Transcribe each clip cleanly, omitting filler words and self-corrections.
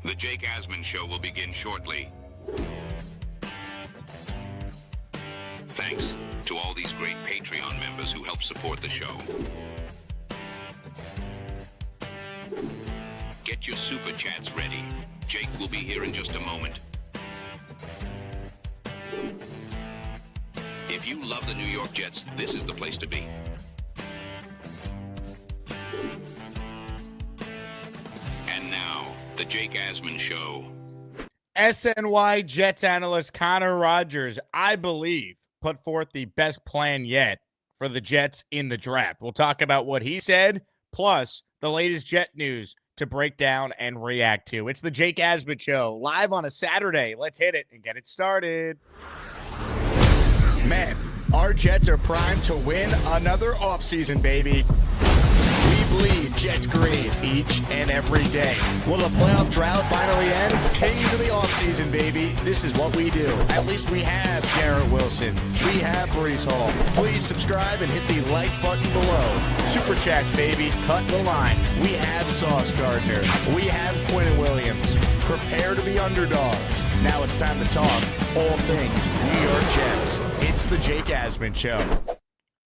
The Jake Asman Show will begin shortly. Thanks to all these great Patreon members who help support the show. Get your super chats ready. Jake will be here in just a moment. If you love the New York Jets, this is the place to be. And now, the Jake Asman Show. SNY Jets analyst Connor Rogers, I believe, put forth the best plan yet for the Jets in the draft. We'll talk about what he said, plus the latest Jet news to break down and react to. It's the Jake Asman Show, live on a Saturday. Let's hit it and get it started. Man, our Jets are primed to win another offseason, baby. We bleed Jets green each and every day. Will the playoff drought finally end? Kings of the offseason, baby. This is what we do. At least we have Garrett Wilson. We have Breece Hall. Please subscribe and hit the like button below. Super chat, baby. Cut the line. We have Sauce Gardner. We have Quinn Williams. Prepare to be underdogs. Now it's time to talk all things New York Jets. It's the Jake Asman Show.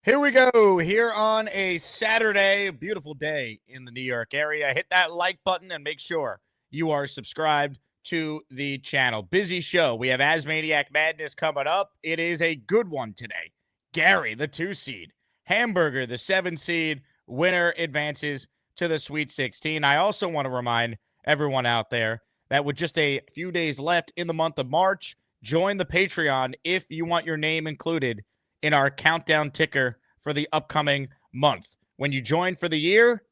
Here we go, here on a Saturday, beautiful day in the New York area. Hit that like button and make sure you are subscribed to the channel. Busy show. We have ASMANIAC Madness coming up. It is a good one today. Gary, the 2 seed. Hamburger, the 7 seed. Winner advances to the Sweet 16. I also want to remind everyone out there that with just a few days left in the month of March, join the Patreon if you want your name included in our countdown ticker for the upcoming month. When you join for the year,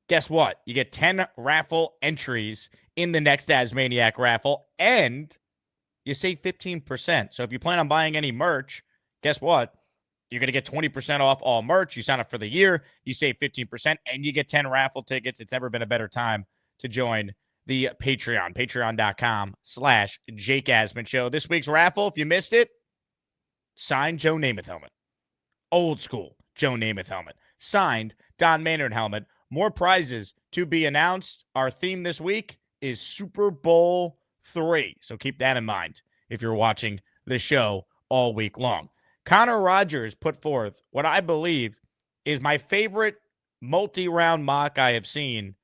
guess what? You get 10 raffle entries in the next ASMANIAC raffle, and you save 15%. So if you plan on buying any merch, guess what? You're going to get 20% off all merch. You sign up for the year, you save 15%, and you get 10 raffle tickets. It's never been a better time to join the Patreon. Patreon.com/Jake Asman Show. This week's raffle, if you missed it, signed Joe Namath helmet. Old school Joe Namath helmet. Signed Don Maynard helmet. More prizes to be announced. Our theme this week is Super Bowl III. So keep that in mind if you're watching the show all week long. Connor Rogers put forth what I believe is my favorite multi-round mock I have seen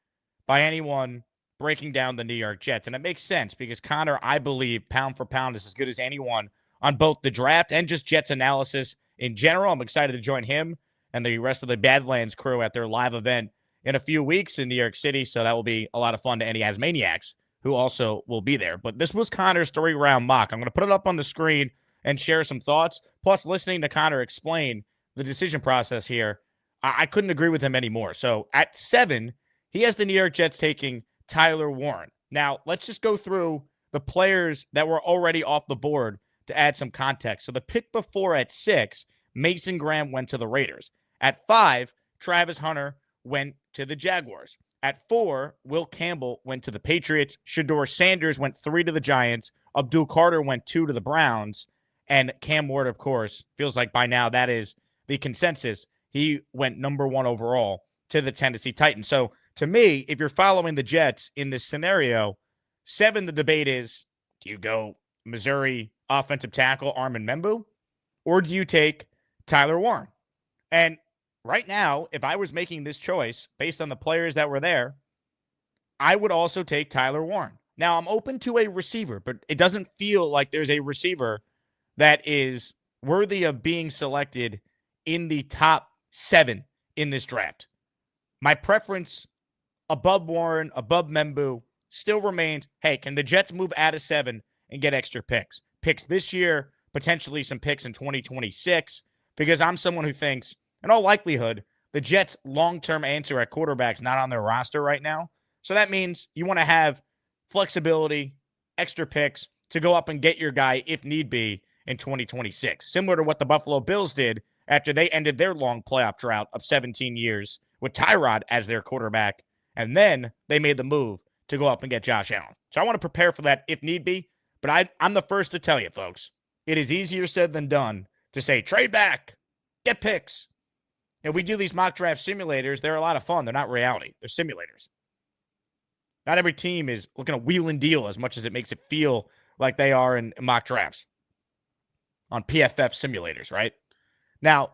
by anyone breaking down the New York Jets. And it makes sense because Connor, I believe, pound for pound, is as good as anyone on both the draft and just Jets analysis in general. I'm excited to join him and the rest of the Badlands crew at their live event in a few weeks in New York City. So that will be a lot of fun to any Asmaniacs who also will be there. But this was Connor's 3-round mock. I'm going to put it up on the screen and share some thoughts. Plus, listening to Connor explain the decision process here, I couldn't agree with him anymore. So at 7, he has the New York Jets taking Tyler Warren. Now, let's just go through the players that were already off the board to add some context. So the pick before at 6, Mason Graham went to the Raiders. At 5, Travis Hunter went to the Jaguars. At 4, Will Campbell went to the Patriots. Shedeur Sanders went 3 to the Giants. Abdul Carter went 2 to the Browns. And Cam Ward, of course, feels like by now that is the consensus. He went number 1 overall to the Tennessee Titans. So to me, if you're following the Jets in this scenario, 7, the debate is, do you go Missouri offensive tackle Armin Membu, or do you take Tyler Warren? And right now, if I was making this choice based on the players that were there, I would also take Tyler Warren. Now, I'm open to a receiver, but it doesn't feel like there's a receiver that is worthy of being selected in the top 7 in this draft. My preference above Warren, above Membu, still remains, hey, can the Jets move out of 7 and get extra picks? Picks this year, potentially some picks in 2026, because I'm someone who thinks, in all likelihood, the Jets' long-term answer at quarterback's not on their roster right now. So that means you want to have flexibility, extra picks to go up and get your guy if need be in 2026, similar to what the Buffalo Bills did after they ended their long playoff drought of 17 years with Tyrod as their quarterback, and then they made the move to go up and get Josh Allen. So I want to prepare for that if need be, but I'm the first to tell you, folks, it is easier said than done to say, trade back, get picks. And we do these mock draft simulators. They're a lot of fun. They're not reality. They're simulators. Not every team is looking to wheel and deal as much as it makes it feel like they are in mock drafts on PFF simulators, right? Now,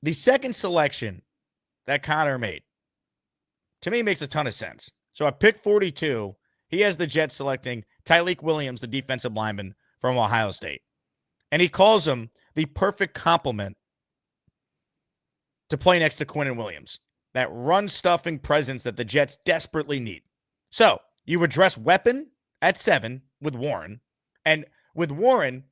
the second selection that Connor made, to me, makes a ton of sense. So at pick 42, he has the Jets selecting Tyleik Williams, the defensive lineman from Ohio State. And he calls him the perfect complement to play next to Quinnen Williams, that run-stuffing presence that the Jets desperately need. So you address weapon at 7 with Warren. And with Warren,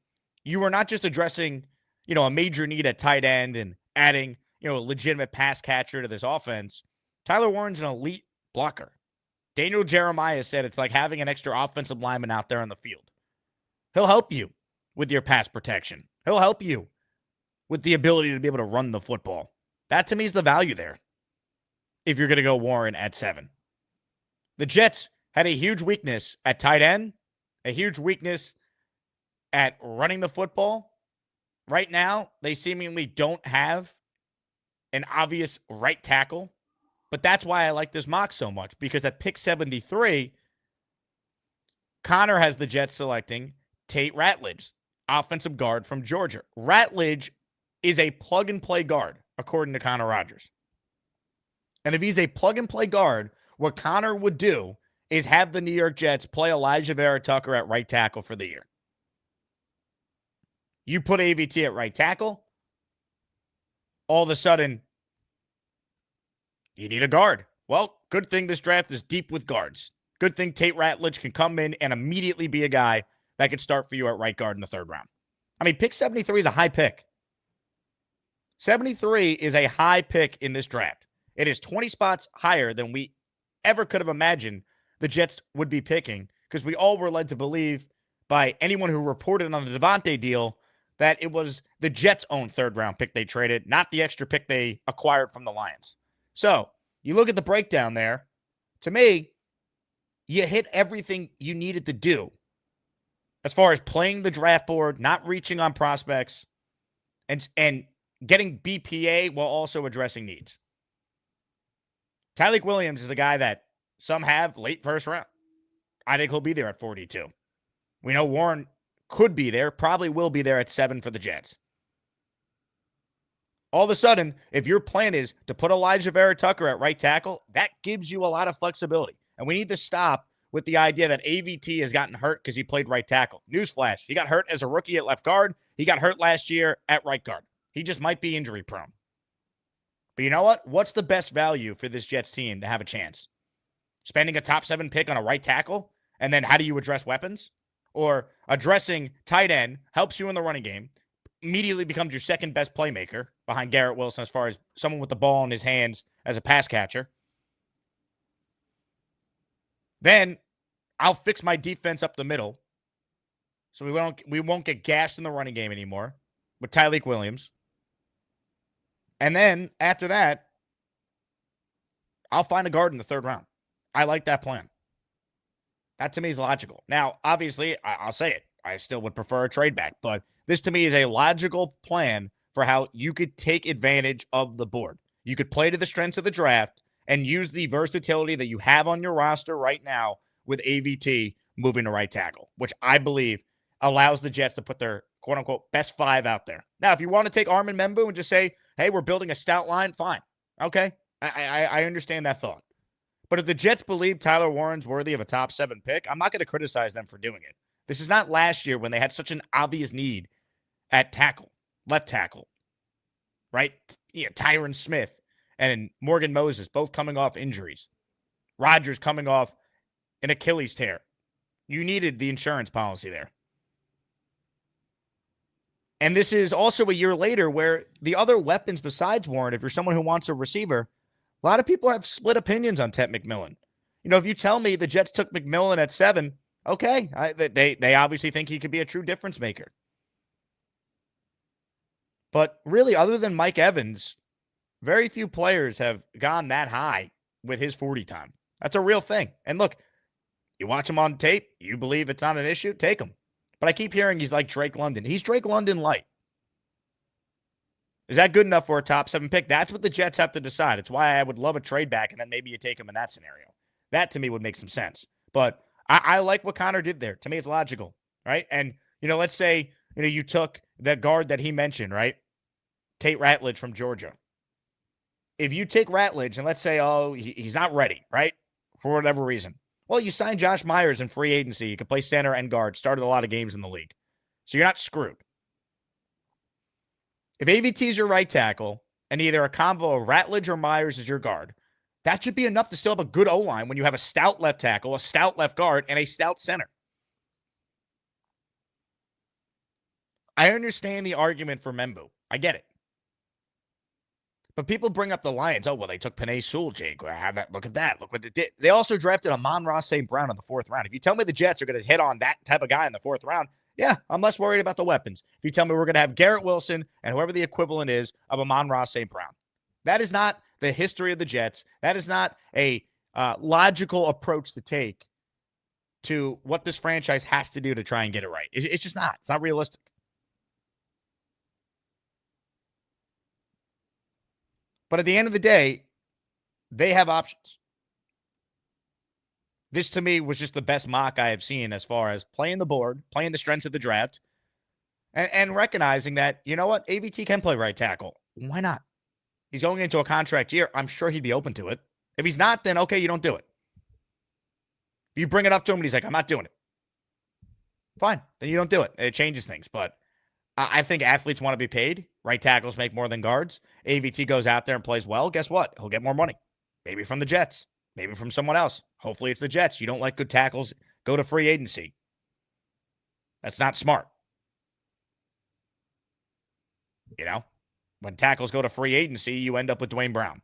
you are not just addressing, a major need at tight end and adding, a legitimate pass catcher to this offense. Tyler Warren's an elite blocker. Daniel Jeremiah said it's like having an extra offensive lineman out there on the field. He'll help you with your pass protection. He'll help you with the ability to be able to run the football. That, to me, is the value there if you're going to go Warren at 7. The Jets had a huge weakness at tight end, a huge weakness at running the football. Right now, they seemingly don't have an obvious right tackle, but that's why I like this mock so much, because at pick 73, Connor has the Jets selecting Tate Ratledge, offensive guard from Georgia. Ratledge is a plug-and-play guard, according to Connor Rogers. And if he's a plug-and-play guard, what Connor would do is have the New York Jets play Elijah Vera Tucker at right tackle for the year. You put AVT at right tackle, all of a sudden, you need a guard. Well, good thing this draft is deep with guards. Good thing Tate Ratledge can come in and immediately be a guy that could start for you at right guard in the 3rd round. I mean, pick 73 is a high pick. 73 is a high pick in this draft. It is 20 spots higher than we ever could have imagined the Jets would be picking, because we all were led to believe by anyone who reported on the Devontae deal that it was the Jets' own 3rd round pick they traded, not the extra pick they acquired from the Lions. So you look at the breakdown there. To me, you hit everything you needed to do as far as playing the draft board, not reaching on prospects, and getting BPA while also addressing needs. Tyleik Williams is a guy that some have late 1st round. I think he'll be there at 42. We know Warren could be there, probably will be there at 7 for the Jets. All of a sudden, if your plan is to put Elijah Vera Tucker at right tackle, that gives you a lot of flexibility. And we need to stop with the idea that AVT has gotten hurt because he played right tackle. Newsflash, he got hurt as a rookie at left guard. He got hurt last year at right guard. He just might be injury prone. But you know what? What's the best value for this Jets team to have a chance? Spending a top 7 pick on a right tackle? And then how do you address weapons? Or addressing tight end helps you in the running game, immediately becomes your 2nd best playmaker behind Garrett Wilson as far as someone with the ball in his hands as a pass catcher. Then I'll fix my defense up the middle so we won't get gashed in the running game anymore with Tyleik Williams. And then after that, I'll find a guard in the 3rd round. I like that plan. That to me is logical. Now, obviously, I'll say it. I still would prefer a trade back, but this to me is a logical plan for how you could take advantage of the board. You could play to the strengths of the draft and use the versatility that you have on your roster right now with AVT moving to right tackle, which I believe allows the Jets to put their quote-unquote best 5 out there. Now, if you want to take Armin Membu and just say, hey, we're building a stout line, fine. Okay, I understand that thought. But if the Jets believe Tyler Warren's worthy of a top 7 pick, I'm not going to criticize them for doing it. This is not last year when they had such an obvious need at tackle, left tackle, right? Tyron Smith and Morgan Moses both coming off injuries. Rodgers coming off an Achilles tear. You needed the insurance policy there. And this is also a year later where the other weapons besides Warren, if you're someone who wants a receiver, a lot of people have split opinions on Ted McMillan. If you tell me the Jets took McMillan at 7, okay, they obviously think he could be a true difference maker. But really, other than Mike Evans, very few players have gone that high with his 40 time. That's a real thing. And look, you watch him on tape, you believe it's not an issue, take him. But I keep hearing he's like Drake London. He's Drake London light. Is that good enough for a top 7 pick? That's what the Jets have to decide. It's why I would love a trade back, and then maybe you take him in that scenario. That to me would make some sense. But I like what Connor did there. To me, it's logical, right? And, let's say, you took the guard that he mentioned, right? Tate Ratledge from Georgia. If you take Ratledge and let's say, he's not ready, right? For whatever reason. Well, you sign Josh Myers in free agency. You can play center and guard. Started a lot of games in the league. So you're not screwed. If AVT is your right tackle and either a combo of Ratledge or Myers is your guard, that should be enough to still have a good O-line when you have a stout left tackle, a stout left guard, and a stout center. I understand the argument for Membu. I get it. But people bring up the Lions. Oh, well, they took Penei Sewell, Jake. Look at that. Look what it did. They also drafted Amon-Ra St. Brown in the 4th round. If you tell me the Jets are going to hit on that type of guy in the 4th round, yeah, I'm less worried about the weapons. If you tell me we're going to have Garrett Wilson and whoever the equivalent is of Amon-Ra St. Brown. That is not the history of the Jets. That is not a logical approach to take to what this franchise has to do to try and get it right. It's just not. It's not realistic. But at the end of the day, they have options. This, to me, was just the best mock I have seen as far as playing the board, playing the strengths of the draft, and recognizing that, you know what, AVT can play right tackle. Why not? He's going into a contract year. I'm sure he'd be open to it. If he's not, then okay, you don't do it. If you bring it up to him and he's like, I'm not doing it. Fine, then you don't do it. It changes things. But I think athletes want to be paid. Right tackles make more than guards. AVT goes out there and plays well. Guess what? He'll get more money. Maybe from the Jets. Maybe from someone else. Hopefully it's the Jets. You don't let good tackles go to free agency. That's not smart. When tackles go to free agency, you end up with Dwayne Brown.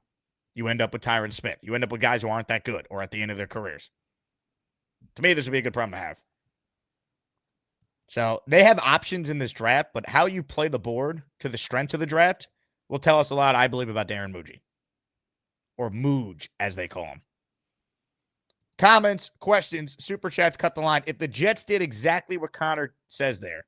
You end up with Tyron Smith. You end up with guys who aren't that good or at the end of their careers. To me, this would be a good problem to have. So they have options in this draft, but how you play the board to the strength of the draft will tell us a lot, I believe, about Darren Muji. Or Mooj, as they call him. Comments, questions, super chats, cut the line. If the Jets did exactly what Connor says there,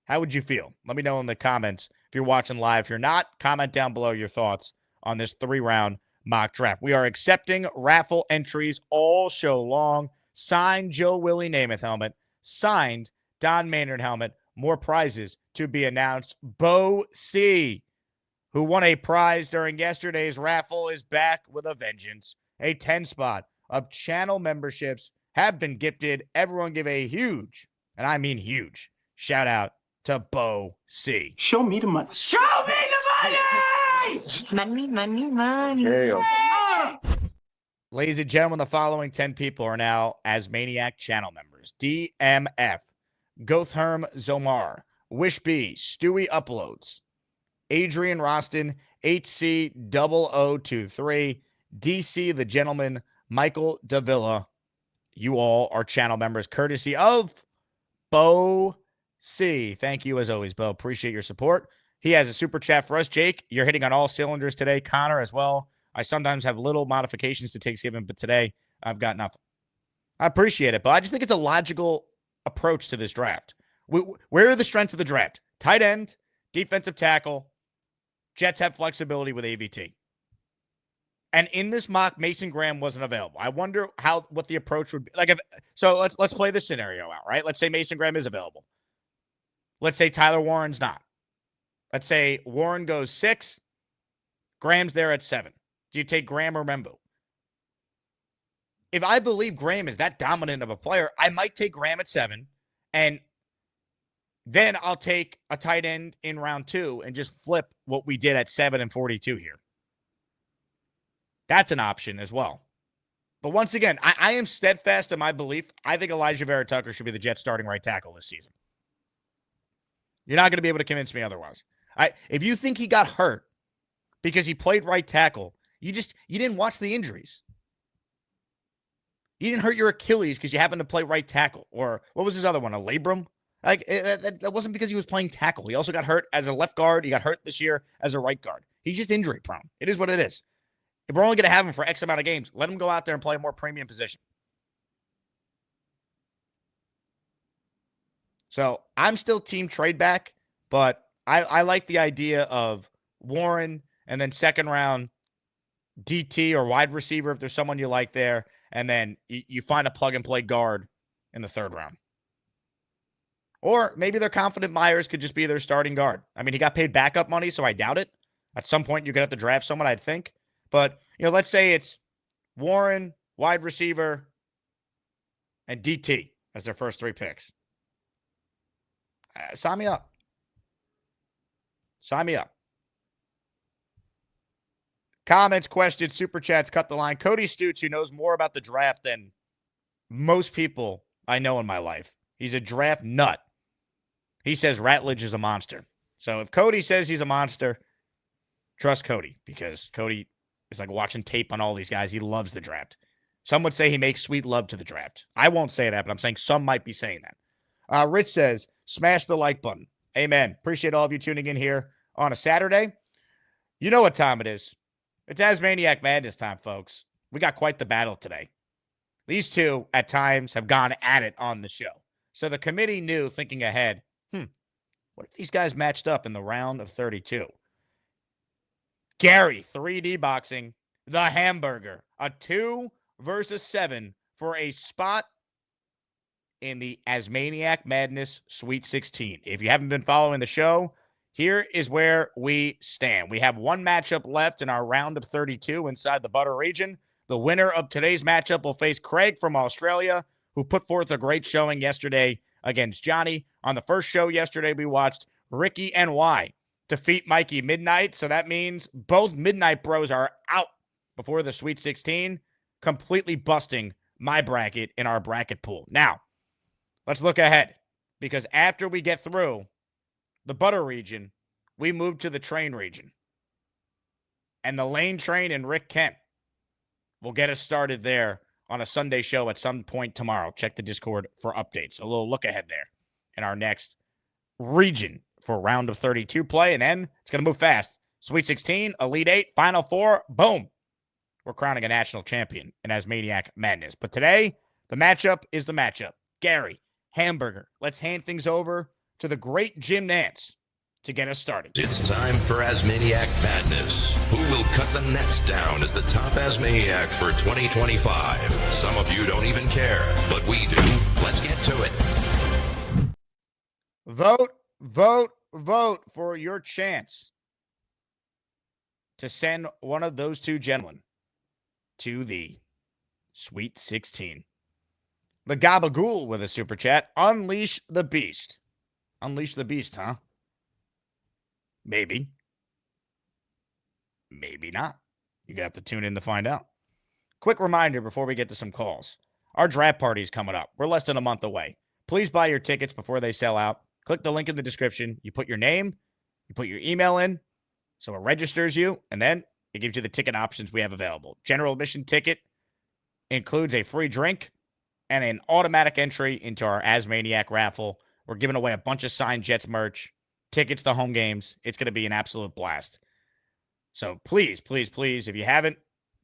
how would you feel? Let me know in the comments if you're watching live. If you're not, comment down below your thoughts on this 3-round mock draft. We are accepting raffle entries all show long. Signed Joe Willie Namath helmet. Signed Don Maynard helmet. More prizes to be announced. Bo C, who won a prize during yesterday's raffle, is back with a vengeance. A 10 spot of channel memberships have been gifted. Everyone give a huge, and I mean huge, shout out to Bo C. Show me the money. Show me the money! Money. There you go. Ladies and gentlemen, the following 10 people are now ASMANIAC channel members. DMF, Gotherm Zomar, Wish B, Stewie Uploads, Adrian Roston, HC0023, DC the Gentleman, Michael Davila. You all are channel members courtesy of Bo C. Thank you as always, Bo. Appreciate your support. He has a super chat for us. Jake, you're hitting on all cylinders today. Connor as well. I sometimes have little modifications to Thanksgiving, but today I've got nothing. I appreciate it, but I just think it's a logical approach to this draft. Where are the strengths of the draft? Tight end, defensive tackle. Jets have flexibility with AVT. And in this mock, Mason Graham wasn't available. I wonder what the approach would be. So let's play this scenario out, right? Let's say Mason Graham is available. Let's say Tyler Warren's not. Let's say Warren goes 6. Graham's there at 7. Do you take Graham or Membu? If I believe Graham is that dominant of a player, I might take Graham at 7. And then I'll take a tight end in round 2 and just flip what we did at 7 and 42 here. That's an option as well. But once again, I am steadfast in my belief. I think Elijah Vera Tucker should be the Jets starting right tackle this season. You're not going to be able to convince me otherwise. If you think he got hurt because he played right tackle, you didn't watch the injuries. You didn't hurt your Achilles because you happened to play right tackle. Or what was his other one, a labrum? That wasn't because he was playing tackle. He also got hurt as a left guard. He got hurt this year as a right guard. He's just injury prone. It is what it is. If we're only going to have him for X amount of games, let him go out there and play a more premium position. So I'm still team trade back, but I like the idea of Warren and then second round DT or wide receiver if there's someone you like there, and then you find a plug-and-play guard in the 3rd round. Or maybe they're confident Myers could just be their starting guard. I mean, he got paid backup money, so I doubt it. At some point, you're going to have to draft someone, I'd think. But, let's say it's Warren, wide receiver, and DT as their first 3 picks. Sign me up. Sign me up. Comments, questions, super chats, cut the line. Cody Stutz, who knows more about the draft than most people I know in my life. He's a draft nut. He says Ratledge is a monster. So if Cody says he's a monster, trust Cody, because Cody is like watching tape on all these guys. He loves the draft. Some would say he makes sweet love to the draft. I won't say that, but I'm saying some might be saying that. Rich says, smash the like button. Amen. Appreciate all of you tuning in here on a Saturday. You know what time it is. It's ASMANIAC Madness time, folks. We got quite the battle today. These two, at times, have gone at it on the show. So the committee knew, thinking ahead, what if these guys matched up in the round of 32? Gary, 3D boxing, the Hamburger, a 2 versus 7 for a spot in the ASMANIAC Madness Sweet 16. If you haven't been following the show, here is where we stand. We have one matchup left in our round of 32 inside the Butter region. The winner of today's matchup will face Craig from Australia, who put forth a great showing yesterday against Johnny. On the first show yesterday, we watched Ricky NY defeat Mikey Midnight. So that means both Midnight Bros are out before the Sweet 16, completely busting my bracket in our bracket pool. Now, let's look ahead, because after we get through the Butter region, we move to the Train region. And the Lane Train and Rick Kent will get us started there on a Sunday show at some point tomorrow. Check the Discord for updates. A little look ahead there in our next region for round of 32 play. And then it's going to move fast. Sweet 16, Elite 8, Final 4, boom. We're crowning a national champion in ASMANIAC Madness. But today, the matchup is the matchup. Gary, Hamburger. Let's hand things over to the great Jim Nance to get us started. It's time for ASMANIAC Madness. Who will cut the nets down as the top ASMANIAC for 2025? Some of you don't even care, but we do. Let's get to it. Vote, vote, vote for your chance to send one of those two gentlemen to the Sweet 16. The Gabagool with a super chat. Unleash the Beast. Unleash the Beast, huh? Maybe. Maybe not. You're going to have to tune in to find out. Quick reminder before we get to some calls. Our draft party is coming up. We're less than a month away. Please buy your tickets before they sell out. Click the link in the description. You put your name, you put your email in, so it registers you, and then it gives you the ticket options we have available. General admission ticket includes a free drink and an automatic entry into our ASMANIAC raffle. We're giving away a bunch of signed Jets merch, tickets to home games. It's going to be an absolute blast. So please, please, please, if you haven't,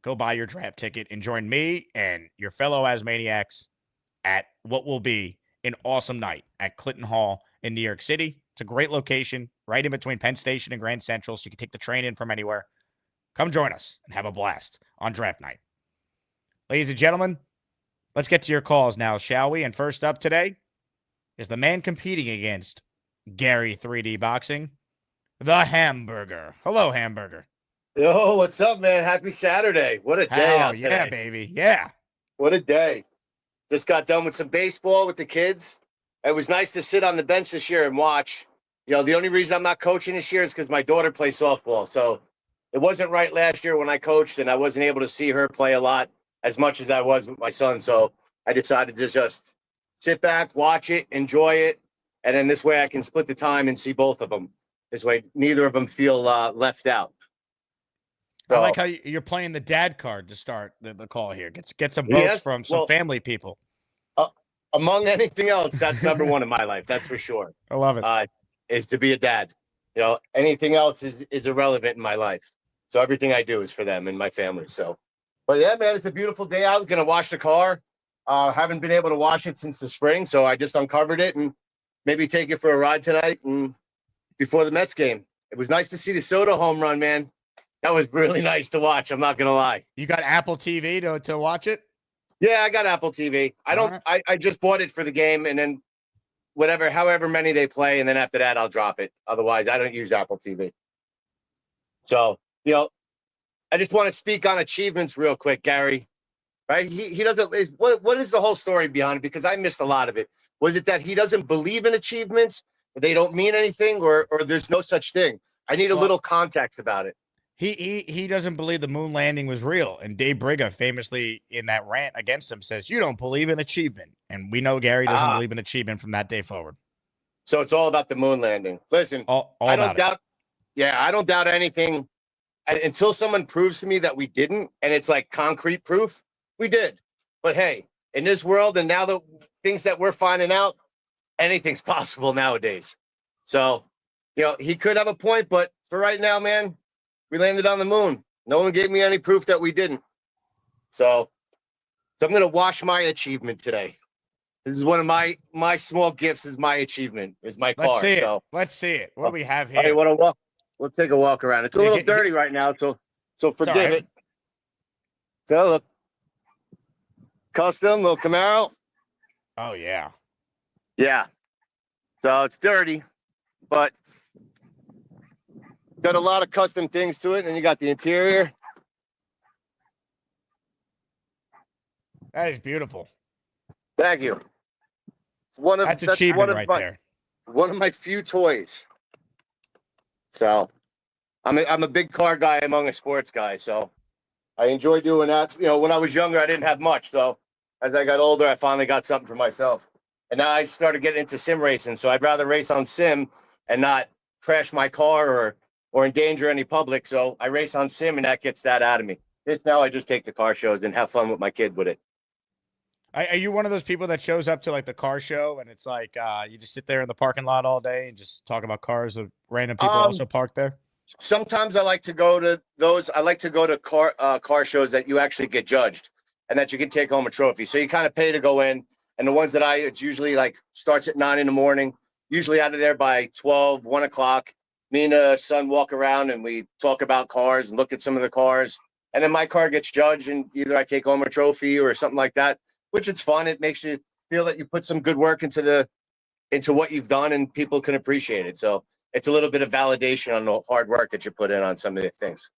go buy your draft ticket and join me and your fellow ASMANIACs at what will be an awesome night at Clinton Hall in New York City. It's a great location, right in between Penn Station and Grand Central, so you can take the train in from anywhere. Come join us and have a blast on draft night. Ladies and gentlemen, let's get to your calls now, shall we? And first up today is the man competing against Gary 3D Boxing, the Hamburger. Hello, Hamburger. Yo, what's up, man? Happy Saturday. What a day out yeah, today. baby. Yeah. What a day. Just got done with some baseball with the kids. It was nice to sit on the bench this year and watch. You know, the only reason I'm not coaching this year is because my daughter plays softball. So it wasn't right last year when I coached, and I wasn't able to see her play a lot as much as I was with my son. So I decided to just sit back, watch it, enjoy it. And then this way I can split the time and see both of them. This way, neither of them feel left out. So, I like how you're playing the dad card to start the call here. Get some votes from some family people. Among anything else, that's number one in my life. That's for sure. I love it. Is to be a dad. You know, anything else is irrelevant in my life. So everything I do is for them and my family. So, but yeah, man, it's a beautiful day out. Gonna wash the car. Haven't been able to wash it since the spring, so I just uncovered it and maybe take it for a ride tonight and before the Mets game. It was nice to see the Soto home run, man. That was really nice to watch. I'm not gonna lie. You got Apple TV to watch it? Yeah, I got Apple TV. I All don't. right. I just bought it for the game, and then however many they play, and then after that, I'll drop it. Otherwise, I don't use Apple TV. So, I just want to speak on achievements real quick, Gary. Right? He doesn't. What is the whole story behind it? Because I missed a lot of it. Was it that he doesn't believe in achievements? They don't mean anything, or there's no such thing? I need a little context about it. He doesn't believe the moon landing was real. And Dave Briga famously in that rant against him says, you don't believe in achievement. And we know Gary doesn't believe in achievement from that day forward. So it's all about the moon landing. Listen, All I don't about doubt. Yeah, I don't doubt anything until someone proves to me that we didn't, and it's like concrete proof, we did. But hey, in this world, and now the things that we're finding out, anything's possible nowadays. So, he could have a point, but for right now, man, we landed on the moon. No one gave me any proof that we didn't. So I'm going to wash my achievement today. This is one of my small gifts. Is my achievement is my car. Let's see so it. Let's see it. What do we have hey, here? we'll take a walk around. It's a little dirty right now, so forgive it. So look, custom little Camaro. Oh yeah. Yeah. So it's dirty, but got a lot of custom things to it, and you got the interior. That is beautiful. Thank you. That's achievement right there. One of my few toys. So I'm a big car guy among a sports guy. So I enjoy doing that. When I was younger, I didn't have much. So as I got older, I finally got something for myself. And now I started getting into sim racing. So I'd rather race on sim and not crash my car or endanger any public. So I race on sim, and that gets that out of me. Now I just take the car shows and have fun with my kid with it. Are you one of those people that shows up to like the car show and it's like you just sit there in the parking lot all day and just talk about cars of random people also parked there? Sometimes I like to go to those. I like to go to car shows that you actually get judged and that you can take home a trophy. So you kind of pay to go in. And the ones that it's usually like starts at 9 a.m, usually out of there by 12, 1 o'clock. Me and the son walk around and we talk about cars and look at some of the cars. And then my car gets judged and either I take home a trophy or something like that, which it's fun. It makes you feel that you put some good work into what you've done and people can appreciate it. So it's a little bit of validation on the hard work that you put in on some of the things.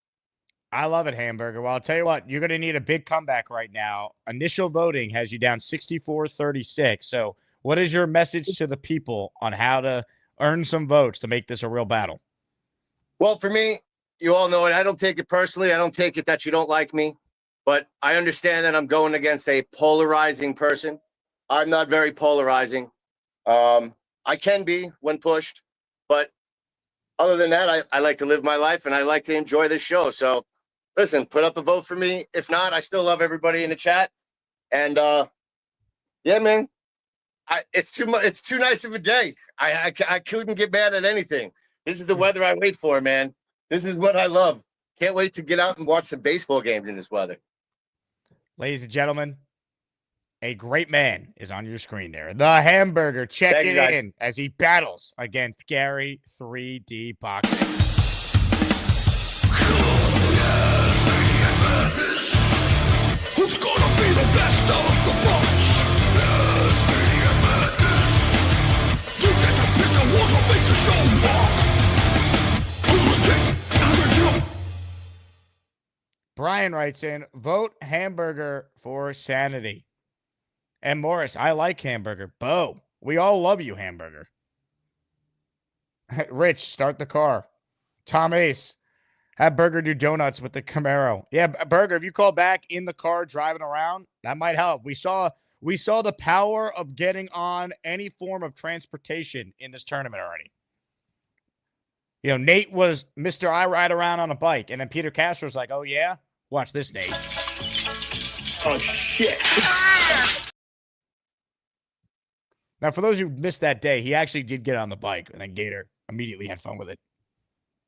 I love it, Hamburger. Well, I'll tell you what, you're going to need a big comeback right now. Initial voting has you down 64-36. So what is your message to the people on how to earn some votes to make this a real battle? Well, for me, you all know it. I don't take it personally. I don't take it that you don't like me, but I understand that I'm going against a polarizing person. I'm not very polarizing. I can be when pushed, but other than that, I like to live my life and I like to enjoy this show. So listen, put up a vote for me. If not, I still love everybody in the chat. And yeah, man, it's too much. It's too nice of a day. I couldn't get mad at anything. This is the weather I wait for, man. This is what I love. Can't wait to get out and watch some baseball games in this weather. Ladies and gentlemen, a great man is on your screen there. The Hamburger checking in as he battles against Gary 3D Boxing. Who's gonna be the best of the bunch? You get to pick the one who make the show walk. Brian writes in, vote Hamburger for sanity. And Morris, I like Hamburger. Bo, we all love you, Hamburger. Rich, start the car. Tom Ace, have Burger do donuts with the Camaro. Yeah, Burger, if you call back in the car driving around, that might help. We saw the power of getting on any form of transportation in this tournament already. Nate was Mr. I ride around on a bike. And then Peter Castro's like, oh, yeah? Watch this, Nate. Oh, shit. Now, for those who missed that day, he actually did get on the bike. And then Gator immediately had fun with it.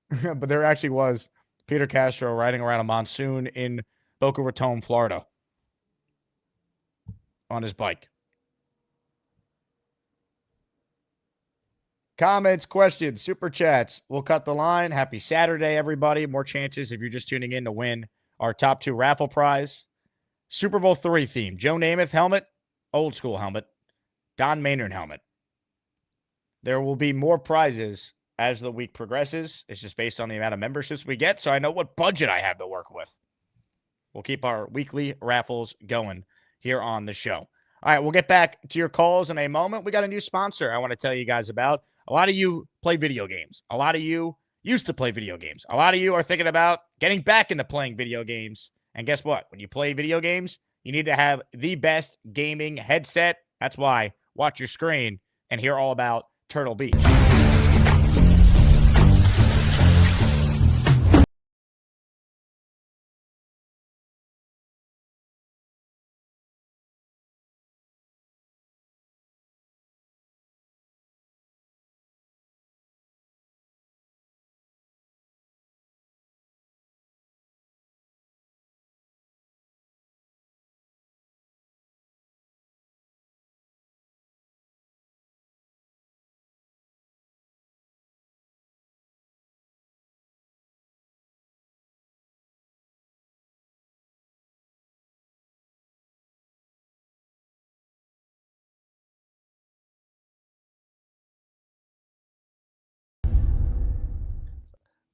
But there actually was Peter Castro riding around a monsoon in Boca Raton, Florida on his bike. Comments, questions, super chats. We'll cut the line. Happy Saturday, everybody. More chances if you're just tuning in to win our top 2 raffle prize. Super Bowl 3 theme. Joe Namath helmet, old school helmet, Don Maynard helmet. There will be more prizes as the week progresses. It's just based on the amount of memberships we get, so I know what budget I have to work with. We'll keep our weekly raffles going here on the show. All right, we'll get back to your calls in a moment. We got a new sponsor I want to tell you guys about. A lot of you play video games. A lot of you used to play video games. A lot of you are thinking about getting back into playing video games. And guess what? When you play video games, you need to have the best gaming headset. That's why watch your screen and hear all about Turtle Beach.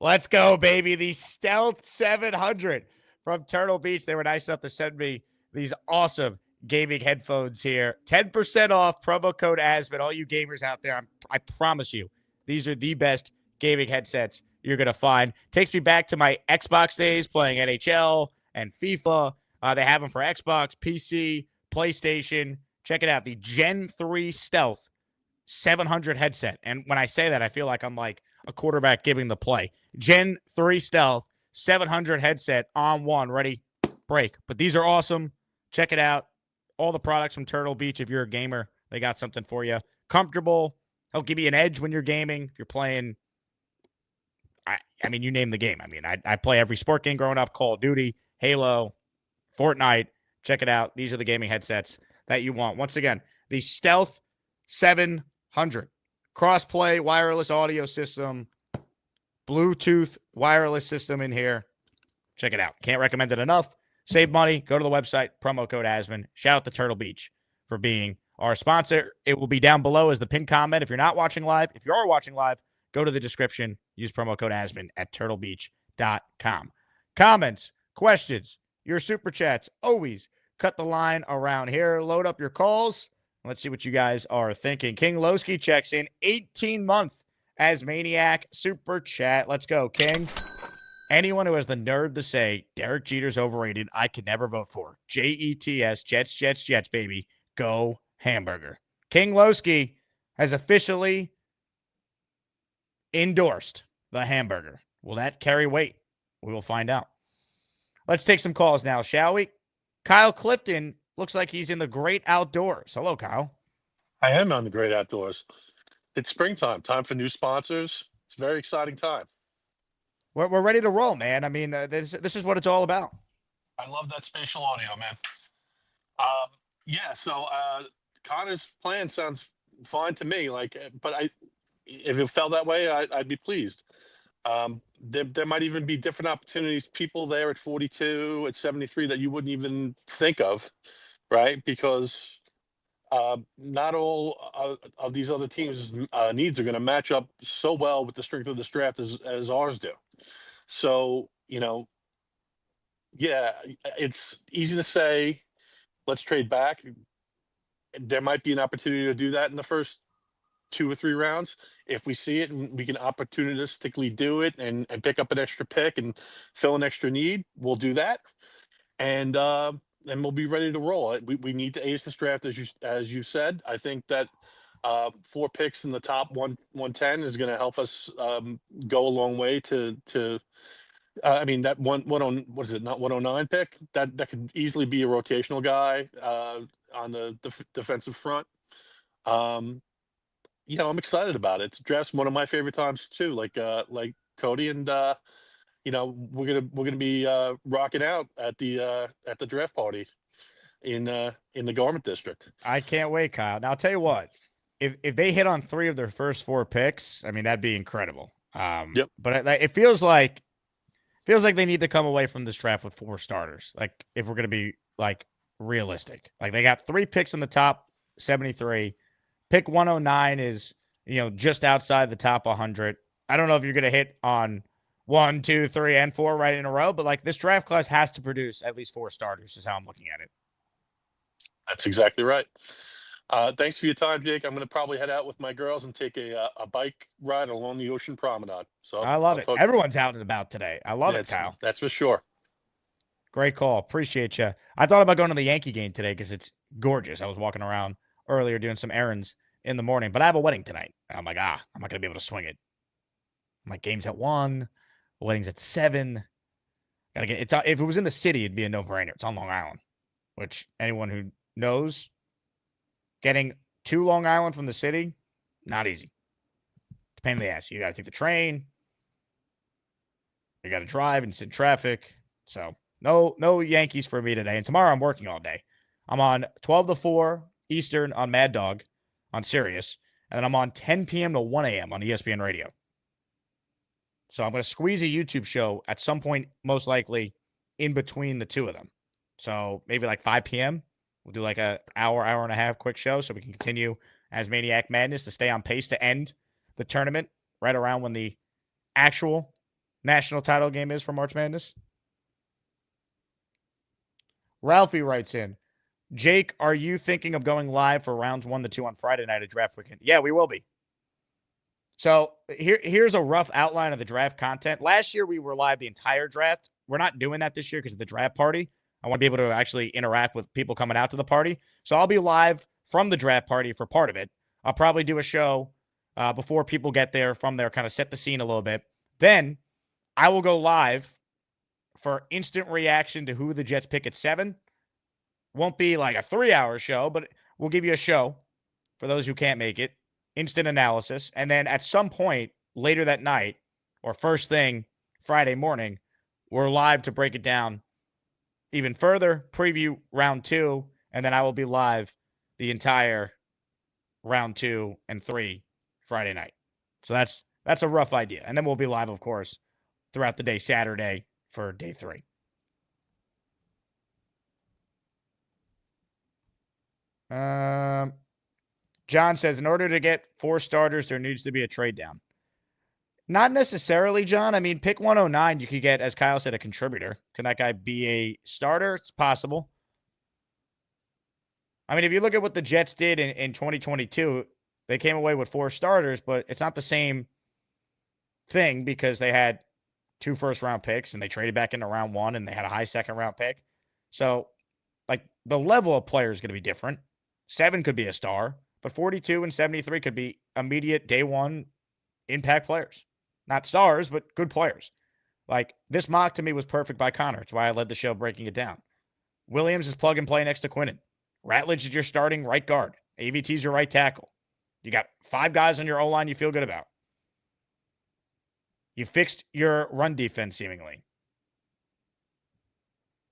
Let's go, baby. The Stealth 700 from Turtle Beach. They were nice enough to send me these awesome gaming headphones here. 10% off, promo code Asman. All you gamers out there, I promise you, these are the best gaming headsets you're going to find. Takes me back to my Xbox days playing NHL and FIFA. They have them for Xbox, PC, PlayStation. Check it out. The Gen 3 Stealth 700 headset. And when I say that, I feel like I'm like a quarterback giving the play. Gen 3 Stealth 700 headset on one, ready, break. But these are awesome. Check it out. All the products from Turtle Beach. If you're a gamer, they got something for you. Comfortable. They'll give you an edge when you're gaming. If you're playing, I mean, you name the game. I mean, I play every sport game growing up, Call of Duty, Halo, Fortnite. Check it out. These are the gaming headsets that you want. Once again, the Stealth 700. Cross-play wireless audio system. Bluetooth wireless system in here. Check it out. Can't recommend it enough. Save money. Go to the website. Promo code Asman. Shout out to Turtle Beach for being our sponsor. It will be down below as the pinned comment. If you're not watching live, if you are watching live, go to the description. Use promo code Asman at turtlebeach.com. Comments, questions, your super chats. Always cut the line around here. Load up your calls. Let's see what you guys are thinking. King Lowski checks in. 18-month ASMANIAC super chat. Let's go, King. Anyone who has the nerve to say Derek Jeter's overrated, I could never vote for. Jets, Jets, Jets, Jets, baby. Go Hamburger. King Lowski has officially endorsed the Hamburger. Will that carry weight? We will find out. Let's take some calls now, shall we? Kyle Clifton looks like he's in the great outdoors. Hello, Kyle. I am on the great outdoors. It's springtime, time for new sponsors. It's a very exciting time. We're ready to roll, man. I mean, this is what it's all about. I love that spatial audio, man. So Connor's plan sounds fine to me. But if it felt that way, I'd be pleased. There might even be different opportunities, people there at 42, at 73 that you wouldn't even think of, right? Because not all of these other teams' needs are going to match up so well with the strength of this draft as ours do. So, it's easy to say, let's trade back. There might be an opportunity to do that in the first 2 or 3 rounds. If we see it and we can opportunistically do it and pick up an extra pick and fill an extra need, we'll do that. And we'll be ready to roll. We need to ace this draft, as you said. I think that 4 picks in the top 110 is going to help us go a long way to that what is it, not 109 pick? That could easily be a rotational guy on the defensive front. I'm excited about it. Draft's one of my favorite times too. Like Cody, and we're gonna be rocking out at the draft party in the Garment District. I can't wait, Kyle. Now I'll tell you what. if they hit on 3 of their first 4 picks, I mean that'd be incredible. Yep. But it feels like they need to come away from this draft with 4 starters. Like if we're gonna be like realistic, like they got 3 picks in the top 73. Pick 109 is just outside the top 100. I don't know if you're gonna hit on 1, 2, 3, and 4 right in a row, but like this draft class has to produce at least 4 starters. Is how I'm looking at it. That's exactly right. Thanks for your time, Jake. I'm going to probably head out with my girls and take a bike ride along the ocean promenade. So I love it. Everyone's out and about today. I love it, Kyle. That's for sure. Great call. Appreciate you. I thought about going to the Yankee game today because it's gorgeous. I was walking around earlier doing some errands in the morning, but I have a wedding tonight. And I'm like, I'm not going to be able to swing it. My game's at 1. The wedding's at 7. Gotta get it. If it was in the city, it'd be a no-brainer. It's on Long Island, which anyone who knows, getting to Long Island from the city, not easy. It's a pain in the ass. You got to take the train. You got to drive and sit in traffic. So no Yankees for me today. And tomorrow I'm working all day. I'm on 12 to 4 Eastern on Mad Dog on Sirius. And then I'm on 10 p.m. to 1 a.m. on ESPN Radio. So I'm going to squeeze a YouTube show at some point, most likely in between the two of them. So maybe like 5 p.m. We'll do like an hour and a half quick show so we can continue ASMANIAC Madness to stay on pace to end the tournament right around when the actual national title game is for March Madness. Ralphie writes in, Jake, are you thinking of going live for rounds 1 to 2 on Friday night at draft weekend? Yeah, we will be. So here's a rough outline of the draft content. Last year, we were live the entire draft. We're not doing that this year because of the draft party. I want to be able to actually interact with people coming out to the party. So I'll be live from the draft party for part of it. I'll probably do a show before people get there from there, kind of set the scene a little bit. Then I will go live for instant reaction to who the Jets pick at 7. Won't be like a 3-hour show, but we'll give you a show for those who can't make it. Instant analysis. And then at some point later that night or first thing Friday morning, we're live to break it down even further, preview round 2, and then I will be live the entire round 2 and 3 Friday night. So that's a rough idea. And then we'll be live, of course, throughout the day Saturday for day 3. John says, in order to get 4 starters, there needs to be a trade down. Not necessarily, John. I mean, pick 109, you could get, as Kyle said, a contributor. Can that guy be a starter? It's possible. I mean, if you look at what the Jets did in 2022, they came away with 4 starters, but it's not the same thing because they had 2 first-round picks and they traded back into round 1 and they had a high second-round pick. So, like, the level of player is going to be different. 7 could be a star, but 42 and 73 could be immediate day 1 impact players. Not stars, but good players. Like, this mock to me was perfect by Connor. It's why I led the show breaking it down. Williams is plug and play next to Quinnen. Ratledge is your starting right guard. AVT's your right tackle. You got 5 guys on your O-line you feel good about. You fixed your run defense, seemingly.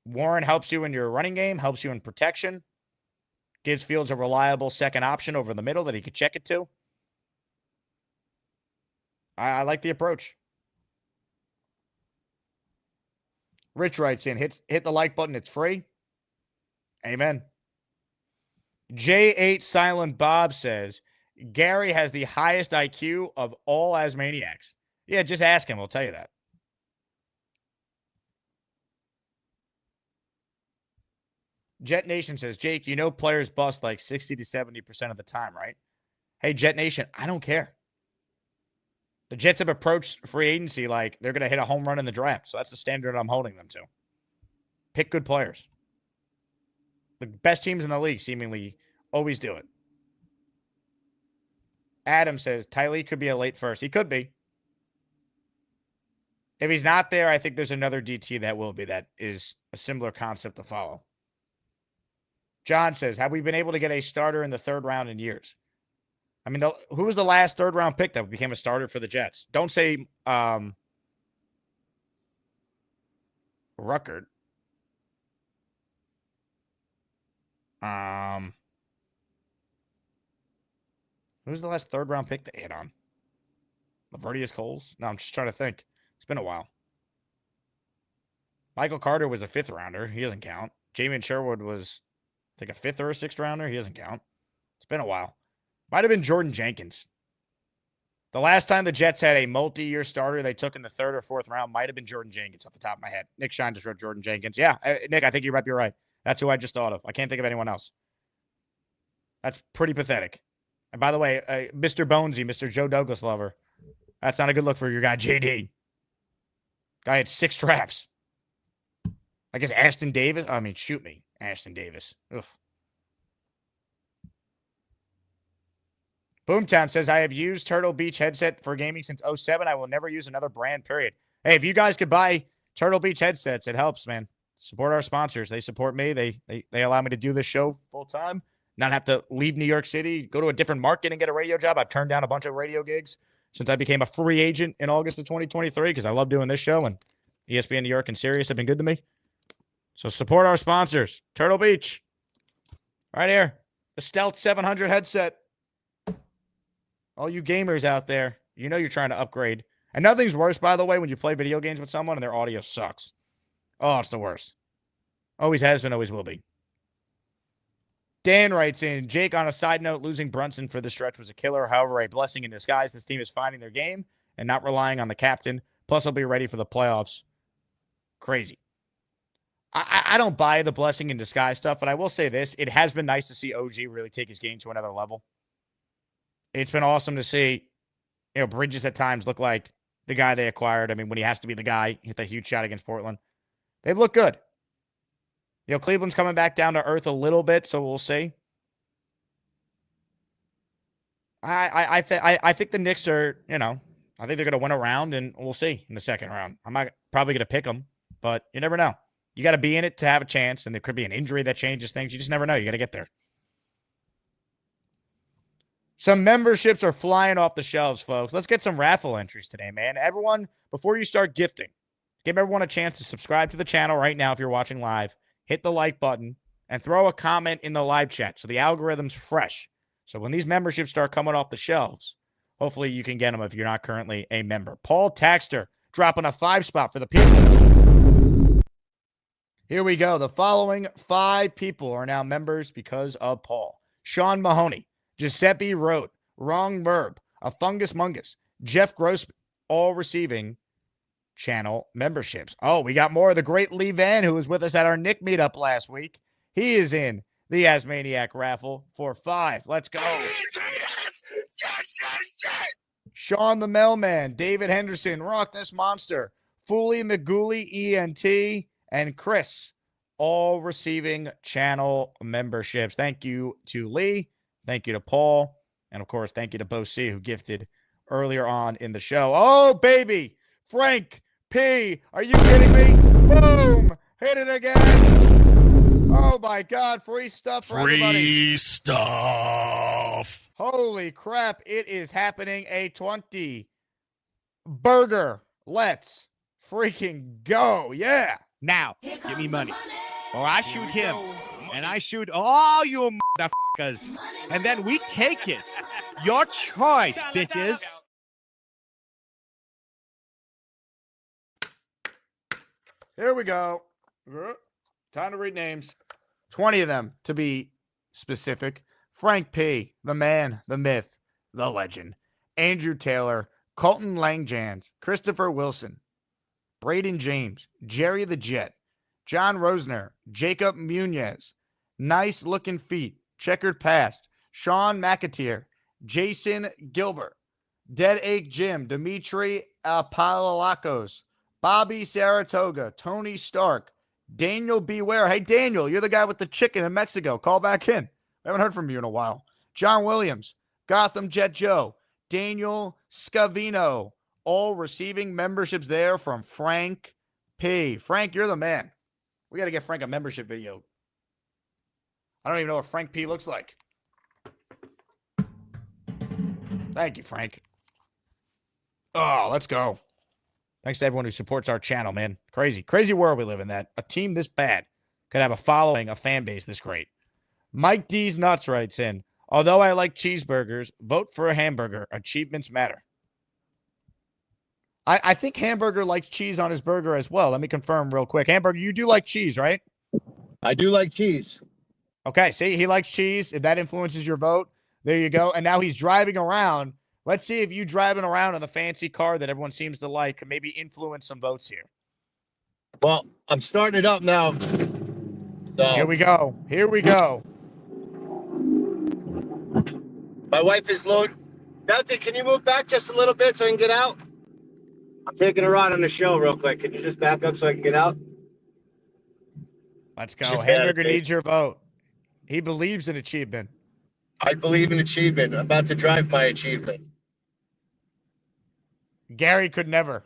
Warren helps you in your running game, helps you in protection. Gives Fields a reliable second option over the middle that he could check it to. I like the approach. Rich writes in, hit the like button. It's free. Amen. J8 Silent Bob says, Gary has the highest IQ of all Asmaniacs. Yeah, just ask him. We'll tell you that. Jet Nation says, Jake, you know players bust like 60 to 70% of the time, right? Hey, Jet Nation, I don't care. The Jets have approached free agency like they're going to hit a home run in the draft. So that's the standard I'm holding them to. Pick good players. The best teams in the league seemingly always do it. Adam says, Tylee could be a late first. He could be. If he's not there, I think there's another DT that will be. That is a similar concept to follow. John says, have we been able to get a starter in the 3rd round in years? I mean, who was the last 3rd round pick that became a starter for the Jets? Don't say Ruckert. Who's the last third-round pick they hit on? Lavertius Coles? No, I'm just trying to think. It's been a while. Michael Carter was a fifth-rounder. He doesn't count. Jamin Sherwood was, I think, a fifth or a sixth-rounder. He doesn't count. It's been a while. Might have been Jordan Jenkins. The last time the Jets had a multi-year starter they took in the third or fourth round might have been Jordan Jenkins off the top of my head. Nick Shine just wrote Jordan Jenkins. Yeah, Nick, I think you might be right. That's who I just thought of. I can't think of anyone else. That's pretty pathetic. And by the way, Mr. Bonesy, Mr. Joe Douglas lover, that's not a good look for your guy, JD. Guy had 6 drafts. I guess Ashton Davis. I mean, shoot me. Ashton Davis. Ugh. Boomtown says, I have used Turtle Beach headset for gaming since 07. I will never use another brand, period. Hey, if you guys could buy Turtle Beach headsets, it helps, man. Support our sponsors. They support me. They allow me to do this show full time, not have to leave New York City, go to a different market and get a radio job. I've turned down a bunch of radio gigs since I became a free agent in August of 2023 because I love doing this show, and ESPN New York and Sirius have been good to me. So support our sponsors. Turtle Beach. Right here. The Stealth 700 headset. All you gamers out there, you know you're trying to upgrade. And nothing's worse, by the way, when you play video games with someone and their audio sucks. Oh, it's the worst. Always has been, always will be. Dan writes in, Jake, on a side note, losing Brunson for the stretch was a killer. However, a blessing in disguise. This team is finding their game and not relying on the captain. Plus, they'll be ready for the playoffs. Crazy. I don't buy the blessing in disguise stuff, but I will say this. It has been nice to see OG really take his game to another level. It's been awesome to see, Bridges at times look like the guy they acquired. I mean, when he has to be the guy, hit that huge shot against Portland. They've looked good. Cleveland's coming back down to earth a little bit, so we'll see. I think the Knicks are, I think they're going to win a round, and we'll see in the second round. I'm not probably going to pick them, but you never know. You got to be in it to have a chance, and there could be an injury that changes things. You just never know. You got to get there. Some memberships are flying off the shelves, folks. Let's get some raffle entries today, man. Everyone, before you start gifting, give everyone a chance to subscribe to the channel right now if you're watching live. Hit the like button and throw a comment in the live chat so the algorithm's fresh. So when these memberships start coming off the shelves, hopefully you can get them if you're not currently a member. Paul Taxter dropping a 5 spot for the people. Here we go. The following 5 people are now members because of Paul. Sean Mahoney, Giuseppe Road, Wrong Verb, A Fungus Mungus, Jeff Grossman, all receiving channel memberships. Oh, we got more of the great Lee Van, who was with us at our Nick meetup last week. He is in the ASMANIAC raffle for 5. Let's go. Sean the Mailman, David Henderson, Rock This Monster, Fooly McGooly, ENT, and Chris, all receiving channel memberships. Thank you to Lee. Thank you to Paul. And, of course, thank you to Bo C, who gifted earlier on in the show. Oh, baby. Frank P. Are you kidding me? Boom. Hit it again. Oh, my God. Free stuff for everybody. Free stuff. Holy crap. It is happening. A 20 burger. Let's freaking go. Yeah. Now, give me money. Or I shoot him. And I shoot all you motherfuckers. And then we take it. Your choice, bitches. Here we go. Time to read names. 20 of them, to be specific. Frank P., the man, the myth, the legend. Andrew Taylor, Colton Langjans, Christopher Wilson, Braden James, Jerry the Jet, John Rosner, Jacob Munez, Nice Looking Feet, Checkered Past, Sean McAteer, Jason Gilbert, Dead Ache Jim, Dimitri Palalakos, Bobby Saratoga, Tony Stark, Daniel Beware. Hey, Daniel, you're the guy with the chicken in Mexico. Call back in. I haven't heard from you in a while. John Williams, Gotham Jet Joe, Daniel Scavino, all receiving memberships there from Frank P. Frank, you're the man. We got to get Frank a membership video. I don't even know what Frank P looks like. Thank you, Frank. Oh, let's go. Thanks to everyone who supports our channel, man. Crazy. Crazy world we live in that a team this bad could have a following, a fan base this great. Mike D's Nuts writes in, Although I like cheeseburgers, vote for a hamburger. Achievements matter. I think Hamburger likes cheese on his burger as well. Let me confirm real quick. Hamburger, you do like cheese, right? I do like cheese. Okay, see, he likes cheese. If that influences your vote, there you go. And now he's driving around. Let's see if you driving around in the fancy car that everyone seems to like can maybe influence some votes here. Well, I'm starting it up now. So, Here we go. Here we go. my wife is loading. Bethany, can you move back just a little bit so I can get out? I'm taking a ride on the show real quick. Can you just back up so I can get out? Let's go. She's Hamburger mad at me. needs your vote. He believes in achievement. I believe in achievement. I'm about to drive my achievement. Gary could never.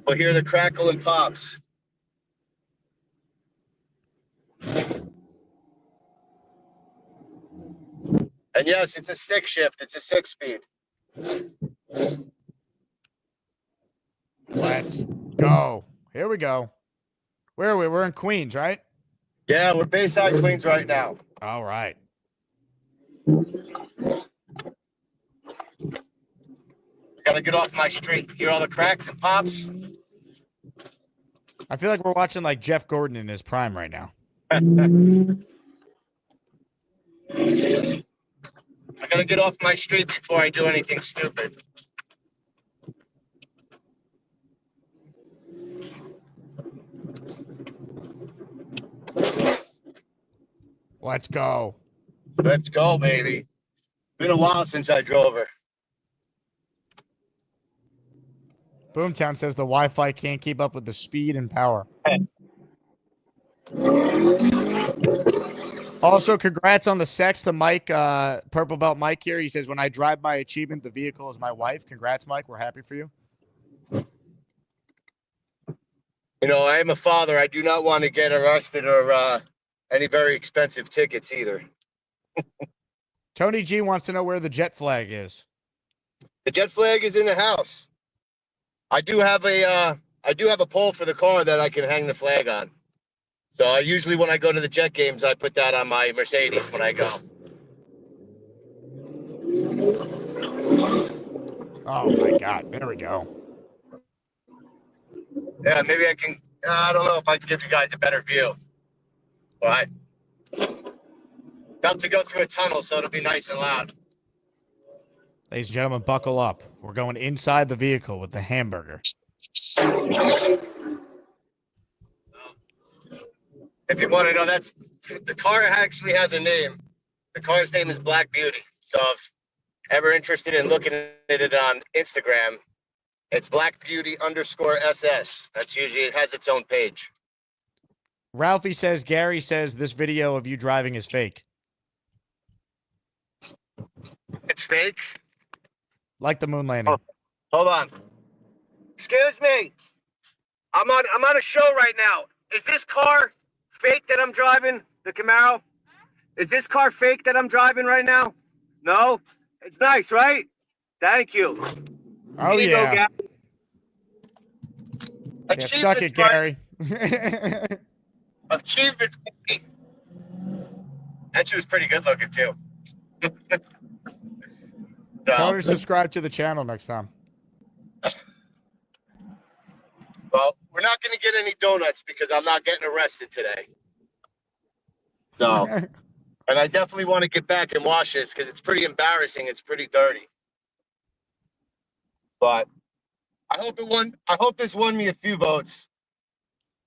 We'll hear the crackle and pops. And yes, it's a stick shift. It's a 6-speed. Let's go. Here we go. Where are we? We're in Queens, right? Yeah, we're Bayside Queens right now. All right. Gotta get off my street. Hear all the cracks and pops? I feel like we're watching like Jeff Gordon in his prime right now. I gotta get off my street before I do anything stupid. Let's go. Let's go, baby. It's been a while since I drove her. Boomtown says the Wi-Fi can't keep up with the speed and power. Also, congrats on the sex to Mike, Purple Belt Mike here. He says, when I drive my achievement, the vehicle is my wife. Congrats, Mike. We're happy for you. You know, I am a father. I do not want to get arrested or any very expensive tickets either. Tony G wants to know where the jet flag is. The jet flag is in the house. I do have a pole for the car that I can hang the flag on. So I usually, when I go to the Jet games, I put that on my Mercedes when I go. Oh my God! There we go. Yeah, maybe I can. I don't know if I can give you guys a better view. But about to go through a tunnel, so it'll be nice and loud. Ladies and gentlemen, buckle up. We're going inside the vehicle with the hamburger. If you want to know, that's the car actually has a name. The car's name is Black Beauty. So if ever interested in looking at it on Instagram, it's Black Beauty _SS. That's usually, it has its own page. Ralphie says, Gary says this video of you driving is fake. It's fake. Like the moon landing. Hold on. Excuse me. I'm on a show right now. Is this car fake that I'm driving? The Camaro? Is this car fake that I'm driving right now? No? It's nice, right? Thank you. Oh, Here you go, yeah. Gary. Yeah, suck it, Gary. Achievements. And she was pretty good looking, too. Tell her to subscribe to the channel next time. Well, we're not going to get any donuts because I'm not getting arrested today. So, and I definitely want to get back and wash this because it's pretty embarrassing. It's pretty dirty. But I hope this won me a few votes.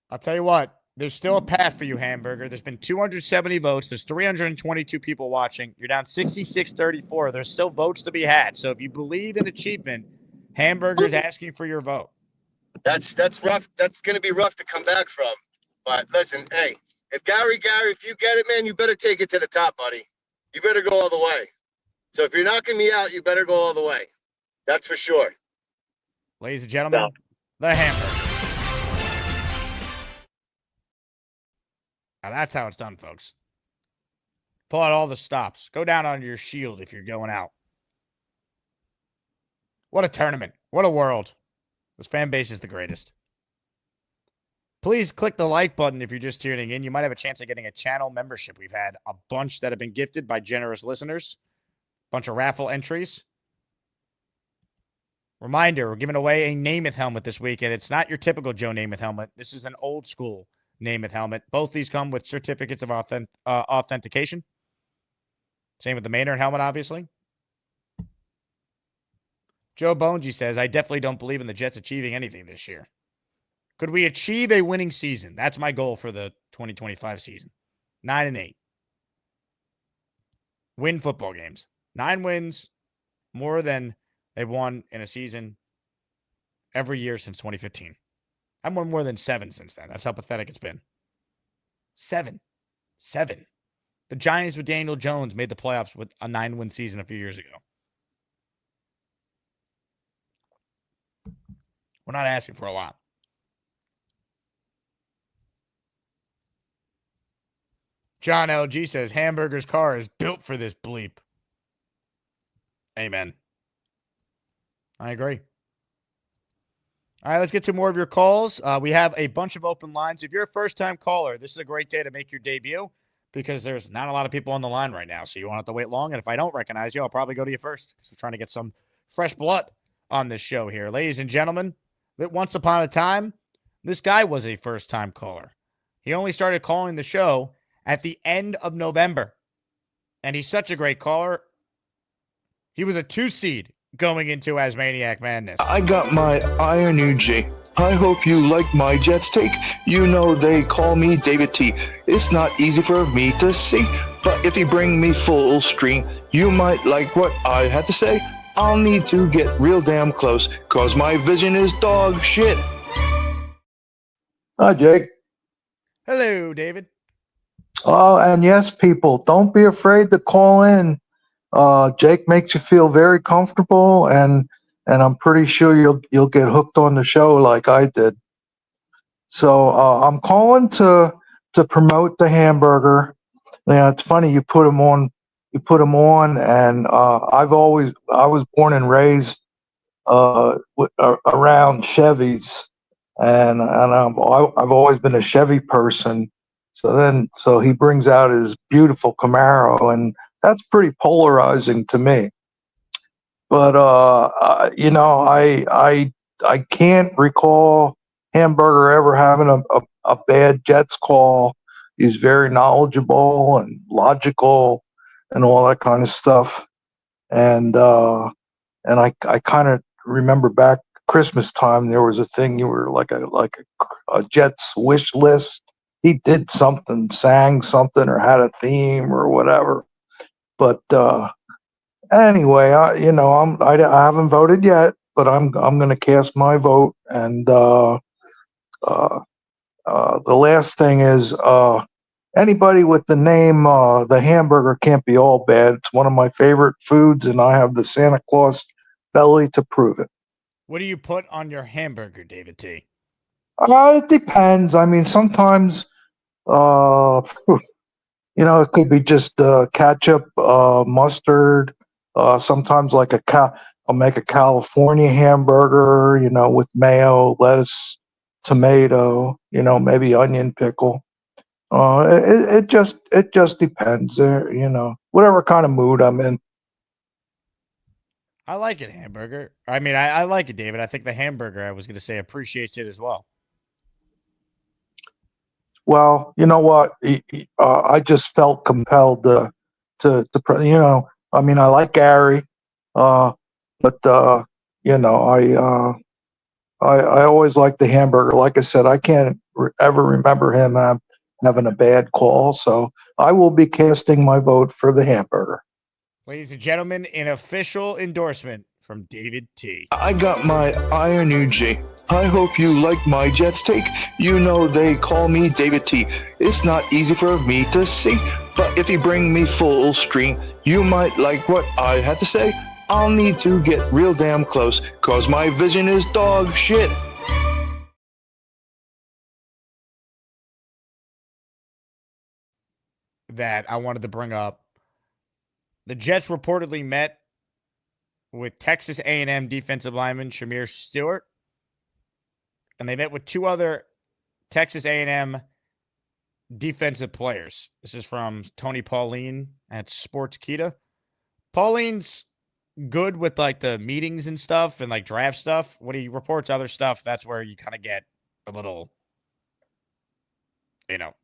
I'll tell you what. There's still a path for you, Hamburger. There's been 270 votes. There's 322 people watching. You're down 66-34. There's still votes to be had. So if you believe in achievement, Hamburger's asking for your vote. That's rough. That's going to be rough to come back from. But listen, hey, if Gary, if you get it, man, you better take it to the top, buddy. You better go all the way. So if you're knocking me out, you better go all the way. That's for sure. Ladies and gentlemen, the Hamburger. Now that's how it's done, folks. Pull out all the stops. Go down on your shield if you're going out. What a tournament. What a world. This fan base is the greatest. Please click the like button if you're just tuning in. You might have a chance of getting a channel membership. We've had a bunch that have been gifted by generous listeners. Bunch of raffle entries. Reminder, we're giving away a Namath helmet this week, and it's not your typical Joe Namath helmet. This is an old school Namath helmet. Both these come with certificates of authentication. Same with the Maynard helmet, obviously. Joe Bonesy says, I definitely don't believe in the Jets achieving anything this year. Could we achieve a winning season? That's my goal for the 2025 season. 9-8. Win football games. 9 wins, more than they've won in a season every year since 2015. I've won more than 7 since then. That's how pathetic it's been. 7. The Giants with Daniel Jones made the playoffs with a 9-win season a few years ago. We're not asking for a lot. John LG says, Hamburger's car is built for this bleep. Amen. I agree. All right, let's get to more of your calls. We have a bunch of open lines. If you're a first-time caller, this is a great day to make your debut because there's not a lot of people on the line right now, so you won't have to wait long. And if I don't recognize you, I'll probably go to you first. So we're trying to get some fresh blood on this show here. Ladies and gentlemen, that once upon a time, this guy was a first-time caller. He only started calling the show at the end of November, and he's such a great caller. He was a 2 seed going into ASMANIAC Madness. I got my Iron UG. I hope you like my Jets take. You know they call me David T. It's not easy for me to see, but if you bring me full stream, you might like what I had to say. I'll need to get real damn close, cause my vision is dog shit. Hi, Jake. Hello, David. Oh, and yes, people, don't be afraid to call in. Jake makes you feel very comfortable, and I'm pretty sure you'll get hooked on the show like I did. So I'm calling to promote the hamburger. Yeah, it's funny you put him on. And I was born and raised around Chevys, and I've always been a Chevy person. So he brings out his beautiful Camaro, and that's pretty polarizing to me. But I can't recall Hamburger ever having a bad Jets call. He's very knowledgeable and logical and all that kind of stuff. And I kind of remember back Christmas time there was a thing, you were like a Jets wish list. He did something, sang something, or had a theme or whatever. But anyway, I haven't voted yet, but I'm going to cast my vote. And the last thing is anybody with the name the hamburger can't be all bad. It's one of my favorite foods, and I have the Santa Claus belly to prove it. What do you put on your hamburger, David T? It depends. I mean, sometimes it could be just ketchup, mustard. Sometimes like I'll make a California hamburger, with mayo, lettuce, tomato, maybe onion pickle. It just depends. Whatever kind of mood I'm in. I like it, hamburger. I mean, I like it, David. I think the hamburger, I was going to say, appreciates it as well. Well, you know what? I just felt compelled to I mean, I like Gary, but I always like the hamburger. Like I said, I can't ever remember him having a bad call, so I will be casting my vote for the hamburger. Ladies and gentlemen, an official endorsement from David T. I got my Iron UG. I hope you like my Jets take. You know they call me David T. It's not easy for me to see, but if you bring me full stream, you might like what I had to say. I'll need to get real damn close, cause my vision is dog shit. That I wanted to bring up. The Jets reportedly met with Texas A&M defensive lineman Shamir Stewart, and they met with 2 other Texas A&M defensive players. This is from Tony Pauline at Sportskeeda. Pauline's good with like the meetings and stuff and like draft stuff. When he reports other stuff, that's where you kind of get a little,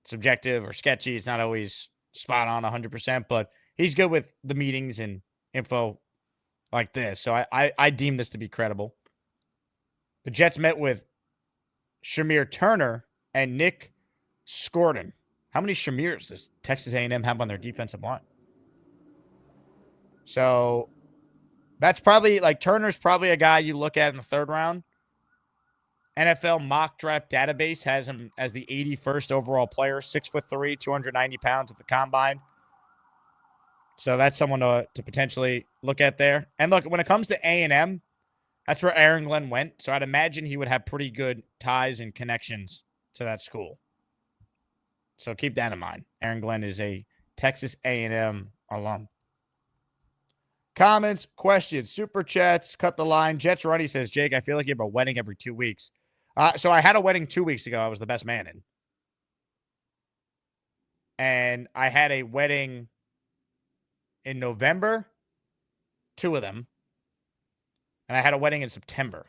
subjective or sketchy. It's not always spot on 100%, but he's good with the meetings and info like this. So I deem this to be credible. The Jets met with Shamir Turner and Nick Scordon. How many Shamirs does Texas A&M have on their defensive line? So that's probably like Turner's probably a guy you look at in the third round. NFL mock draft database has him as the 81st overall player, 6'3", 290 pounds at the combine. So that's someone to potentially look at there. And look, when it comes to A&M, that's where Aaron Glenn went. So I'd imagine he would have pretty good ties and connections to that school. So keep that in mind. Aaron Glenn is a Texas A&M alum. Comments, questions, super chats, cut the line. Jets Ruddy says, Jake, I feel like you have a wedding every 2 weeks. So I had a wedding 2 weeks ago. I was the best man in. And I had a wedding in November, 2 of them. And I had a wedding in September,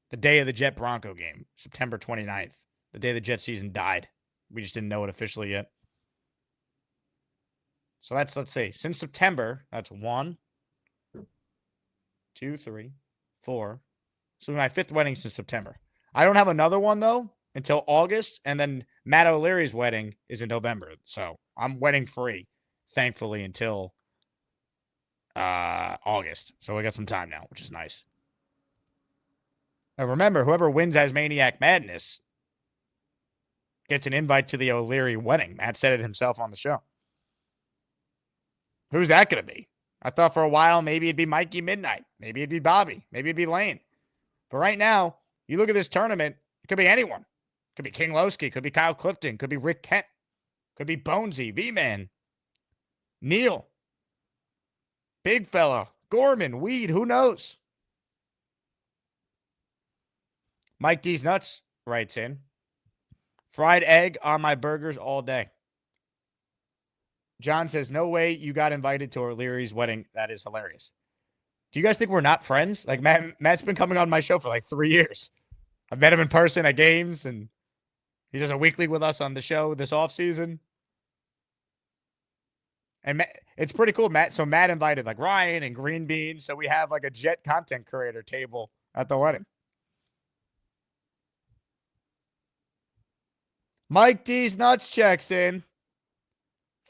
the day of the Jet Bronco game, September 29th, the day the Jet season died. We just didn't know it officially yet. So let's see. Since September, that's 1, 2, 3, 4. So my 5th wedding since September. I don't have another one, though, until August. And then Matt O'Leary's wedding is in November. So I'm wedding free, thankfully, until August. So we got some time now, which is nice. Now remember, whoever wins ASMANIAC Madness gets an invite to the O'Leary wedding. Matt said it himself on the show. Who's that going to be? I thought for a while maybe it'd be Mikey Midnight. Maybe it'd be Bobby. Maybe it'd be Lane. But right now, you look at this tournament, it could be anyone. It could be King Lowski. It could be Kyle Clifton. It could be Rick Kent. It could be Bonesy, V-Man, Neil, Big Fella, Gorman, Weed. Who knows? Mike D's Nuts writes in, fried egg on my burgers all day. John says, no way you got invited to O'Leary's wedding. That is hilarious. Do you guys think we're not friends? Like, Matt's been coming on my show for like 3 years. I've met him in person at games, and he does a weekly with us on the show this offseason. And it's pretty cool, Matt. So Matt invited like Ryan and Green Bean. So we have like a Jet content creator table at the wedding. Mike D's Nuts checks in.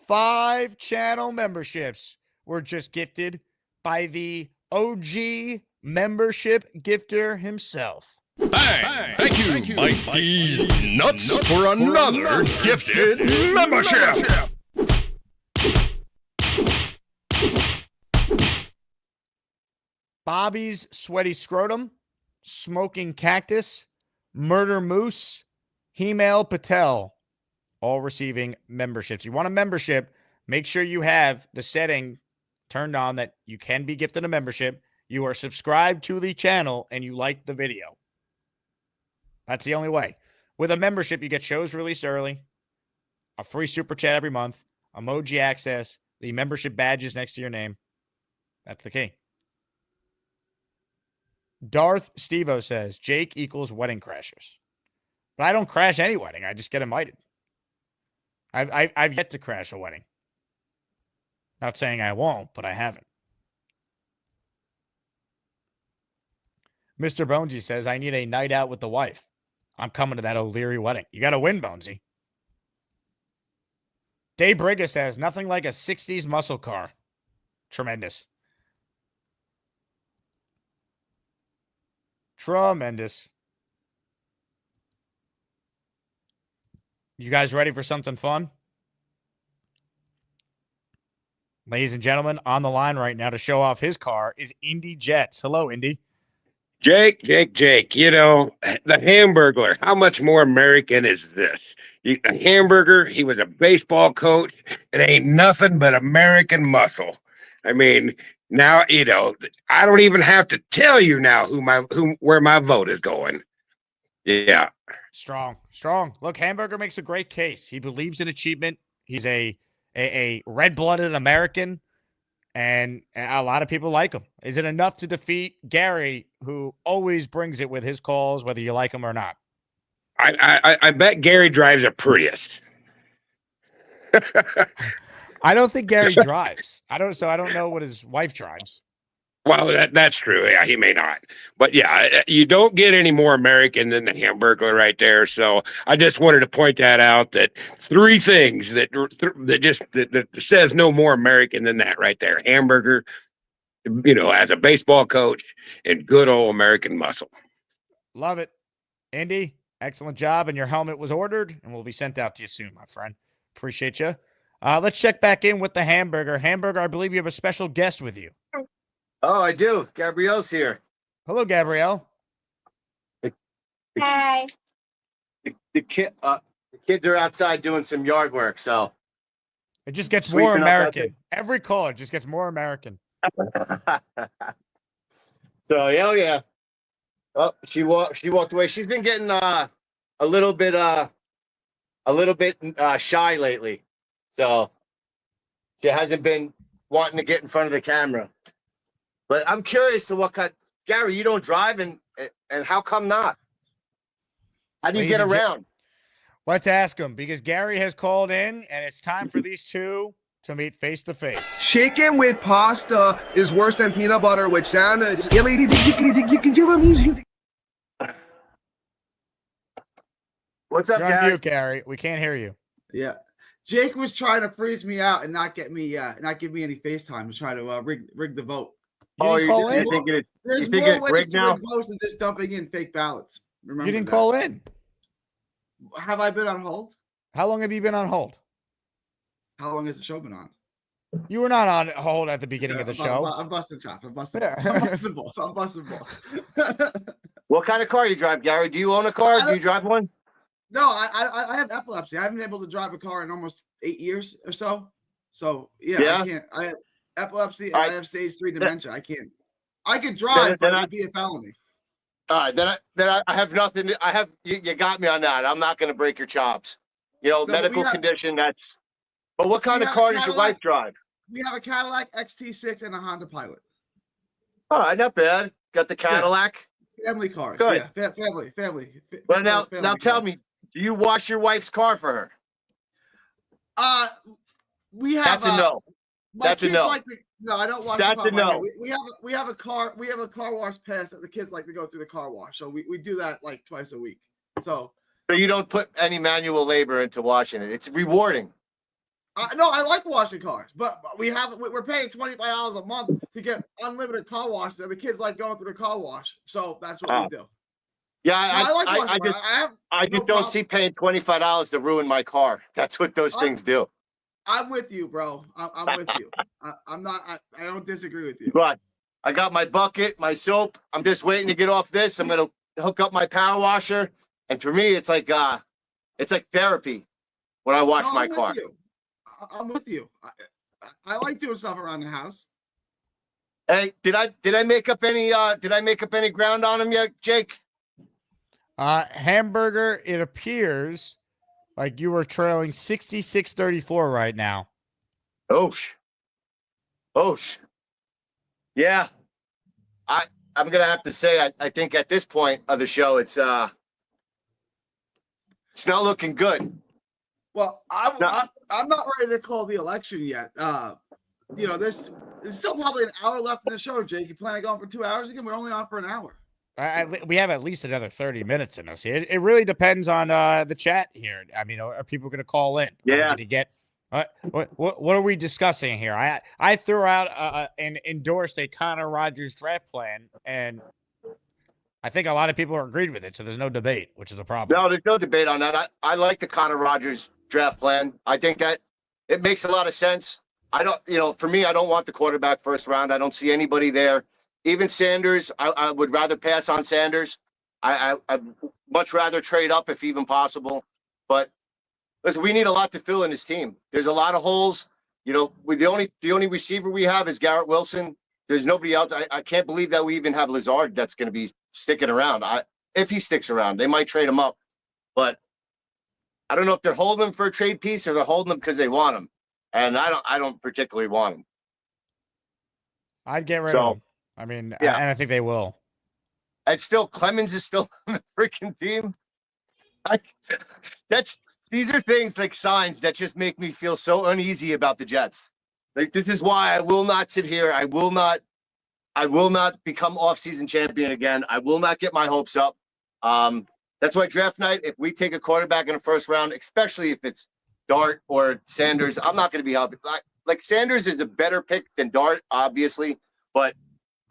5 channel memberships were just gifted by the OG membership gifter himself. Hey, thank you, Mike D's Nuts, for another gifted membership. Bobby's Sweaty Scrotum, Smoking Cactus, Murder Moose, Himail Patel, all receiving memberships. You want a membership, make sure you have the setting turned on that you can be gifted a membership. You are subscribed to the channel and you like the video. That's the only way. With a membership, you get shows released early, a free super chat every month, emoji access, the membership badges next to your name. That's the key. Darth Stevo says, Jake equals wedding crashers. But I don't crash any wedding. I just get invited. I've yet to crash a wedding. Not saying I won't, but I haven't. Mr. Bonesy says, I need a night out with the wife. I'm coming to that O'Leary wedding. You got to win, Bonesy. Dave Brigga says, nothing like a 60s muscle car. Tremendous. Tremendous. You guys ready for something fun? Ladies and gentlemen, on the line right now to show off his car is Indy Jets. Hello, Indy. Jake, you know, the Hamburglar, how much more American is this? The Hamburger, he was a baseball coach. It ain't nothing but American muscle. I mean, now, you know, I don't even have to tell you now where my vote is going. Yeah. Strong, strong. Look, Hamburger makes a great case. He believes in achievement. He's a red-blooded American, and a lot of people like him. Is it enough to defeat Gary, who always brings it with his calls, whether you like him or not? I bet Gary drives a Prius. I don't think Gary drives. I don't know what his wife drives. Well, that's true. Yeah, he may not. But yeah, you don't get any more American than the Hamburglar right there. So I just wanted to point that out, that three things that says no more American than that right there. Hamburger, as a baseball coach, and good old American muscle. Love it. Indy, excellent job. And your helmet was ordered and will be sent out to you soon, my friend. Appreciate you. Let's check back in with the Hamburger. Hamburger, I believe you have a special guest with you. Oh, I do. Gabrielle's here. Hello, Gabrielle. Hi. The kids are outside doing some yard work, so it just gets Sweeping more up American. Every caller just gets more American. So yeah. Oh, she walked away. She's been getting a little bit shy lately, so she hasn't been wanting to get in front of the camera. But I'm curious to what kind. Gary, you don't drive, and how come not? How do you get around? Let's ask him, because Gary has called in, and it's time for these two to meet face to face. Chicken with pasta is worse than peanut butter with sandwich. What's up, You're on Gary? mute, Gary. We can't hear you. Yeah. Jake was trying to freeze me out and not give me any FaceTime to try to rig the vote. You didn't call in? There's think more it's ways rigged to now? rig votes than just dumping in fake ballots. Remember You didn't that. call in. Have I been on hold? How long have you been on hold? How long has the show been on? You were not on hold at the beginning of the show. I'm busting chops. I'm busting balls. I'm busting balls. What kind of car you drive, Gary? Do you own a car? Do you drive one? No, I have epilepsy. I haven't been able to drive a car in almost 8 years or so. So yeah. I can't. I have epilepsy and I have stage 3 dementia. I can't. I could drive, but it'd be a felony. All right, then I have nothing. You got me on that. I'm not going to break your chops. Medical condition. But what kind of car does your wife drive? We have a Cadillac XT6 and a Honda Pilot. All right, not bad. Got the Cadillac. Family cars. Good. Yeah, family. Well, now tell me, do you wash your wife's car for her? We have. That's a no. That's a no. No, I don't wash That's the car. a no. We have a car wash pass that the kids like to go through the car wash. So we do that like twice a week. So you don't put any manual labor into washing it. It's rewarding. No, I like washing cars, but we're paying $25 a month to get unlimited car washes, and the kids like going through the car wash. So that's what we do. Yeah, I just don't see paying $25 to ruin my car. That's what those things do. I'm with you, bro. I'm with you. I'm not. I don't disagree with you. But I got my bucket, my soap. I'm just waiting to get off this. I'm gonna hook up my power washer, and for me, it's like therapy when I wash my car. I'm with you. I like doing stuff around the house. Hey, did I make up any ground on him yet, Jake? Hamburger, it appears like you were trailing 66-34 right now. Oh. Yeah. I'm gonna have to say I think at this point of the show it's not looking good. Well, I'm not ready to call the election yet. There's still probably an hour left in the show, Jake. You plan on going for 2 hours again? We're only on for an hour. We have at least another 30 minutes in us here. It really depends on the chat here. I mean, are people going to call in? Yeah. To get what are we discussing here? I threw out and endorsed a Connor Rogers draft plan, and I think a lot of people are agreed with it. So there's no debate, which is a problem. No, there's no debate on that. I like the Connor Rogers draft plan. I think that it makes a lot of sense. For me, I don't want the quarterback first round. I don't see anybody there. Even Sanders, I would rather pass on Sanders. I'd much rather trade up if even possible. But listen, we need a lot to fill in this team. There's a lot of holes. The only receiver we have is Garrett Wilson. There's nobody else. I can't believe that we even have Lazard that's going to be sticking around. if he sticks around. They might trade him up, but I don't know if they're holding him for a trade piece or they're holding him because they want him. And I don't particularly want him. I'd get rid of him. I mean, yeah. And I think they will. And still, Clemens is still on the freaking team. These are things like signs that just make me feel so uneasy about the Jets. Like, this is why I will not sit here. I will not become off-season champion again. I will not get my hopes up. That's why draft night, if we take a quarterback in the first round, especially if it's Dart or Sanders, I'm not going to be happy. Like Sanders is a better pick than Dart, obviously, but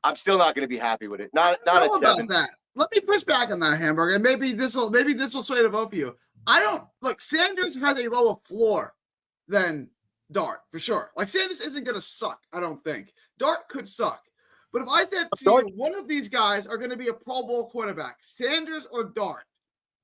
I'm still not going to be happy with it. Not at 7. That. Let me push back on that, Hamburger, and maybe this will sway the vote for you. I don't look. Sanders has a lower floor than Dart for sure. Like Sanders isn't going to suck. I don't think Dart could suck. But if I said to you, one of these guys are going to be a Pro Bowl quarterback, Sanders or Dart,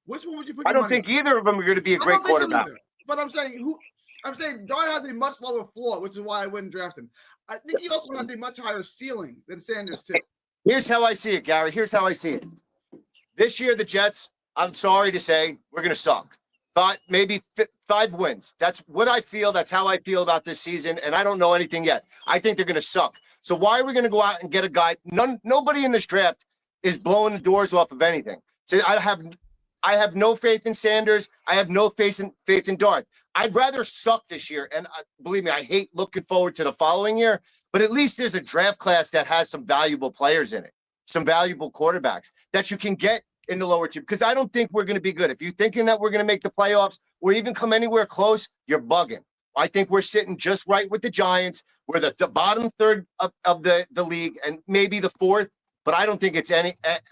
which one would you put? I don't think either of them are going to be a great quarterback. But I'm saying Dart has a much lower floor, which is why I wouldn't draft him. I think he also has a much higher ceiling than Sanders too. Here's how I see it, Gary. Here's how I see it. This year, the Jets, I'm sorry to say, we're going to suck. But maybe 5 wins. That's what I feel. That's how I feel about this season. And I don't know anything yet. I think they're going to suck. So why are we going to go out and get a guy? Nobody in this draft is blowing the doors off of anything. So I have no faith in Sanders. I have no faith in Dart. I'd rather suck this year. And believe me, I hate looking forward to the following year. But at least there's a draft class that has some valuable players in it, some valuable quarterbacks that you can get in the lower tier. Because I don't think we're going to be good. If you're thinking that we're going to make the playoffs or even come anywhere close, you're bugging. I think we're sitting just right with the Giants. We're the bottom third of the league and maybe the 4th. But I don't think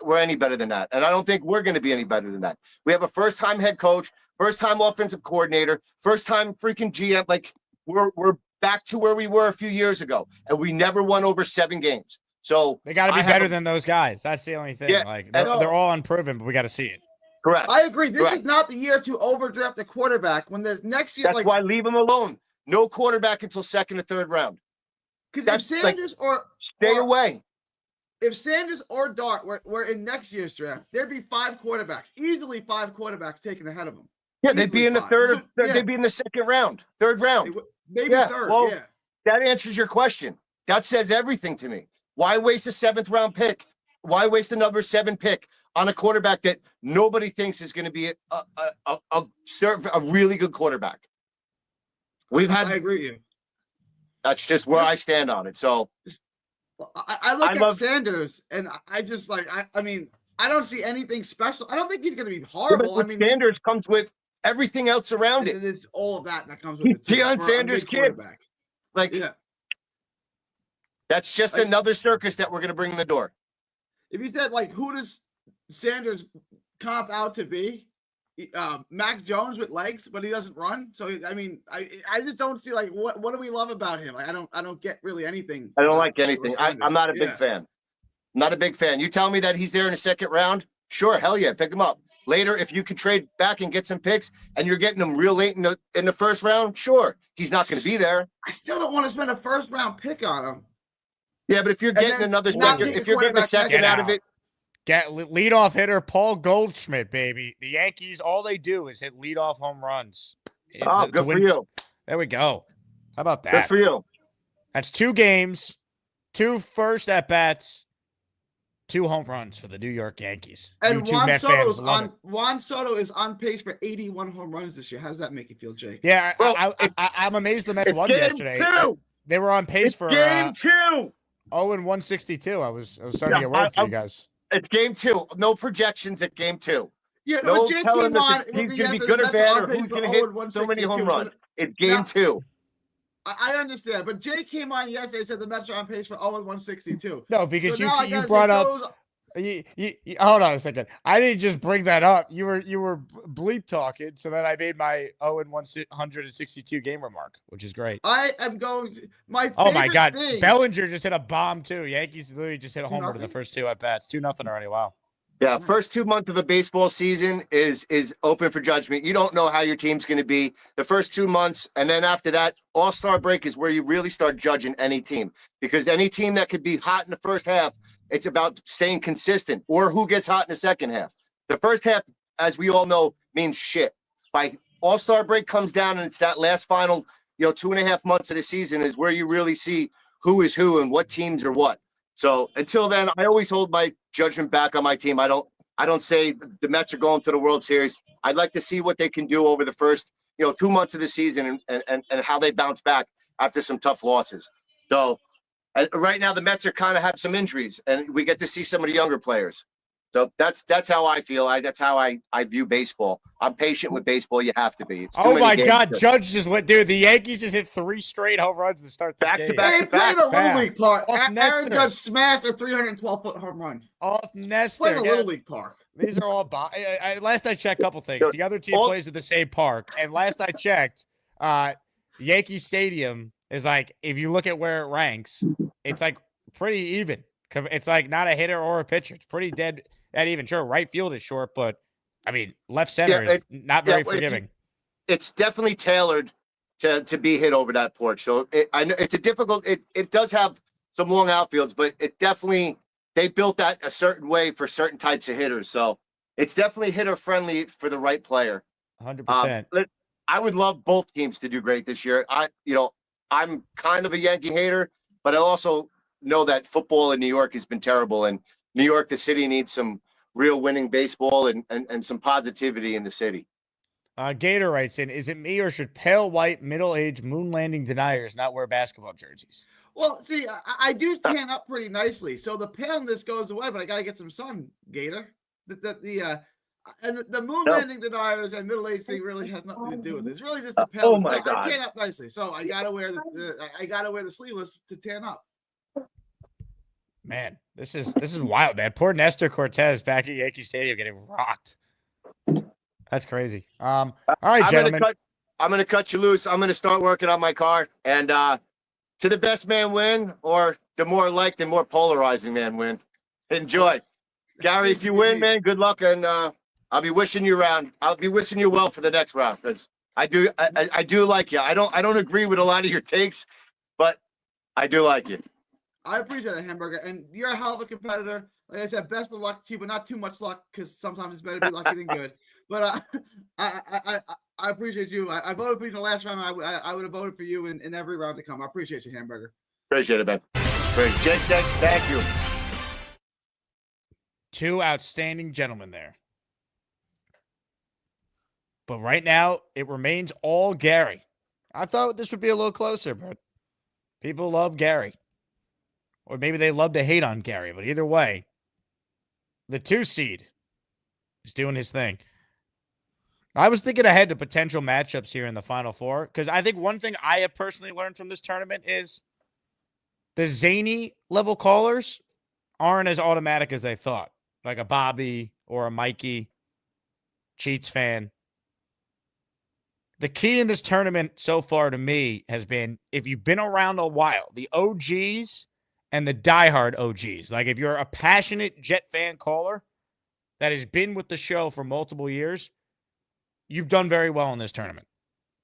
we're any better than that. And I don't think we're going to be any better than that. We have a first-time head coach, first-time offensive coordinator, first-time freaking GM. Like, we're back to where we were a few years ago. And we never won over 7 games. So they got to be better than those guys. That's the only thing. Yeah, like they're all unproven, but we got to see it. Correct. I agree. This is not the year to overdraft a quarterback when the next year. That's why leave him alone. No quarterback until 2nd or 3rd round. Because if Sanders stay away. If Sanders or Dart were in next year's draft, there'd be 5 quarterbacks, easily 5 quarterbacks taken ahead of them. Yeah, they'd be in the 3rd. They'd be in the 2nd round, 3rd round. Maybe 3rd. Well, that answers your question. That says everything to me. Why waste a 7th round pick? Why waste a number 7 pick on a quarterback that nobody thinks is going to be a really good quarterback? I agree with you. That's just where I stand on it. So I look at Sanders and I just I mean, I don't see anything special. I don't think he's going to be horrible. I mean, Sanders comes with everything else around it. It is all of that comes with it. Deion Sanders kid. That's just another circus that we're going to bring in the door. If you said, who does Sanders comp out to be? Mac Jones with legs, but he doesn't run. So, I mean, I just don't see, what do we love about him? I don't get really anything. I don't like anything. I'm not a big fan. Not a big fan. You tell me that he's there in the 2nd round? Sure, hell yeah, pick him up. Later, if you can trade back and get some picks and you're getting them real late in the 1st round, sure. He's not going to be there. I still don't want to spend a 1st round pick on him. Yeah, but if you're getting another second, if you're getting a second out of it, get leadoff hitter Paul Goldschmidt, baby. The Yankees, all they do is hit leadoff home runs. Good for you. There we go. How about that? Good for you. That's 2 games, 2 first at bats, 2 home runs for the New York Yankees. And Juan Soto is on pace for 81 home runs this year. How does that make you feel, Jake? Yeah, I'm amazed the Mets won yesterday. They were on pace for game 2. 162. I was starting to get worried for you guys. It's game 2. No projections at game 2. Yeah, no Jake telling came on. He's going to be good or bad or who's going to hit so many home runs. It's game 2. I understand, but Jay came on yesterday and said the Mets are on pace for 0-162. No, because you brought up. You, hold on a second. I didn't just bring that up. You were bleep talking, so then I made my 162 game remark, which is great. I am going to my. Oh my God, Bellinger just hit a bomb too. Yankees literally just hit a homer in the first 2 at bats. 2-0 already. Wow. Yeah, first 2 months of a baseball season is open for judgment. You don't know how your team's going to be the first 2 months, and then after that, All-Star break is where you really start judging any team, because any team that could be hot in the first half, it's about staying consistent or who gets hot in the second half. The first half, as we all know, means shit. By All-Star break comes down, and it's that last final, 2.5 months of the season is where you really see who is who and what teams are what. So until then, I always hold my judgment back on my team. I don't say the Mets are going to the World Series. I'd like to see what they can do over the first, 2 months of the season and how they bounce back after some tough losses. So right now, the Mets are kind of have some injuries, and we get to see some of the younger players. So that's how I feel. That's how I view baseball. I'm patient with baseball. You have to be. It's too Oh many my games God, to- Judge just went, dude. The Yankees just hit 3 straight home runs to start the game. They played a Little League park. Off Aaron Nestor. Judge smashed a 312-foot home run. Off Nestor. Played a Yeah. Little League park. These are all. Last I checked, a couple things. The other team plays at the same park, and last I checked, Yankee Stadium is like, if you look at where it ranks, it's like pretty even. It's like not a hitter or a pitcher. It's pretty dead even. Sure, right field is short, but I mean, left center is not very forgiving. It's definitely tailored to be hit over that porch. So I know it's a difficult. It does have some long outfields, but it definitely they built that a certain way for certain types of hitters. So it's definitely hitter friendly for the right player. 100%. I would love both teams to do great this year. I'm kind of a Yankee hater, but I also know that football in New York has been terrible, and New York, the city, needs some real winning baseball and some positivity in the city. Gator writes in, is it me or should pale white middle-aged moon landing deniers not wear basketball jerseys? Well, see, I do tan up pretty nicely, so the paleness goes away, but I got to get some sun, Gator. The moon landing deniers and middle-aged thing really has nothing to do with it. It's really just the paleness. my I God. tan up nicely, so I got to wear the sleeveless to tan up. Man, this is wild, man. Poor Nestor Cortez back at Yankee Stadium getting rocked. That's crazy. All right, gentlemen. I'm going to cut you loose. I'm going to start working on my car, and to the best man win, or the more liked and more polarizing man win. Enjoy. Gary, if you win, man, good luck, and I'll be wishing you around. I'll be wishing you well for the next round, because I do like you. I don't agree with a lot of your takes, but I do like you. I appreciate it, Hamburger, and you're a hell of a competitor. Like I said, best of luck to you, but not too much luck, because sometimes it's better to be lucky than good. But I appreciate you. I voted for you in the last round. I would have voted for you in every round to come. I appreciate you, Hamburger. Appreciate it, man. Great. Jake, thank you. 2 outstanding gentlemen there. But right now, it remains all Gary. I thought this would be a little closer, but people love Gary. Or maybe they love to hate on Gary. But either way, the 2 seed is doing his thing. I was thinking ahead to potential matchups here in the Final Four, because I think one thing I have personally learned from this tournament is the zany level callers aren't as automatic as I thought. Like a Bobby or a Mikey, Cheats fan. The key in this tournament so far to me has been, if you've been around a while, the OGs and the diehard OGs. Like if you're a passionate Jet fan caller that has been with the show for multiple years, you've done very well in this tournament.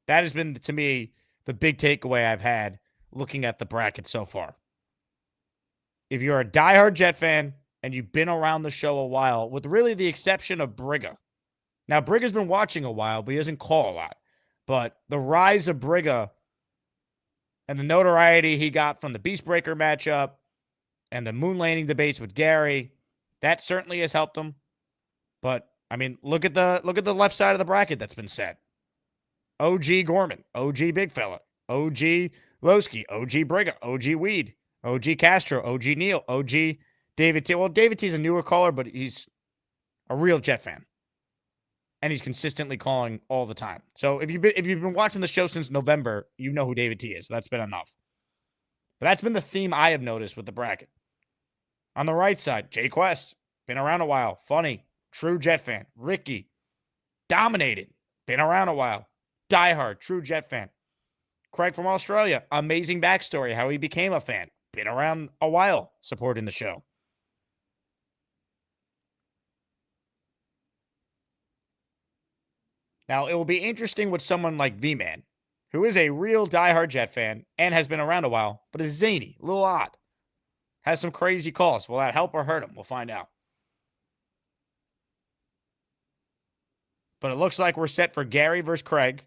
That has been, to me, the big takeaway I've had looking at the bracket so far. If you're a diehard Jet fan and you've been around the show a while, with really the exception of Brigga. Now, Brigga's been watching a while, but he doesn't call a lot. But the rise of Brigga and the notoriety he got from the Beastbreaker matchup and the moon landing debates with Gary, that certainly has helped him. But I mean, look at the left side of the bracket that's been set. OG Gorman, OG Big Fella, OG Lowski, OG Brigga, OG Weed, OG Castro, OG Neal, OG David T. Well, David T is a newer caller, but he's a real Jet fan. And he's consistently calling all the time. So if you've been watching the show since November, you know who David T is. So that's been enough. But that's been the theme I have noticed with the bracket. On the right side, Jay Quest, been around a while, funny, true Jet fan. Ricky, dominated, been around a while, diehard, true Jet fan. Craig from Australia, amazing backstory, how he became a fan, been around a while, supporting the show. Now, it will be interesting with someone like V-Man, who is a real diehard Jet fan and has been around a while, but is zany, a little odd. Has some crazy calls. Will that help or hurt him? We'll find out. But it looks like we're set for Gary versus Craig.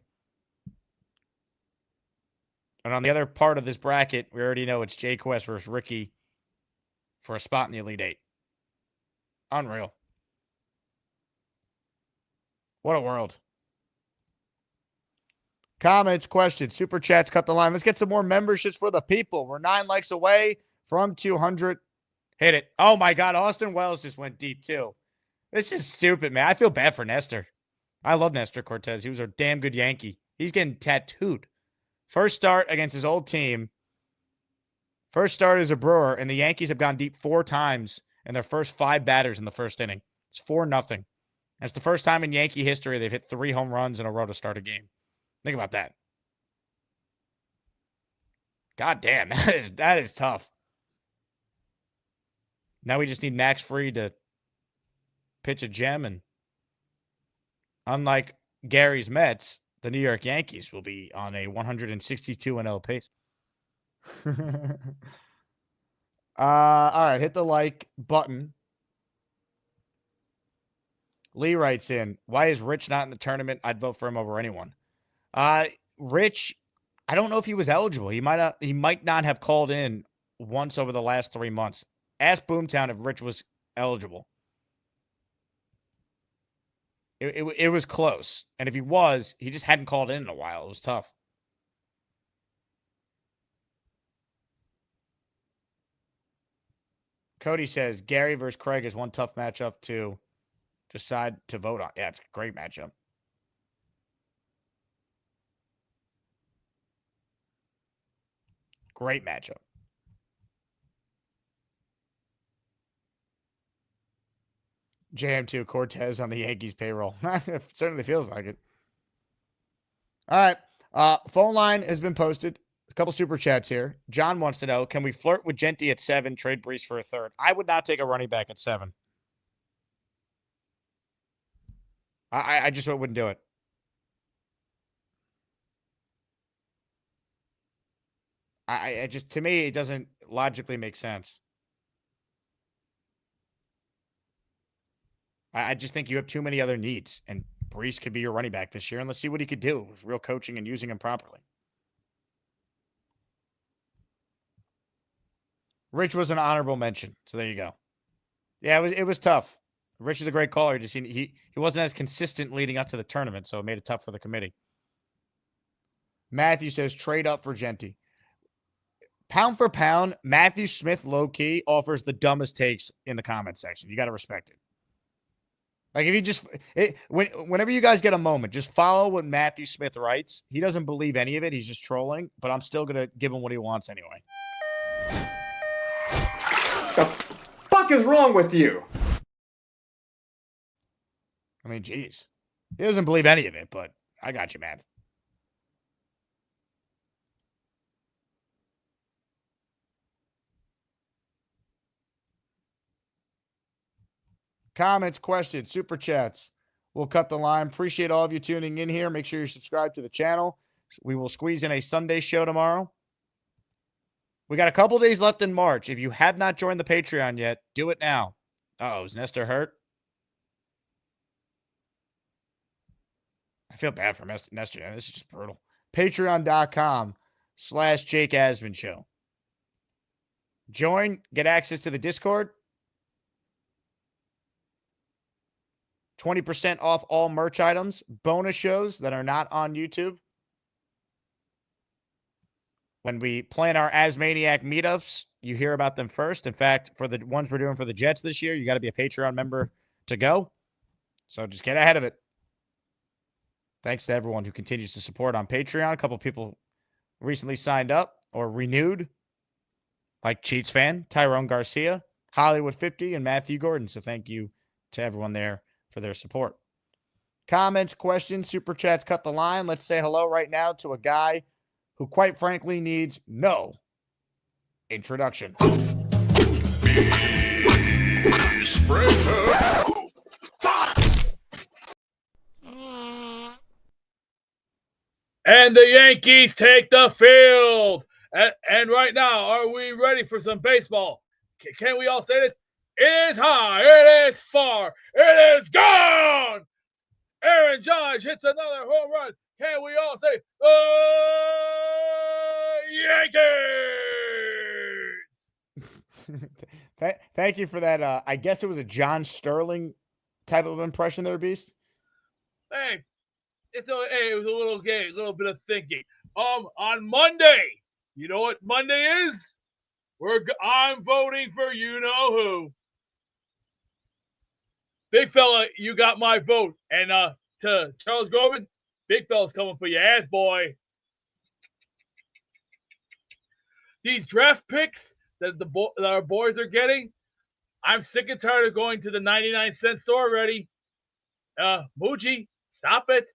And on the other part of this bracket, we already know it's Jay Quest versus Ricky for a spot in the Elite Eight. Unreal. What a world. Comments, questions, super chats, cut the line. Let's get some more memberships for the people. We're 9 likes away from 200. Hit it. Oh, my God. Austin Wells just went deep, too. This is stupid, man. I feel bad for Nestor. I love Nestor Cortez. He was a damn good Yankee. He's getting tattooed. First start against his old team. First start as a Brewer, and the Yankees have gone deep 4 times in their first 5 batters in the first inning. It's 4-0. That's the first time in Yankee history they've hit 3 home runs in a row to start a game. Think about that. God damn, that is tough. Now we just need Max Fried to pitch a gem, and unlike Gary's Mets, the New York Yankees will be on a 162-0 pace. All right, hit the like button. Lee writes in, why is Rich not in the tournament? I'd vote for him over anyone. Rich, I don't know if he was eligible. He might not have called in once over the last 3 months. Ask Boomtown if Rich was eligible. It was close. And if he was, he just hadn't called in a while. It was tough. Cody says, Gary versus Craig is one tough matchup to decide to vote on. Yeah, it's a great matchup. Great matchup. JM2 Cortez on the Yankees payroll. It certainly feels like it. All right. Phone line has been posted. A couple super chats here. John wants to know, can we flirt with Genty at 7, trade Brees for a 3rd? I would not take a running back at 7. I just wouldn't do it. I just, to me, it doesn't logically make sense. I just think you have too many other needs, and Brees could be your running back this year, and let's see what he could do with real coaching and using him properly. Rich was an honorable mention, so there you go. Yeah, it was tough. Rich is a great caller. Just he wasn't as consistent leading up to the tournament, so it made it tough for the committee. Matthew says trade up for Genty. Pound for pound, Matthew Smith low-key offers the dumbest takes in the comment section. You got to respect it. Like, if you just whenever you guys get a moment, just follow what Matthew Smith writes. He doesn't believe any of it. He's just trolling, but I'm still going to give him what he wants anyway. The fuck is wrong with you? I mean, geez. He doesn't believe any of it, but I got you, man. Comments, questions, super chats. We'll cut the line. Appreciate all of you tuning in here. Make sure you're subscribed to the channel. We will squeeze in a Sunday show tomorrow. We got a couple days left in March. If you have not joined the Patreon yet, do it now. Uh-oh, is Nestor hurt? I feel bad for Nestor. This is just brutal. Patreon.com/Jake Asman Show. Join, get access to the Discord. 20% off all merch items. Bonus shows that are not on YouTube. When we plan our ASMANIAC meetups, you hear about them first. In fact, for the ones we're doing for the Jets this year, you got to be a Patreon member to go. So just get ahead of it. Thanks to everyone who continues to support on Patreon. A couple people recently signed up or renewed, like Cheats Fan, Tyrone Garcia, Hollywood 50, and Matthew Gordon. So thank you to everyone there for their support. Comments, questions, super chats, cut the line. Let's say hello right now to a guy who, quite frankly, needs no introduction. And the Yankees take the field. And right now, are we ready for some baseball? Can we all say this? It is high. It is far. It is gone. Aaron Judge hits another home run. Can we all say, Yankees? Thank you for that. I guess it was a John Sterling type of impression there, Beast. Hey, it was a little game, a little bit of thinking. On Monday, you know what Monday is? I'm voting for you know who. Big fella, you got my vote. And to Charles Gorman, big fella's coming for your ass, boy. These draft picks that that our boys are getting, I'm sick and tired of going to the 99-cent store already. Muji, stop it.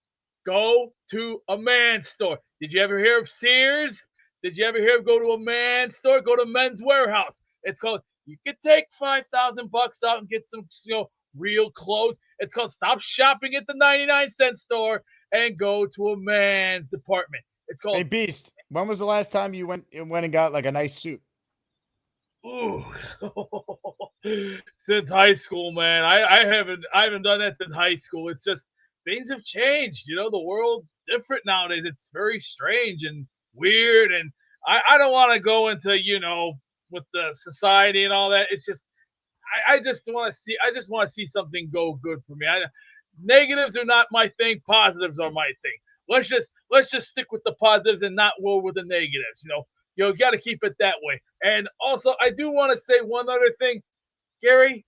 Go to a man's store. Did you ever hear of Sears? Did you ever hear of go to a man's store? Go to Men's Warehouse. It's called, you can take $5,000 out and get some, real clothes. It's called stop shopping at the 99-cent store and go to a man's department. It's called. Hey, Beast, when was the last time you went and got like a nice suit? Ooh, since high school, man. I haven't done that since high school. It's just things have changed. The world's different nowadays. It's very strange and weird, and I don't want to go into with the society and all that. It's just I just want to see something go good for me. Negatives are not my thing. Positives are my thing. Let's just stick with the positives and not roll with the negatives. You got to keep it that way. And also, I do want to say one other thing. Gary,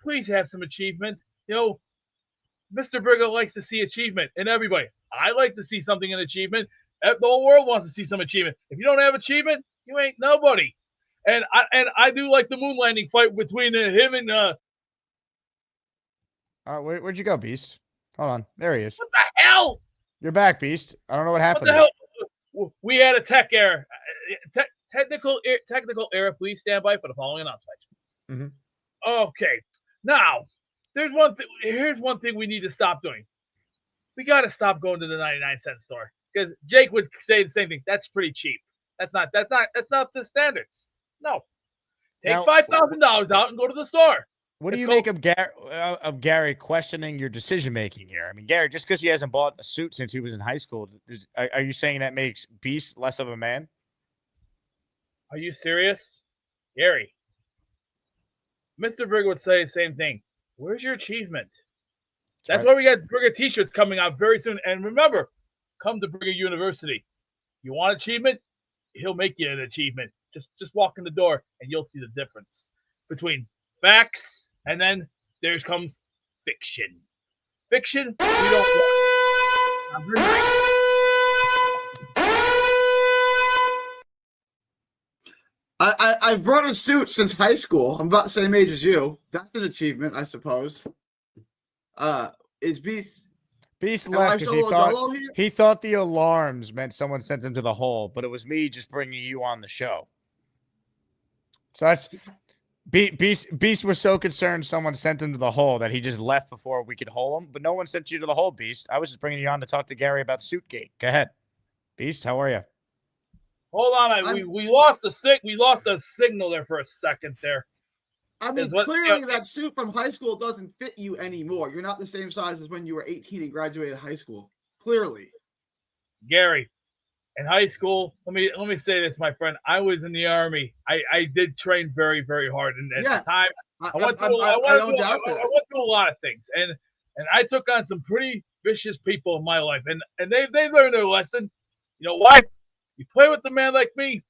please have some achievement. Mr. Burger likes to see achievement in everybody. I like to see something in achievement. The whole world wants to see some achievement. If you don't have achievement, you ain't nobody. And I do like the moon landing fight between him and where'd you go, Beast? Hold on. There he is. What the hell? You're back, Beast. I don't know what happened. What the hell? We had a tech error. Technical error. Please stand by for the following announcement. Mm-hmm. Okay. Now, here's one thing we need to stop doing. We got to stop going to the 99-cent store because Jake would say the same thing. That's pretty cheap. That's not the standards. No. Take $5,000 out and go to the store. What do you make of Gary questioning your decision making here? I mean, Gary, just because he hasn't bought a suit since he was in high school, are you saying that makes Beast less of a man? Are you serious, Gary? Mr. Burger would say the same thing. Where's your achievement? That's why we got Burger T-shirts coming out very soon. And remember, come to Burger University. You want achievement? He'll make you an achievement. Just walk in the door and you'll see the difference between facts and then there comes fiction. Fiction, we don't want. I've brought a suit since high school. I'm about the same age as you. That's an achievement, I suppose. Is Beast left because he thought the alarms meant someone sent him to the hole, but it was me just bringing you on the show. So that's Beast was so concerned someone sent him to the hole that he just left before we could hole him. But no one sent you to the hole, Beast. I was just bringing you on to talk to Gary about Suitgate. Go ahead, Beast. How are you? Hold on, we lost a signal there for a second there. I mean, clearly that suit from high school doesn't fit you anymore. You're not the same size as when you were 18 and graduated high school. Clearly. Gary, in high school, let me say this, my friend. I was in the Army. I did train very, very hard. And at the time, I went through a lot of things. And I took on some pretty vicious people in my life. And they learned their lesson. You know why? You play with a man like me,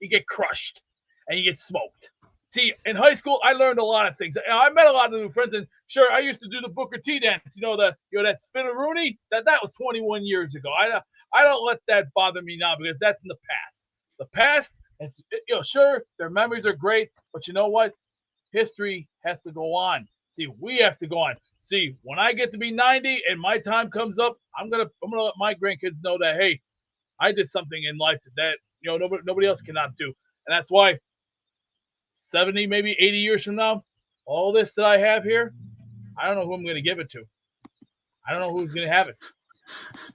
you get crushed and you get smoked. See, in high school, I learned a lot of things. I met a lot of new friends, and sure, I used to do the Booker T dance. That spin-a-rooney. That was 21 years ago. I don't let that bother me now because that's in the past. The past, sure, their memories are great, but you know what? History has to go on. See, we have to go on. See, when I get to be 90 and my time comes up, I'm gonna let my grandkids know that hey, I did something in life that nobody else cannot do, and that's why 70, maybe 80 years from now, all this that I have here, I don't know who I'm going to give it to. I don't know who's going to have it.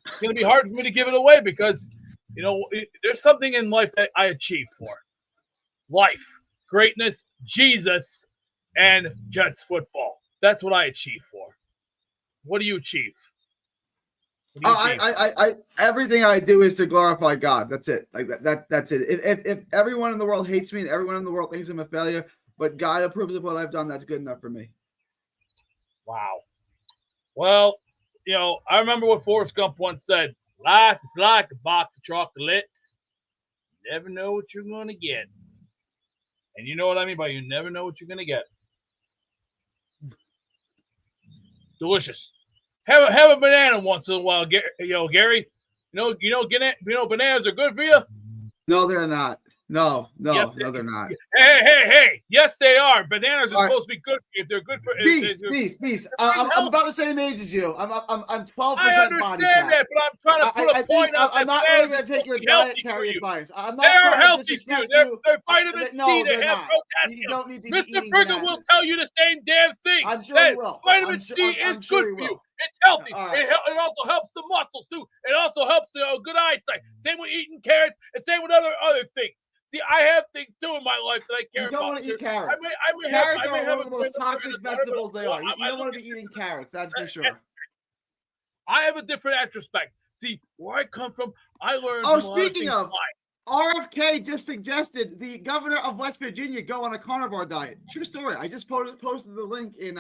It's going to be hard for me to give it away because, there's something in life that I achieved for. Life, greatness, Jesus, and Jets football. That's what I achieved for. what do you achieve? I everything I do is to glorify God. That's it. Like that's it. If everyone in the world hates me and everyone in the world thinks I'm a failure, but God approves of what I've done, that's good enough for me. Wow. Well, I remember what Forrest Gump once said: "Life is like a box of chocolates. You never know what you're going to get." And you know what I mean by you never know what you're going to get. Delicious. Have a banana once in a while, Gary. Bananas are good for you. No, they're not. No, they're not. Hey! Yes, they are. Bananas are supposed to be good for you. If they're good for Beast. I'm about the same age as you. I'm 12% body fat. I understand that, but I'm trying to put a point out. I'm not really going to take your dietary advice. I'm not. They are trying healthy to for you. disrespect They're vitamin C. No, They they're have not. potassium. You don't need to be Mr. eating Brigger bananas. will tell you the same damn thing. I'm sure that he will. Vitamin C is good for you. It's healthy. Right. It also helps the muscles too. It also helps good eyesight. Same with eating carrots, and same with other things. See, I have things too in my life that I care about. You don't want to eat carrots. Carrots are one of the most toxic vegetables they are. You don't want to be eating carrots, that's for sure. I have a different retrospect. See, where I come from, I learned. Oh, speaking of, RFK just suggested the governor of West Virginia go on a carnivore diet. True story. I just posted the link in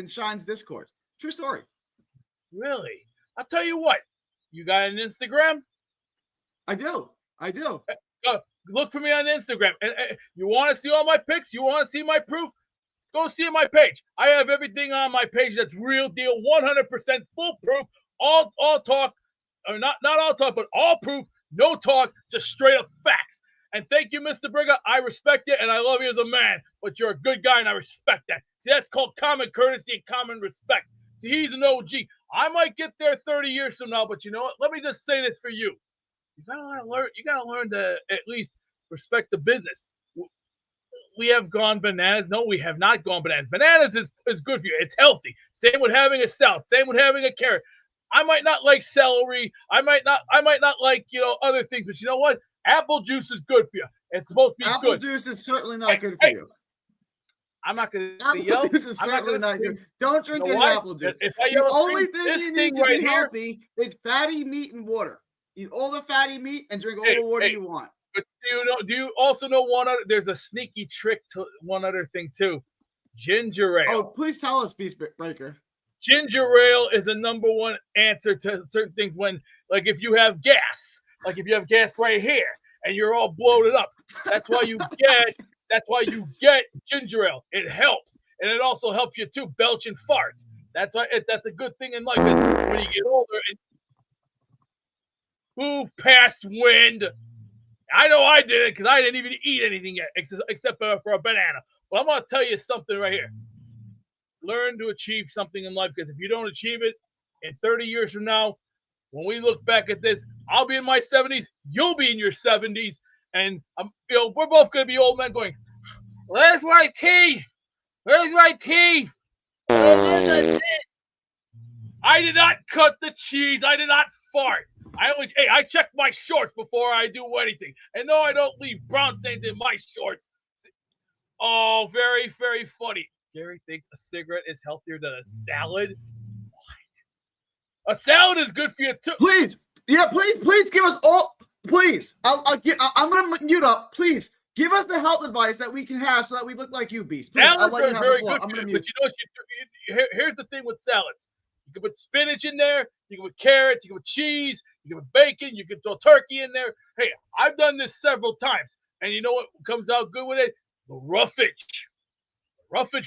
Shine's Discord. True story. Really? I'll tell you what. You got an Instagram? I do. Look for me on Instagram. And you want to see all my pics? You want to see my proof? Go see my page. I have everything on my page that's real deal, 100% foolproof. All talk, or not all talk, but all proof, no talk, just straight up facts. And thank you, Mr. Brigger. I respect you and I love you as a man, but you're a good guy and I respect that. See, that's called common courtesy and common respect. See, he's an OG. I might get there 30 years from now, but you know what? Let me just say this for you. You gotta learn to at least respect the business. We have gone bananas. No, we have not gone bananas. Bananas is good for you. It's healthy. Same with having a salad. Same with having a carrot. I might not like celery. I might not like other things, but you know what? Apple juice is good for you. It's supposed to be good. Apple juice is certainly not good for you. I'm not going to apple juice is certainly not good. Don't drink any apple juice. The only thing you need to be healthy is fatty meat and water. Eat all the fatty meat and drink all the water you want. But do you also know one other? There's a sneaky trick to one other thing too. Ginger ale. Oh, please tell us, Beast Breaker. Ginger ale is a number one answer to certain things when, like, if you have gas, right here, and you're all bloated up. That's why you get ginger ale. It helps, and it also helps you too belch and fart. That's a good thing in life. When you get older and move past wind. I know I did it because I didn't even eat anything yet except for a banana. But I'm going to tell you something right here. Learn to achieve something in life, because if you don't achieve it in 30 years from now, when we look back at this, I'll be in my 70s, you'll be in your 70s, and we're both going to be old men going, "Where's my teeth? Where's my teeth? I did not cut the cheese. I did not fart. I check my shorts before I do anything. And no, I don't leave brown stains in my shorts." Oh, very, very funny. Gary thinks a cigarette is healthier than a salad. What? A salad is good for you too. Please give us all. Please, I'm gonna mute up. Please give us the health advice that we can have so that we look like you, Beast. Please, salads are very good for you, but here's the thing with salads. You can put spinach in there. You can put carrots. You can put cheese. You can put bacon. You can throw turkey in there. Hey, I've done this several times, and you know what comes out good with it? The roughage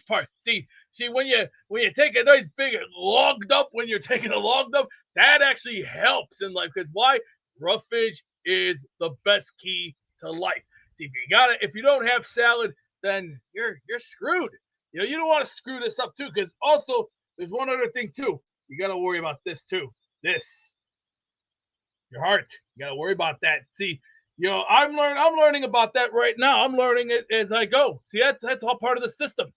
part. See, when you take a nice big logged up, when you're taking a logged up, that actually helps in life. Because why? Roughage is the best key to life. See, if you don't have salad, then you're screwed. You don't want to screw this up too. Because also there's one other thing too. You got to worry about this too. Your heart. You got to worry about that. See, I'm learning about that right now. I'm learning it as I go. See, that's all part of the system.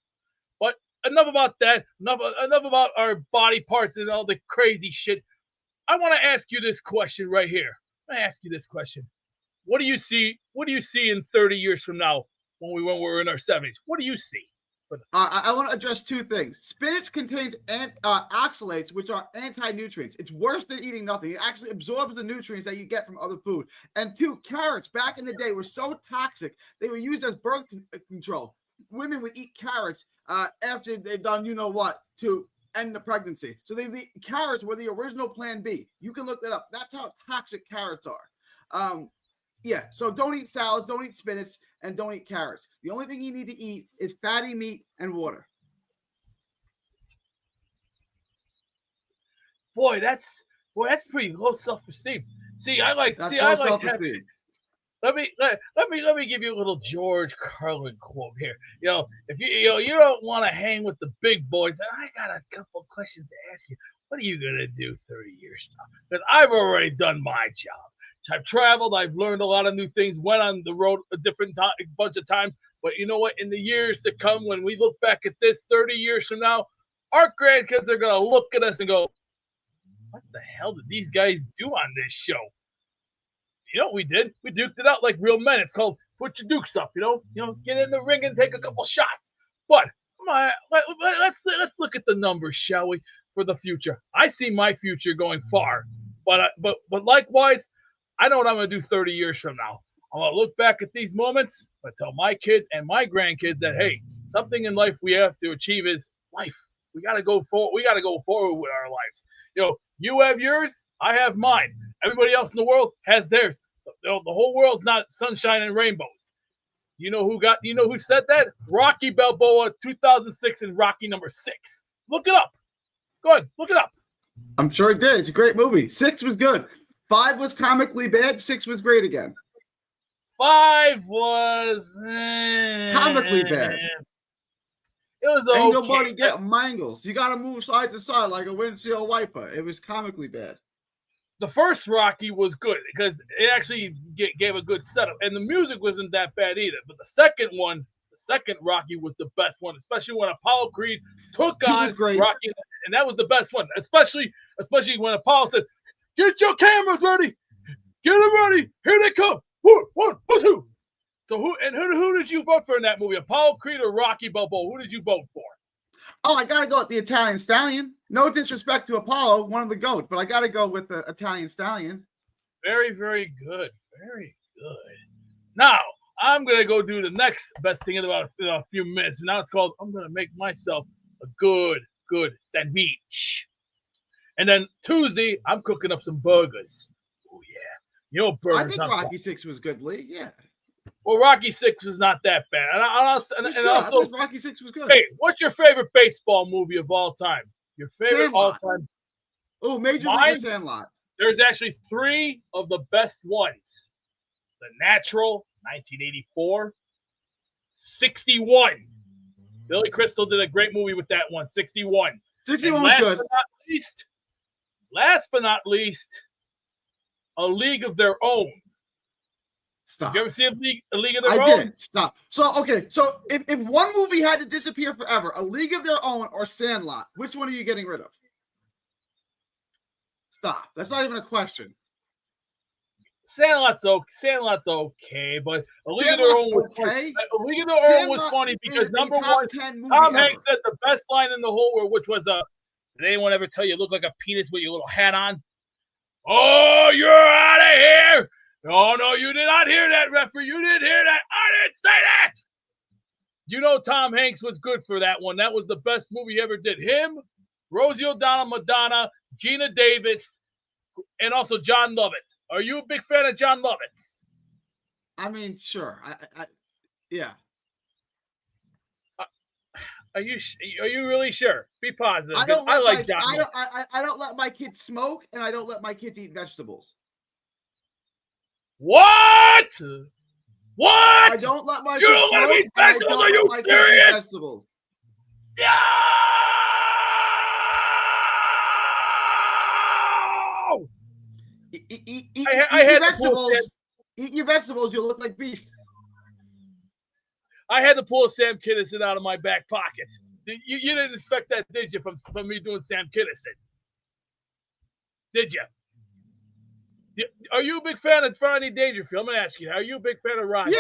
But enough about that. Enough about our body parts and all the crazy shit. I want to ask you this question right here. I ask you this question. What do you see? What do you see in 30 years from now when we're in our 70s? What do you see? I want to address two things. Spinach contains oxalates, which are anti-nutrients. It's worse than eating nothing. It actually absorbs the nutrients that you get from other food. And two, carrots back in the day were so toxic, they were used as birth control. Women would eat carrots after they've done you-know-what to end the pregnancy. So the carrots were the original plan B. You can look that up. That's how toxic carrots are. Yeah, so don't eat salads, don't eat spinach, and don't eat carrots. The only thing you need to eat is fatty meat and water. Boy, that's pretty low self-esteem. See, I like self-esteem. Let me give you a little George Carlin quote here. If you don't want to hang with the big boys, then I got a couple questions to ask you. What are you gonna do 30 years from now? Because I've already done my job. I've traveled. I've learned a lot of new things. Went on the road a bunch of times. But you know what? In the years to come, when we look back at this 30 years from now, our grandkids are going to look at us and go, what the hell did these guys do on this show? You know what we did? We duked it out like real men. It's called put your dukes up, get in the ring and take a couple shots. But come on, let's look at the numbers, shall we, for the future. I see my future going far. But likewise, I know what I'm going to do 30 years from now. I'm going to look back at these moments and tell my kids and my grandkids that, hey, something in life we have to achieve is life. We got to go forward. We got to go forward with our lives. You have yours. I have mine. Everybody else in the world has theirs. The whole world's not sunshine and rainbows. You know who said that? Rocky Balboa, 2006 in Rocky number 6. Look it up. Go ahead. Look it up. I'm sure it did. It's a great movie. 6 was good. 5 was comically bad. 6 was great again. 5 was comically bad. It was okay. Ain't nobody getting mangles. You got to move side to side like a windshield wiper. It was comically bad. The first Rocky was good because it actually gave a good setup, and the music wasn't that bad either. But the second Rocky was the best one, especially when Apollo Creed took on Rocky, and that was the best one. Especially when Apollo said, "Get your cameras ready. Get them ready. Here they come. 1, 2." So who did you vote for in that movie? Apollo Creed or Rocky Balboa? Who did you vote for? Oh, I gotta go with the Italian Stallion. No disrespect to Apollo, one of the GOATs, but I gotta go with the Italian Stallion. Very, very good. Very good. Now I'm gonna go do the next best thing in about a few minutes. And now it's called I'm gonna make myself a good sandwich. And then Tuesday, I'm cooking up some burgers. Oh yeah, burgers. I think Rocky 6 was good, Lee. Yeah. Well, Rocky 6 was not that bad. And also, Rocky 6 was good. Hey, what's your favorite baseball movie of all time? Your favorite all-time? Oh, Major League Sandlot. There's actually 3 of the best ones. The Natural, 1984. 61. Billy Crystal did a great movie with that one. 61. 61 was good. Last but not least, A League of Their Own. Stop. Did you ever see a League of Their Own? I did. Stop. So if one movie had to disappear forever, A League of Their Own or Sandlot, which one are you getting rid of? Stop. That's not even a question. Sandlot's okay, but A League of Their Own was funny. A League of Their Own was funny because number one, Tom Hanks said the best line in the whole world, which was did anyone ever tell you look like a penis with your little hat on? Oh, you're out of here! No, you did not hear that, referee. You didn't hear that. I didn't say that. Tom Hanks was good for that one. That was the best movie he ever did. Him, Rosie O'Donnell, Madonna, Gina Davis, and also John Lovitz. Are you a big fan of John Lovitz? I mean, sure. Yeah. Are you really sure? Be positive. I don't let my kids smoke, and I don't let my kids eat vegetables. What? I don't let my kids smoke, and I don't let my kids eat vegetables. Yeah. Eat your vegetables, you'll look like Beast. I had to pull Sam Kinison out of my back pocket. You didn't expect that, did you, from me doing Sam Kinison? Did you? Are you a big fan of Rodney Dangerfield? I'm going to ask you, are you a big fan of Rodney?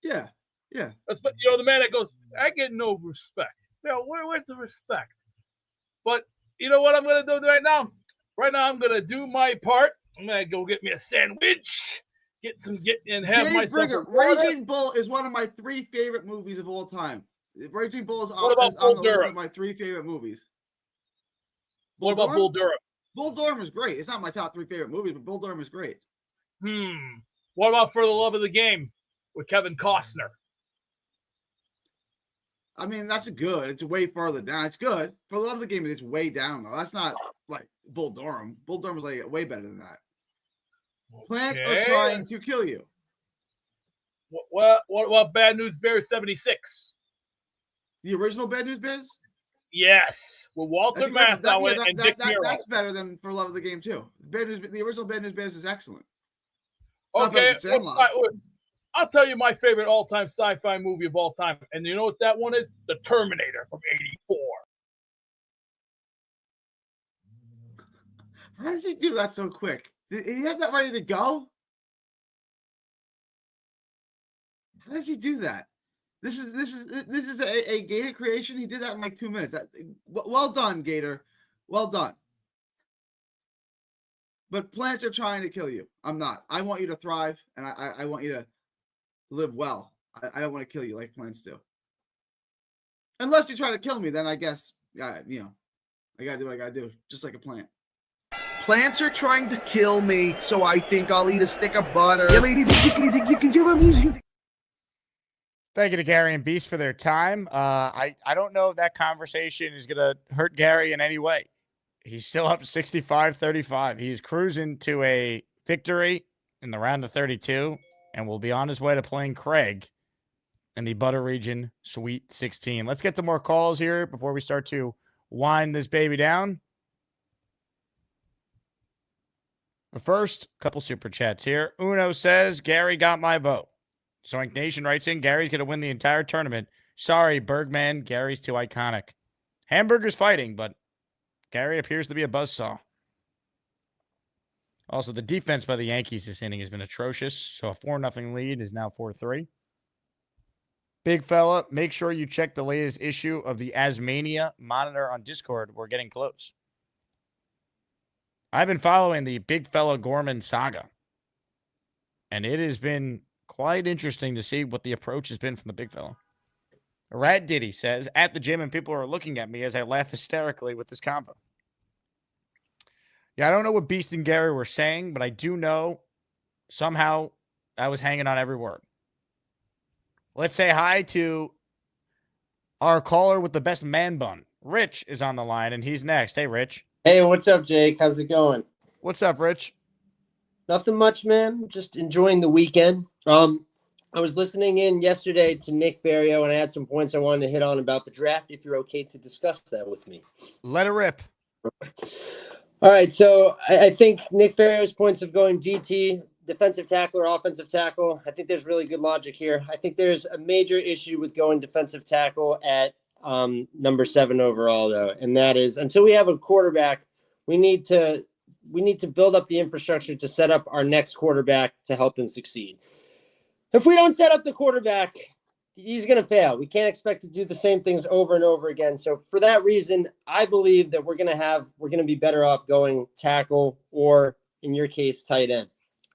Yeah. Yeah. But the man that goes, I get no respect. Where's the respect? But you know what I'm gonna do right now? Right now, I'm gonna do my part. I'm gonna go get me a sandwich, and have Dave myself Brigger, a water. Raging Bull is one of my 3 favorite movies of all time. Raging Bull is What about on Bull the list Durham? of my 3 favorite movies. What about Bull Durham? Bull Durham is great. It's not my top 3 favorite movies, but Bull Durham is great. What about For the Love of the Game with Kevin Costner? I mean, that's good. It's way further down. It's good. For the Love of the Game, it's way down though. That's not like Bull Durham. Bull Durham is like way better than that. Plants are trying to kill you. What about Bad News Bears 76? The original Bad News Bears? Yes, with Walter Matthau and Dick Miro. That's better than For Love of the Game too. The original Bad News Bears is excellent. Okay, I'll tell you my favorite all-time sci-fi movie of all time, and you know what that one is? The Terminator from '84. How does he do that so quick? Did he have that ready to go? How does he do that? This is a Gator creation. He did that in like 2 minutes. Well done, Gator. Well done. But plants are trying to kill you. I'm not. I want you to thrive, and I want you to live well. I don't want to kill you like plants do. Unless you try to kill me, then I guess, I got to do what I got to do, just like a plant. Plants are trying to kill me, so I think I'll eat a stick of butter. Thank you to Gary and Beast for their time. I don't know if that conversation is going to hurt Gary in any way. He's still up 65-35. He's cruising to a victory in the round of 32 and will be on his way to playing Craig in the Butter Region Sweet 16. Let's get to more calls here before we start to wind this baby down. But first, a couple super chats here. Uno says, Gary got my vote. Zoink Nation writes in, Gary's going to win the entire tournament. Sorry, Bergman. Gary's too iconic. Hamburger's fighting, but Gary appears to be a buzzsaw. Also, the defense by the Yankees this inning has been atrocious. So a 4-0 lead is now 4-3. Big fella, make sure you check the latest issue of the ASMANIAC Monitor on Discord. We're getting close. I've been following the Big Fella Gorman saga. And it has been quite interesting to see what the approach has been from the big fella. Rat Diddy says, at the gym and people are looking at me as I laugh hysterically with this combo. Yeah, I don't know what Beast and Gary were saying, but I do know somehow I was hanging on every word. Let's say hi to our caller with the best man bun. Rich is on the line, and he's next. Hey, Rich. Hey, what's up, Jake? How's it going? What's up, Rich? Nothing much, man. Just enjoying the weekend. I was listening in yesterday to Nick Ferrio, and I had some points I wanted to hit on about the draft, if you're okay to discuss that with me. Let it rip. All right, so I think Nick Ferrio's points of going DT, defensive tackle or offensive tackle, I think there's really good logic here. I think there's a major issue with going defensive tackle at number 7 overall, though, and that is until we have a quarterback, we need to build up the infrastructure to set up our next quarterback to help him succeed. If we don't set up the quarterback, he's going to fail. We can't expect to do the same things over and over again. So for that reason, I believe that we're going to be better off going tackle or, in your case, tight end.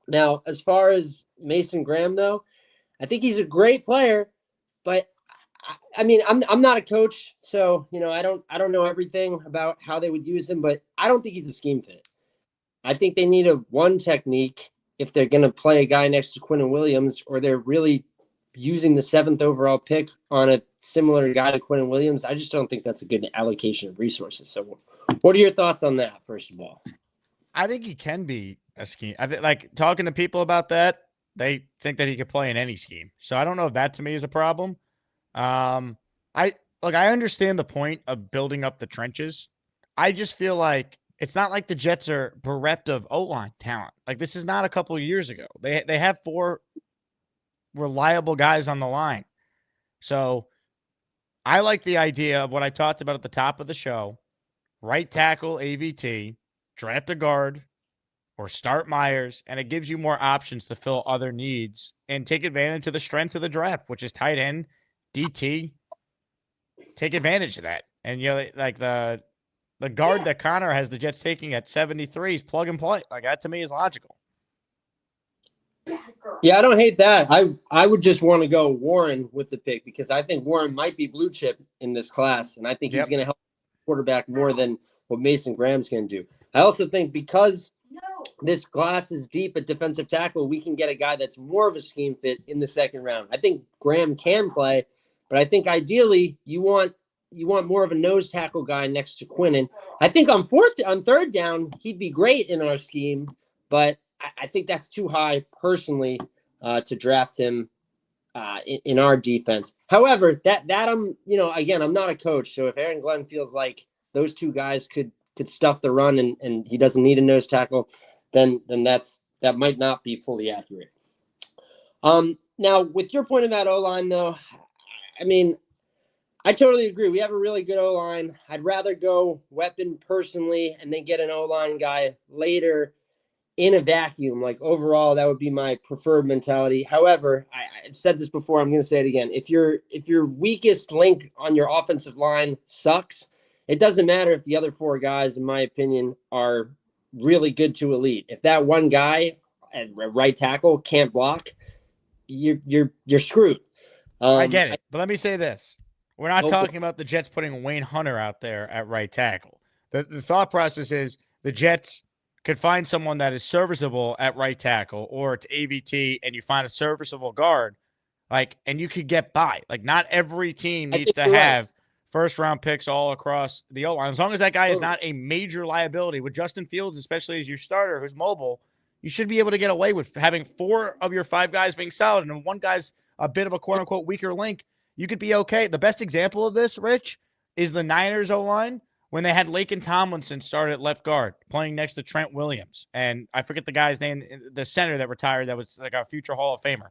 Now, as far as Mason Graham, though, I think he's a great player, but I mean, I'm not a coach, so I don't know everything about how they would use him, but I don't think he's a scheme fit. I think they need a one technique if they're going to play a guy next to Quinnen Williams, or they're really using the 7th overall pick on a similar guy to Quinnen Williams. I just don't think that's a good allocation of resources. So what are your thoughts on that, first of all? I think he can be a scheme. I think, like, talking to people about that, they think that he could play in any scheme. So I don't know if that to me is a problem. I understand the point of building up the trenches. I just feel like it's not like the Jets are bereft of O-line talent. Like, this is not a couple of years ago. They have 4 reliable guys on the line. So I like the idea of what I talked about at the top of the show. Right tackle, AVT, draft a guard, or start Myers, and it gives you more options to fill other needs and take advantage of the strengths of the draft, which is tight end, DT. Take advantage of that. And like the guard that Connor has the Jets taking at 73 is plug and play. Like that to me is logical. Yeah, I don't hate that. I would just want to go Warren with the pick because I think Warren might be blue chip in this class, and I think he's going to help quarterback more than what Mason Graham's going to do. I also think because this class is deep at defensive tackle, we can get a guy that's more of a scheme fit in the second round. I think Graham can play, but I think ideally you want more of a nose tackle guy next to Quinnen. I think on third down, he'd be great in our scheme, but I think that's too high personally to draft him in our defense. However, that I'm, again, I'm not a coach. So if Aaron Glenn feels like those two guys could stuff the run and he doesn't need a nose tackle, then that might not be fully accurate. Now with your point about O-line though, I mean, I totally agree. We have a really good O-line. I'd rather go weapon personally and then get an O-line guy later in a vacuum. Like overall, that would be my preferred mentality. However, I've said this before. I'm going to say it again. If your weakest link on your offensive line sucks, it doesn't matter if the other four guys, in my opinion, are really good to elite. If that one guy at right tackle can't block, you're screwed. I get it, but let me say this. We're not talking about the Jets putting Wayne Hunter out there at right tackle. The thought process is the Jets could find someone that is serviceable at right tackle, or it's AVT and you find a serviceable guard, and you could get by. Like, not every team needs to have first-round picks all across the O-line. As long as that guy is not a major liability, with Justin Fields, especially as your starter who's mobile, you should be able to get away with having 4 of your 5 guys being solid, and one guy's a bit of a quote-unquote weaker link. You could be okay. The best example of this, Rich, is the Niners O-line when they had Laken Tomlinson start at left guard playing next to Trent Williams. And I forget the guy's name, the center that retired that was like a future Hall of Famer.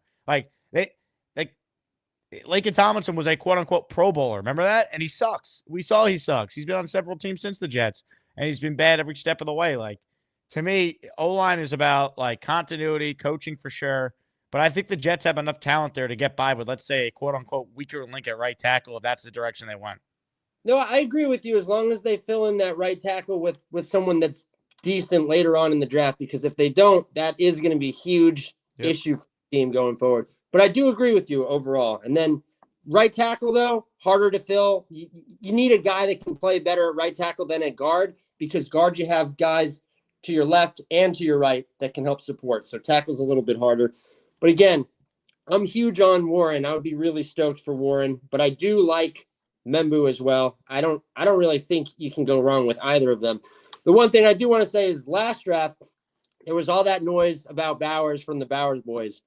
Laken Tomlinson was a quote-unquote Pro Bowler. Remember that? And he sucks. We saw he sucks. He's been on several teams since the Jets, and he's been bad every step of the way. To me, O-line is about, continuity, coaching for sure. But I think the Jets have enough talent there to get by with, let's say, a quote-unquote weaker link at right tackle if that's the direction they went. No, I agree with you as long as they fill in that right tackle with someone that's decent later on in the draft, because if they don't, that is going to be a huge issue for the team going forward. But I do agree with you overall. And then right tackle, though, harder to fill. You need a guy that can play better at right tackle than at guard, because guard you have guys to your left and to your right that can help support. So tackle's a little bit harder. But again, I'm huge on Warren. I would be really stoked for Warren, but I do like Membu as well. I don't really think you can go wrong with either of them. The one thing I do want to say is last draft, there was all that noise about Bowers from the Bowers boys.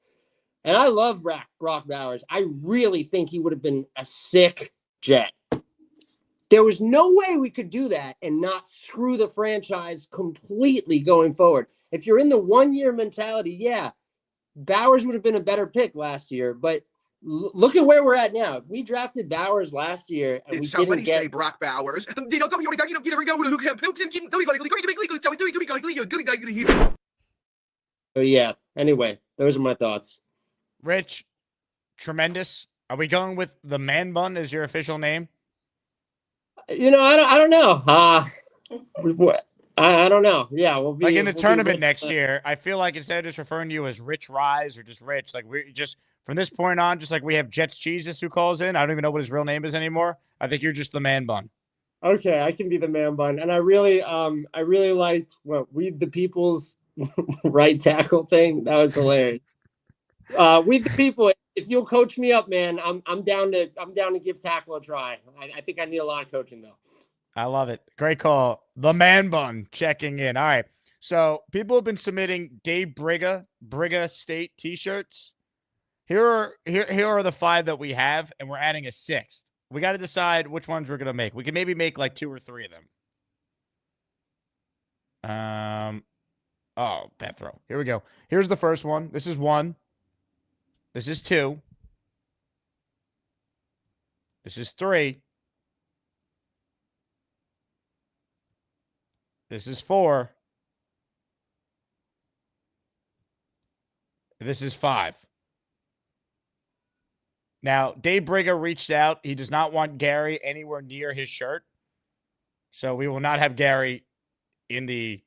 And I love Brock Bowers. I really think he would have been a sick Jet. There was no way we could do that and not screw the franchise completely going forward. If you're in the 1-year mentality, yeah, Bowers would have been a better pick last year, but look at where we're at now. If we drafted Bowers last year and we didn't get... say Brock Bowers? So yeah, anyway, those are my thoughts. Rich, tremendous. Are we going with the man bun as your official name? I don't know. I don't know. Yeah, we'll be in the tournament next year. I feel like instead of just referring to you as Rich Rise or just Rich, we're just from this point on, just like we have Jets Jesus who calls in. I don't even know what his real name is anymore. I think you're just the man bun. Okay, I can be the man bun, and I really liked We the People's right tackle thing. That was hilarious. We the People. If you'll coach me up, man, I'm down to give tackle a try. I think I need a lot of coaching though. I love it. Great call. The man bun checking in. All right. So people have been submitting Dave Briga State t-shirts. Here are the 5 that we have, and we're adding a 6th. We got to decide which ones we're going to make. We can maybe make 2 or 3 of them. Bad throw. Here we go. Here's the first one. This is 1. This is 2. This is 3. This is 4. This is 5. Now, Dave Briga reached out. He does not want Gary anywhere near his shirt. So we will not have Gary in the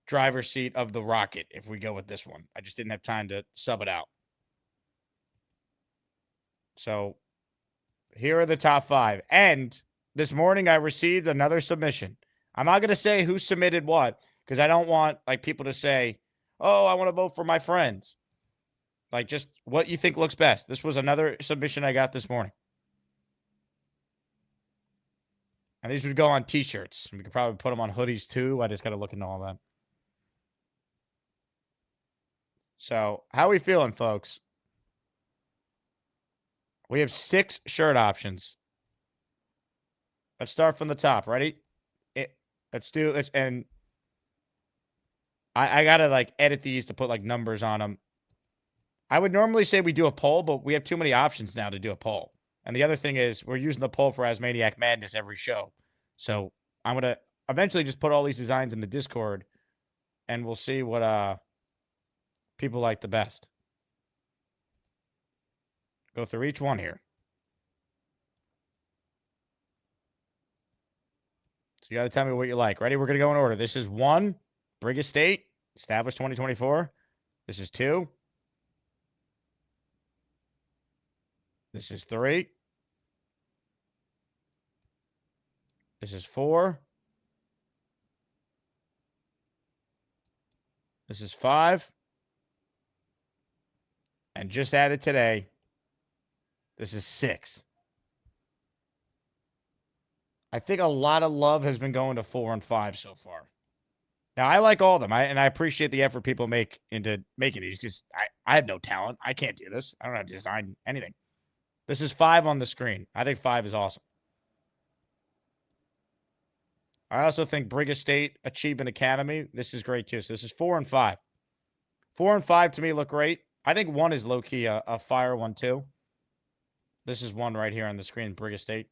driver's seat of the Rocket if we go with this one. I just didn't have time to sub it out. So here are the top 5. And this morning I received another submission. I'm not going to say who submitted what because I don't want like people to say, oh, I want to vote for my friends. Like just what you think looks best. This was another submission I got this morning. And these would go on t-shirts. We could probably put them on hoodies too. I just got to look into all that. So how are we feeling, folks? We have 6 shirt options. Let's start from the top. Ready? Let's do it. And I got to like edit these to put like numbers on them. I would normally say we do a poll, but we have too many options now to do a poll. And the other thing is we're using the poll for ASMANIAC Madness every show. So I'm going to eventually just put all these designs in the Discord and we'll see what people like the best. Go through each one here. So you got to tell me what you like. Ready? We're going to go in order. This is 1, Briga State, established 2024. This is 2. This is 3. This is 4. This is 5. And just added today, this is 6. I think a lot of love has been going to 4 and 5 so far. Now, I like all of them, and I appreciate the effort people make into making these because I have no talent. I can't do this. I don't know how to design anything. This is 5 on the screen. I think 5 is awesome. I also think Briga State Achievement Academy, this is great too. So this is 4 and 5. 4 and 5 to me look great. I think 1 is low-key a fire one too. This is 1 right here on the screen, Briga State.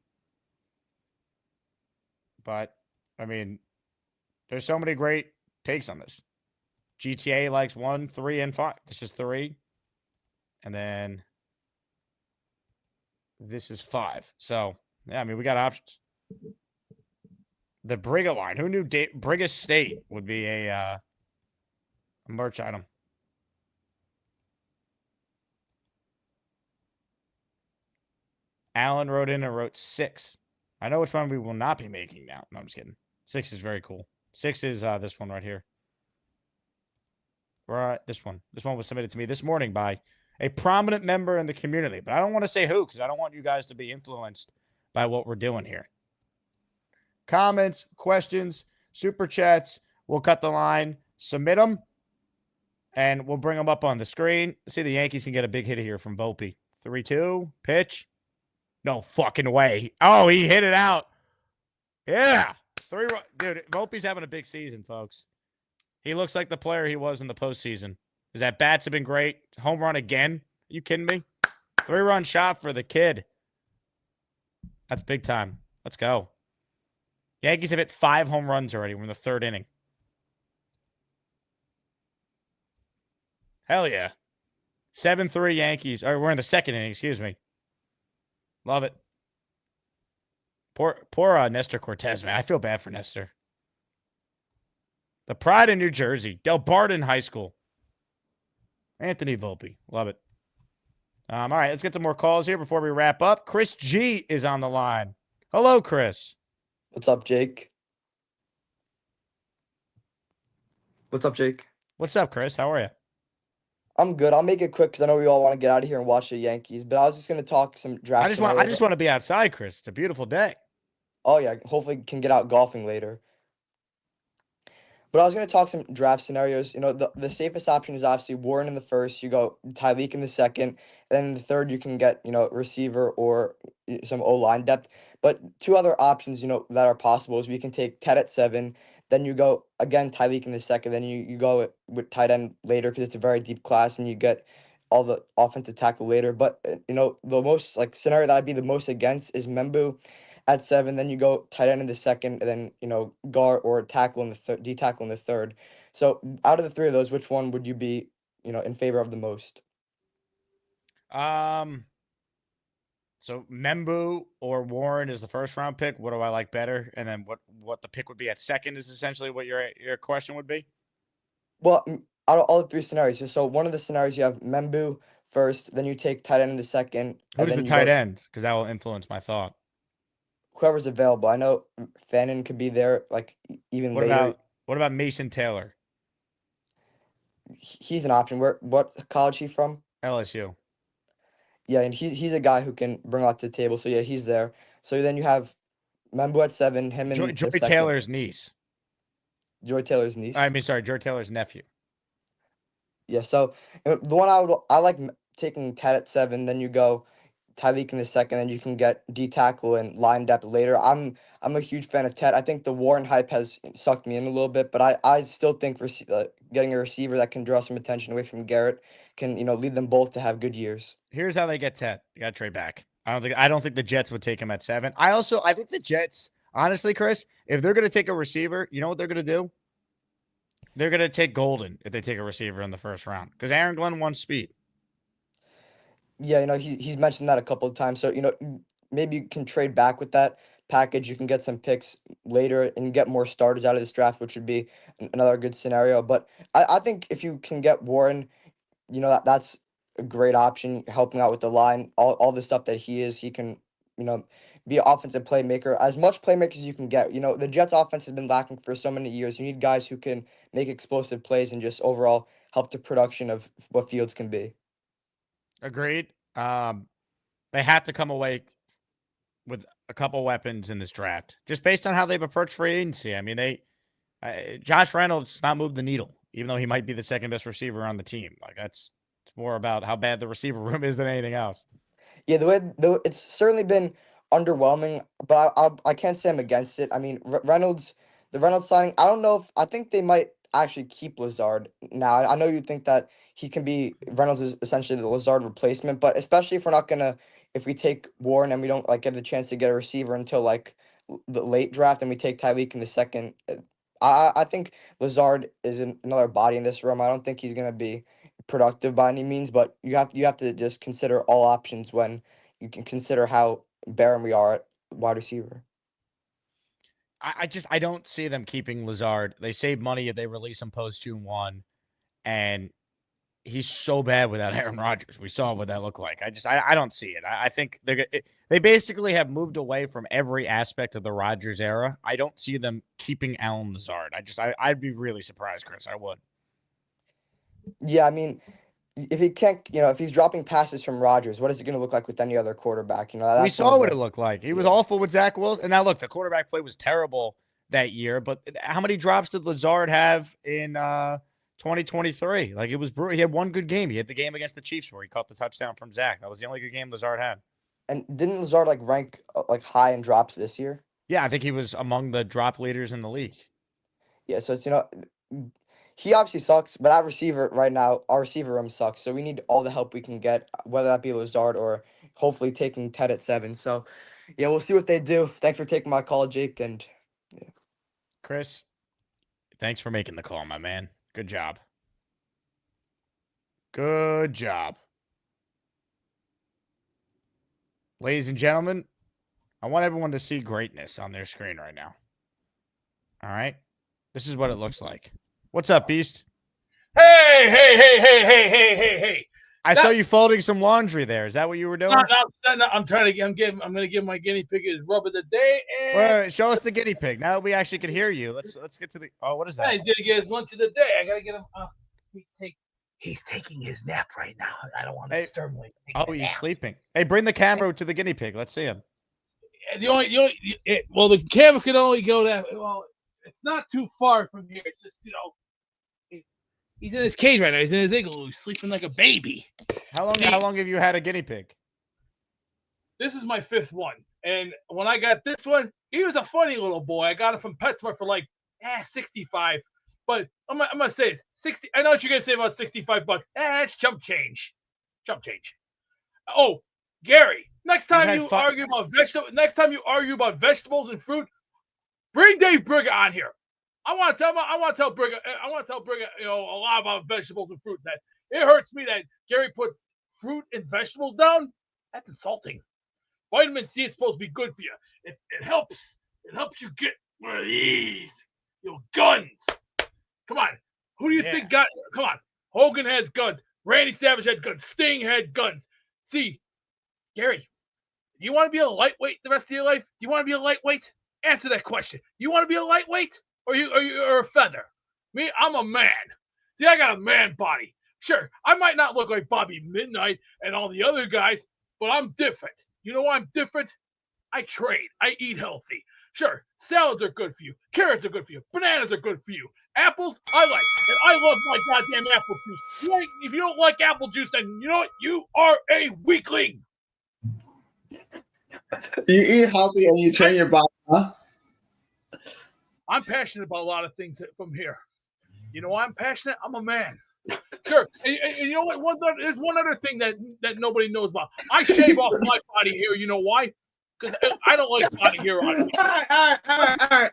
But, I mean, there's so many great takes on this. GTA likes 1, 3, and 5. This is 3. And then this is 5. So, yeah, I mean, we got options. The Briga line. Who knew Briga State would be a merch item? Alan wrote in and wrote 6. I know which one we will not be making now. No, I'm just kidding. 6 is very cool. 6 is this one right here. Right, this one. This one was submitted to me this morning by a prominent member in the community. But I don't want to say who because I don't want you guys to be influenced by what we're doing here. Comments, questions, super chats. We'll cut the line, submit them, and we'll bring them up on the screen. Let's see the Yankees can get a big hit here from Volpe. 3-2, pitch. No fucking way. Oh, he hit it out. Yeah. 3 run. Dude, Volpe's having a big season, folks. He looks like the player he was in the postseason. His at-bats have been great. Home run again. Are you kidding me? 3-run shot for the kid. That's big time. Let's go. Yankees have hit 5 home runs already. We're in the 3rd inning. Hell yeah. 7-3 Yankees. Or we're in the 2nd inning, excuse me. Love it. Poor Nestor Cortez, man. I feel bad for Nestor. The pride of New Jersey. Del Barton High School. Anthony Volpe. Love it. All right, let's get to more calls here before we wrap up. Chris G is on the line. Hello, Chris. What's up, Jake? What's up, Jake? What's up, Chris? How are you? I'm good. I'll make it quick because I know we all want to get out of here and watch the Yankees. But I was just going to talk some draft. I just want to be outside, Chris. It's a beautiful day. Oh yeah, hopefully can get out golfing later. But I was going to talk some draft scenarios. You know, the safest option is obviously Warren in the first. You go Tyreek in the second. Then in the third, you can get, you know, receiver or some O-line depth. But 2 other options, you know, that are possible is we can take Ted at 7. Then you go, again, Tyreek in the second. Then you go with tight end later because it's a very deep class. And you get all the offensive tackle later. But, you know, the most, like, scenario that I'd be the most against is Membu at 7, then you go tight end in the second, and then, you know, guard or tackle in the third, D tackle in the third. So out of the 3 of those, which one would you be in favor of the most. So Membu or Warren is the first round pick. What do I like better? And then what the pick would be at second is essentially what your question would be. Well, out of all the three scenarios, so one of the scenarios you have Membu first, then you take tight end in the second. Who's the tight end? Because that will influence my thought. Whoever's available. I know Fannin could be there, like even later. What about Mason Taylor? He's an option. What college he from? LSU. Yeah, and he's a guy who can bring a lot to the table. So yeah, he's there. So then you have Membu at 7, him and Joy Taylor's niece. Joy Taylor's niece. Joy Taylor's nephew. Yeah, so the one I like taking Ted at 7, then you go Tyreek in the second, then you can get D tackle and line depth later. I'm a huge fan of Ted. I think the Warren hype has sucked me in a little bit, but I still think getting a receiver that can draw some attention away from Garrett can lead them both to have good years. Here's how they get Ted. You got to trade back. I don't think the Jets would take him at 7. I think the Jets, honestly, Chris, if they're going to take a receiver, you know what they're going to do? They're going to take Golden if they take a receiver in the first round because Aaron Glenn wants speed. Yeah, he's mentioned that a couple of times. So, maybe you can trade back with that package. You can get some picks later and get more starters out of this draft, which would be another good scenario. But I think if you can get Warren, that's a great option, helping out with the line, all the stuff that he is. He can, be an offensive playmaker, as much playmakers as you can get. The Jets offense has been lacking for so many years. You need guys who can make explosive plays and just overall help the production of what Fields can be. Agreed. They have to come away with a couple weapons in this draft, just based on how they've approached free agency. I mean, Josh Reynolds not moved the needle, even though he might be the second best receiver on the team. Like it's more about how bad the receiver room is than anything else. Yeah, it's certainly been underwhelming, but I can't say I'm against it. I mean, the Reynolds signing, I think they might actually keep Lazard now. I know you think that Reynolds is essentially the Lazard replacement, but especially if we take Warren and we don't get the chance to get a receiver until the late draft and we take Tyreek in the second, I think Lazard is another body in this room. I don't think he's going to be productive by any means, but you have to just consider all options when you can consider how barren we are at wide receiver. I don't see them keeping Lazard. They save money if they release him post June 1, and he's so bad without Aaron Rodgers. We saw what that looked like. I don't see it. I think they basically have moved away from every aspect of the Rodgers era. I don't see them keeping Allen Lazard. I'd be really surprised, Chris. I would. Yeah, I mean, if he can't, if he's dropping passes from Rodgers, what is it going to look like with any other quarterback? We saw what it looked like. He was awful with Zach Wilson. And now look, the quarterback play was terrible that year, but how many drops did Lazard have in 2023? Like it was brutal. He had one good game. He had the game against the Chiefs where he caught the touchdown from Zach. That was the only good game Lazard had. And didn't Lazard rank high in drops this year? Yeah, I think he was among the drop leaders in the league. Yeah, so it's he obviously sucks, but our receiver right now, our receiver room sucks. So we need all the help we can get, whether that be Lazard or hopefully taking Ted at 7. So yeah, we'll see what they do. Thanks for taking my call, Jake. And yeah. Chris, thanks for making the call, my man. Good job. Good job. Ladies and gentlemen, I want everyone to see greatness on their screen right now. All right? This is what it looks like. What's up, Beast? Hey. I saw you folding some laundry there. Is that what you were doing? No, I'm going to give my guinea pig his rub of the day. And wait, show us the guinea pig. Now that we actually can hear you, let's get to the. Oh, what is that? He's going to get his lunch of the day. I got to get him. He's taking his nap right now. I don't want to disturb him. He's sleeping. Hey, bring the camera to the guinea pig. Let's see him. The camera can only go that. Well, it's not too far from here. It's just he's in his cage right now. He's in his igloo. He's sleeping like a baby. How long have you had a guinea pig? This is my 5th one. And when I got this one, he was a funny little boy. I got him from PetSmart for $65. But I'm gonna say it's 60. I know what you're gonna say about $65. It's chump change. Oh, Gary, next time you argue about vegetables and fruit, bring Dave Brigger on here. I want to tell Brigger a lot about vegetables and fruit. That It hurts me that Gary puts fruit and vegetables down. That's insulting. Vitamin C is supposed to be good for you. It helps. It helps you get one of these. Guns. Come on. Who do you think got? Come on. Hogan has guns. Randy Savage had guns. Sting had guns. See, Gary, do you want to be a lightweight the rest of your life? Do you want to be a lightweight? Answer that question. You want to be a lightweight or a feather? Me, I'm a man. See, I got a man body. Sure, I might not look like Bobby Midnight and all the other guys, but I'm different. You know why I'm different? I trade. I eat healthy. Sure, salads are good for you. Carrots are good for you. Bananas are good for you. Apples, I like. And I love my goddamn apple juice. If you don't like apple juice, then you know what? You are a weakling. You eat healthy and you train your body, huh? I'm passionate about a lot of things from here. You know why I'm passionate? I'm a man. Sure. And you know what? There's one other thing that nobody knows about. I shave off my body hair. You know why? Because I don't like body hair on me. All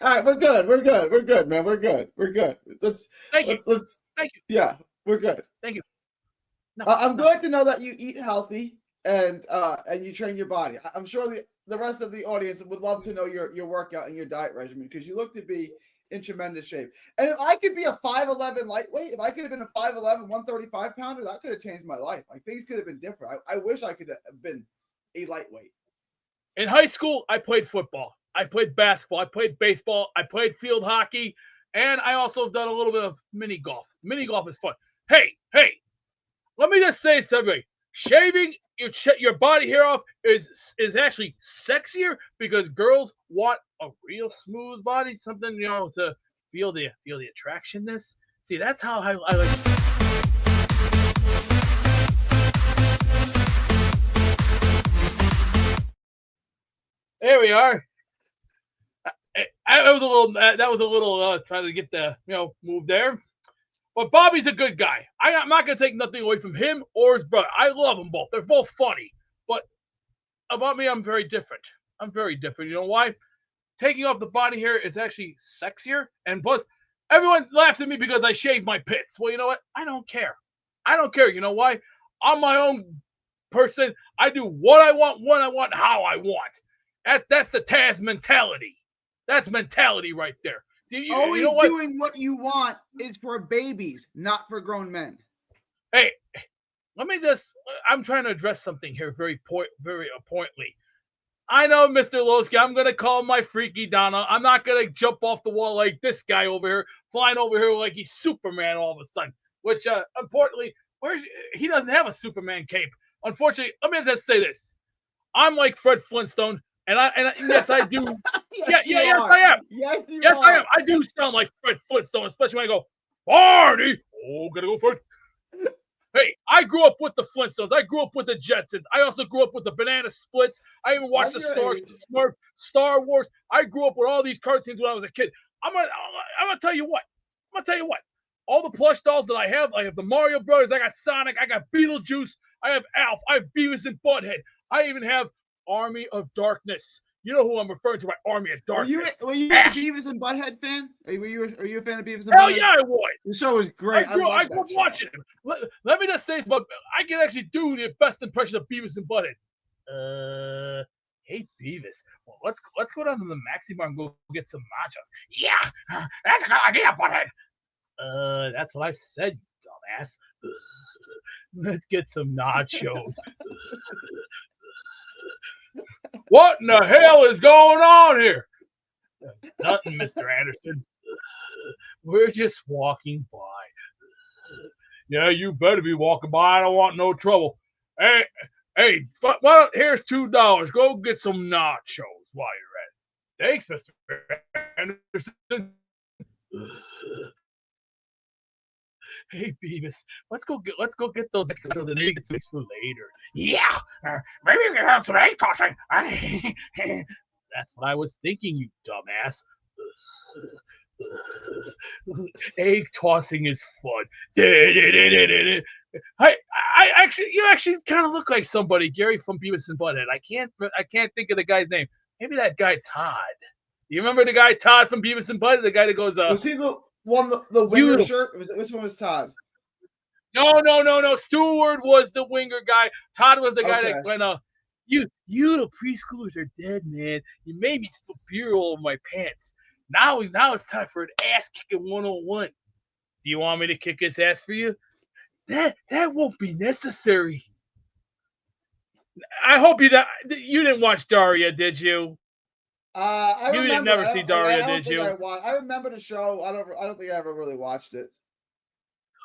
right. We're good, man. We're good. Thank you. Thank you. Yeah, we're good. Thank you. I'm glad to know that you eat healthy and you train your body. I'm sure the rest of the audience would love to know your workout and your diet regimen because you look to be in tremendous shape. And if I could be a 5'11" lightweight, if I could have been a 5'11", 135 pounder, that could have changed my life. Like things could have been different. I wish I could have been a lightweight. In high school, I played football. I played basketball. I played baseball. I played field hockey. And I also have done a little bit of mini golf. Mini golf is fun. Hey, let me just say something. Shaving your body hair off is actually sexier because girls want a real smooth body, something, to feel the attractionness. See, that's how I like. There we are. That was a little trying to get the move there. But Bobby's a good guy. I'm not gonna take nothing away from him or his brother. I love them both. They're both funny. But about me, I'm very different. I'm very different. You know why? Taking off the body hair is actually sexier. And plus, everyone laughs at me because I shave my pits. Well, you know what? I don't care. I don't care. You know why? I'm my own person. I do what I want, when I want, how I want. That's the Taz mentality. That's mentality right there. See, Always you know what? doing what you want is for babies, not for grown men. Hey, I'm trying to address something here very pointedly. I know, Mr. Lowski, I'm going to call my freaky Donna. I'm not going to jump off the wall like this guy over here, flying over here like he's Superman all of a sudden, which, importantly, he doesn't have a Superman cape. Unfortunately, let me just say this. I'm like Fred Flintstone, and yes, I do. yes, I am. Yes, I am. I do sound like Fred Flintstone, especially when I go, Barney. Oh, gotta go for it. Hey, I grew up with the Flintstones. I grew up with the Jetsons. I also grew up with the Banana Splits. I even watched the Smurfs, Star Wars. I grew up with all these cartoons when I was a kid. I'm gonna tell you what. All the plush dolls that I have the Mario Brothers. I got Sonic. I got Beetlejuice. I have Alf. I have Beavis and Butthead. I even have Army of Darkness. You know who I'm referring to by Army of Darkness. Were you a Beavis and Butthead fan? Are you a fan of Beavis and Butthead? Hell yeah, I was. The show was great. I grew up watching it. Let me just say, but I can actually do the best impression of Beavis and Butthead. Hey Beavis, well, let's go down to the Maxi Bar and go get some nachos. Yeah, that's a good idea, Butthead. That's what I said, you dumbass. Let's get some nachos. What in the hell is going on here? Nothing, Mr. Anderson. We're just walking by. Yeah, you better be walking by. I don't want no trouble. Hey, well, here's $2. Go get some nachos while you're at it. Thanks, Mr. Anderson. Hey Beavis, let's go get those nachos and egg some for later. Yeah, maybe we can have some egg tossing. That's what I was thinking, you dumbass. Egg tossing is fun. You actually kind of look like somebody, Gary from Beavis and Butthead. I can't think of the guy's name. Maybe that guy Todd. You remember the guy Todd from Beavis and Butthead? The guy that goes, was he the one, the winter shirt? Which one was Todd? No. Stewart was the winger guy. Todd was the guy Okay. that went, you the preschoolers are dead, man. You made me spill beer all over my pants. Now it's time for an ass kicking 101. Do you want me to kick his ass for you? That won't be necessary. I hope you didn't watch Daria, did you? I You remember. didn't never see Daria, I don't did think you? I remember the show. I don't think I ever really watched it.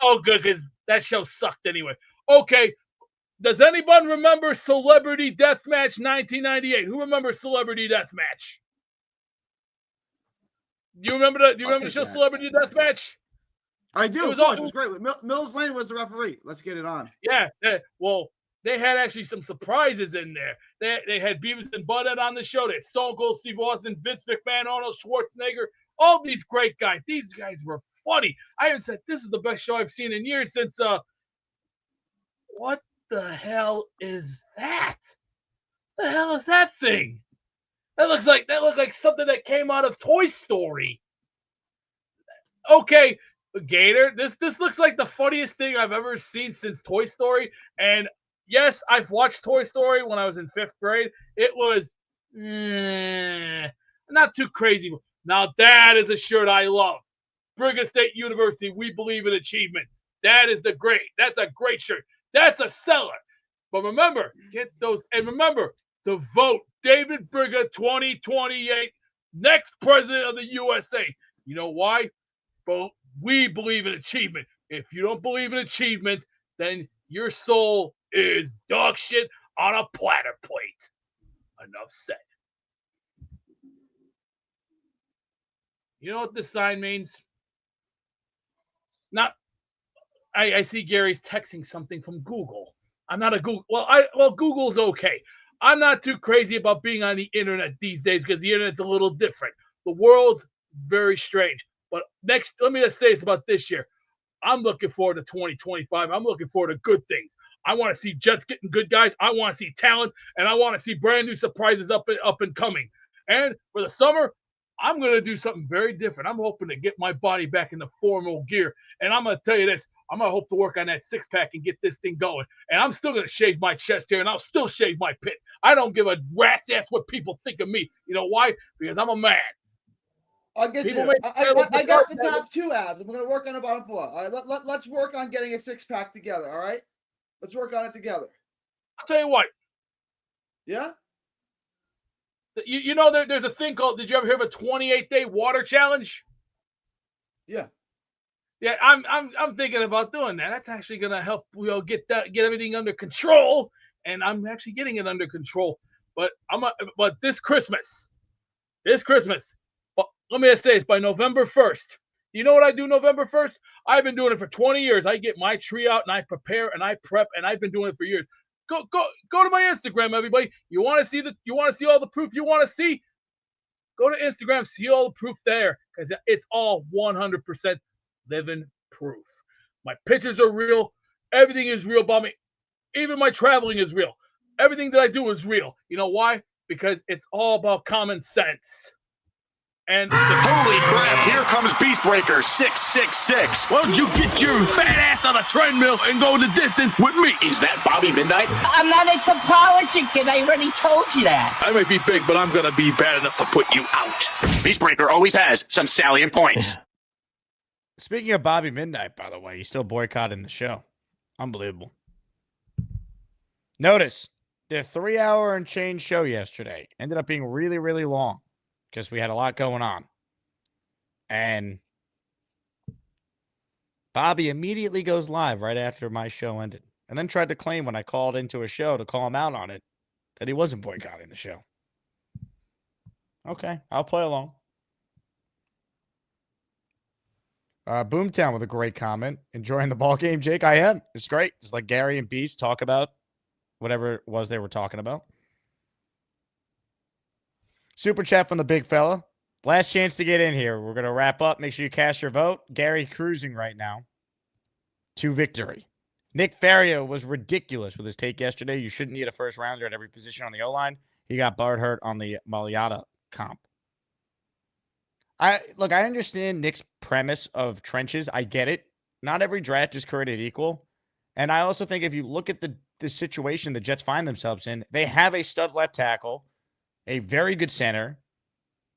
Oh, good, because that show sucked anyway. Okay, does anyone remember Celebrity Deathmatch 1998? Who remembers Celebrity Deathmatch? Do you remember the show Celebrity Deathmatch? I do. It Of was course, it was great. Mills Lane was the referee. Let's get it on. Yeah. Well, they had actually some surprises in there. They had Beavis and Butthead on the show. They had Stone Cold Steve Austin, Vince McMahon, Arnold Schwarzenegger, all these great guys. These guys were funny. I even said this is the best show I've seen in years since what the hell is that? The hell is that thing? That looked like something that came out of Toy Story. Okay, Gator, this looks like the funniest thing I've ever seen since Toy Story. And yes, I've watched Toy Story when I was in 5th grade. It was not too crazy. Now that is a shirt I love. Brigham State University, we believe in achievement. That's a great shirt. That's a seller. But remember, get those, and remember to vote David Brigham 2028, next president of the USA. You know why? But we believe in achievement. If you don't believe in achievement, then your soul is dog shit on a platter plate. Enough said. You know what this sign means? Not. I see Gary's texting something from Google. I'm not a Google. Well, Google's okay. I'm not too crazy about being on the internet these days because the internet's a little different. The world's very strange. But let me just say this about this year. I'm looking forward to 2025. I'm looking forward to good things. I want to see Jets getting good guys. I want to see talent, and I want to see brand new surprises up and coming. And for the summer, I'm going to do something very different. I'm hoping to get my body back into formal gear. And I'm going to tell you this. I'm going to hope to work on that six-pack and get this thing going. And I'm still going to shave my chest hair, and I'll still shave my pits. I don't give a rat's ass what people think of me. You know why? Because I'm a man. I'll get you. I got the top 2 abs. I'm going to work on the bottom 4. All right, let's work on getting a 6-pack together. All right, let's work on it together. I'll tell you what. Yeah. You know there's a thing called. Did you ever hear of a 28-day water challenge? Yeah. Yeah, I'm thinking about doing that. That's actually going to help get everything under control, and I'm actually getting it under control. But this Christmas. But let me just say this, by November 1st. You know what I do November 1st? I've been doing it for 20 years. I get my tree out and I prepare and I prep, and I've been doing it for years. Go to my Instagram, everybody. You want to see all the proof you want to see? Go to Instagram, see all the proof there, because it's all 100% living proof. My pictures are real. Everything is real about me. Even my traveling is real. Everything that I do is real. You know why? Because it's all about common sense. And holy crap, here comes Beastbreaker 666. Why don't you get your fat ass on a treadmill and go the distance with me? Is that Bobby Midnight? I'm not into politics, and I already told you that. I might be big, but I'm gonna be bad enough to put you out. Beastbreaker always has some salient points. Speaking of Bobby Midnight, by the way, he's still boycotting the show. Unbelievable. Notice, the 3-hour and change show yesterday ended up being really, really long because we had a lot going on. And Bobby immediately goes live right after my show ended and then tried to claim when I called into a show to call him out on it that he wasn't boycotting the show. Okay, I'll play along. Boomtown with a great comment. Enjoying the ball game, Jake? I am. It's great. It's like Gary and Beach talk about whatever it was they were talking about. Super chat from the big fella. Last chance to get in here. We're going to wrap up. Make sure you cast your vote. Gary cruising right now to victory. Nick Ferrio was ridiculous with his take yesterday. You shouldn't need a first rounder at every position on the O-line. He got Bart hurt on the Maliata comp. I understand Nick's premise of trenches. I get it. Not every draft is created equal. And I also think if you look at the situation the Jets find themselves in, they have a stud left tackle, a very good center.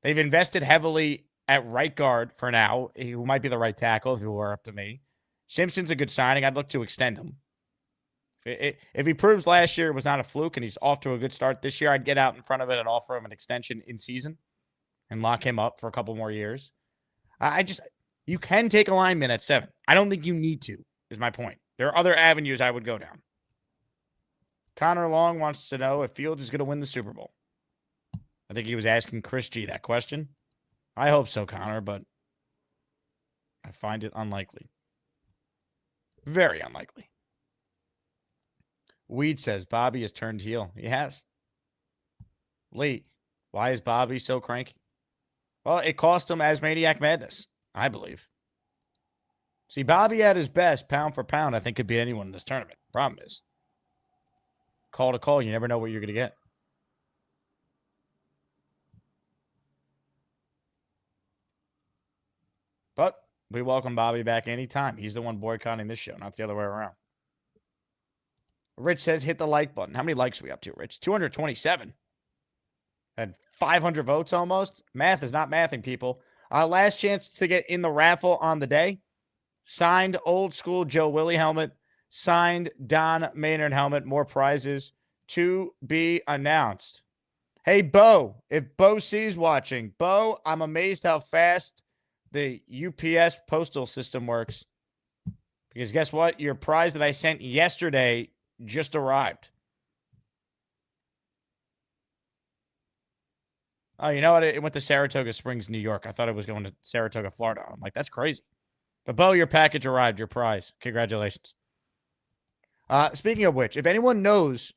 They've invested heavily at right guard for now, who might be the right tackle if it were up to me. Simpson's a good signing. I'd look to extend him. If he proves last year was not a fluke and he's off to a good start this year, I'd get out in front of it and offer him an extension in season and lock him up for a couple more years. You can take a lineman at 7. I don't think you need to, is my point. There are other avenues I would go down. Connor Long wants to know if Fields is going to win the Super Bowl. I think he was asking Chris G that question. I hope so, Connor, but I find it unlikely. Very unlikely. Weed says Bobby has turned heel. He has. Lee, why is Bobby so cranky? Well, it cost him ASMANIAC Madness, I believe. See, Bobby at his best, pound for pound, I think could beat anyone in this tournament. Problem is, call to call, you never know what you're going to get. But we welcome Bobby back anytime. He's the one boycotting this show, not the other way around. Rich says hit the like button. How many likes are we up to, Rich? 227. Had 500 votes almost. Math is not mathing, people. Last chance to get in the raffle on the day. Signed old school Joe Willie helmet. Signed Don Maynard helmet. More prizes to be announced. Hey, Bo, if Bo C's watching. Bo, I'm amazed how fast the UPS postal system works. Because guess what? Your prize that I sent yesterday just arrived. Oh, you know what? It went to Saratoga Springs, New York. I thought it was going to Saratoga, Florida. I'm like, that's crazy. But, Bo, your package arrived. Your prize. Congratulations. Speaking of which, if anyone knows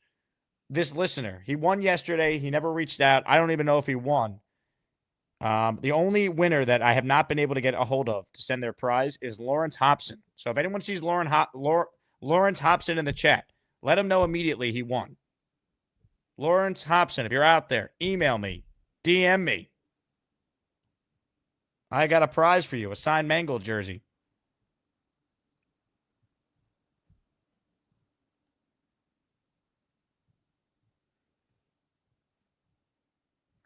this listener, he won yesterday. He never reached out. I don't even know if he won. The only winner that I have not been able to get a hold of to send their prize is Lawrence Hobson. So if anyone sees Lawrence Hobson in the chat, let him know immediately he won. Lawrence Hobson, if you're out there, email me, DM me. I got a prize for you, a signed Mangold jersey.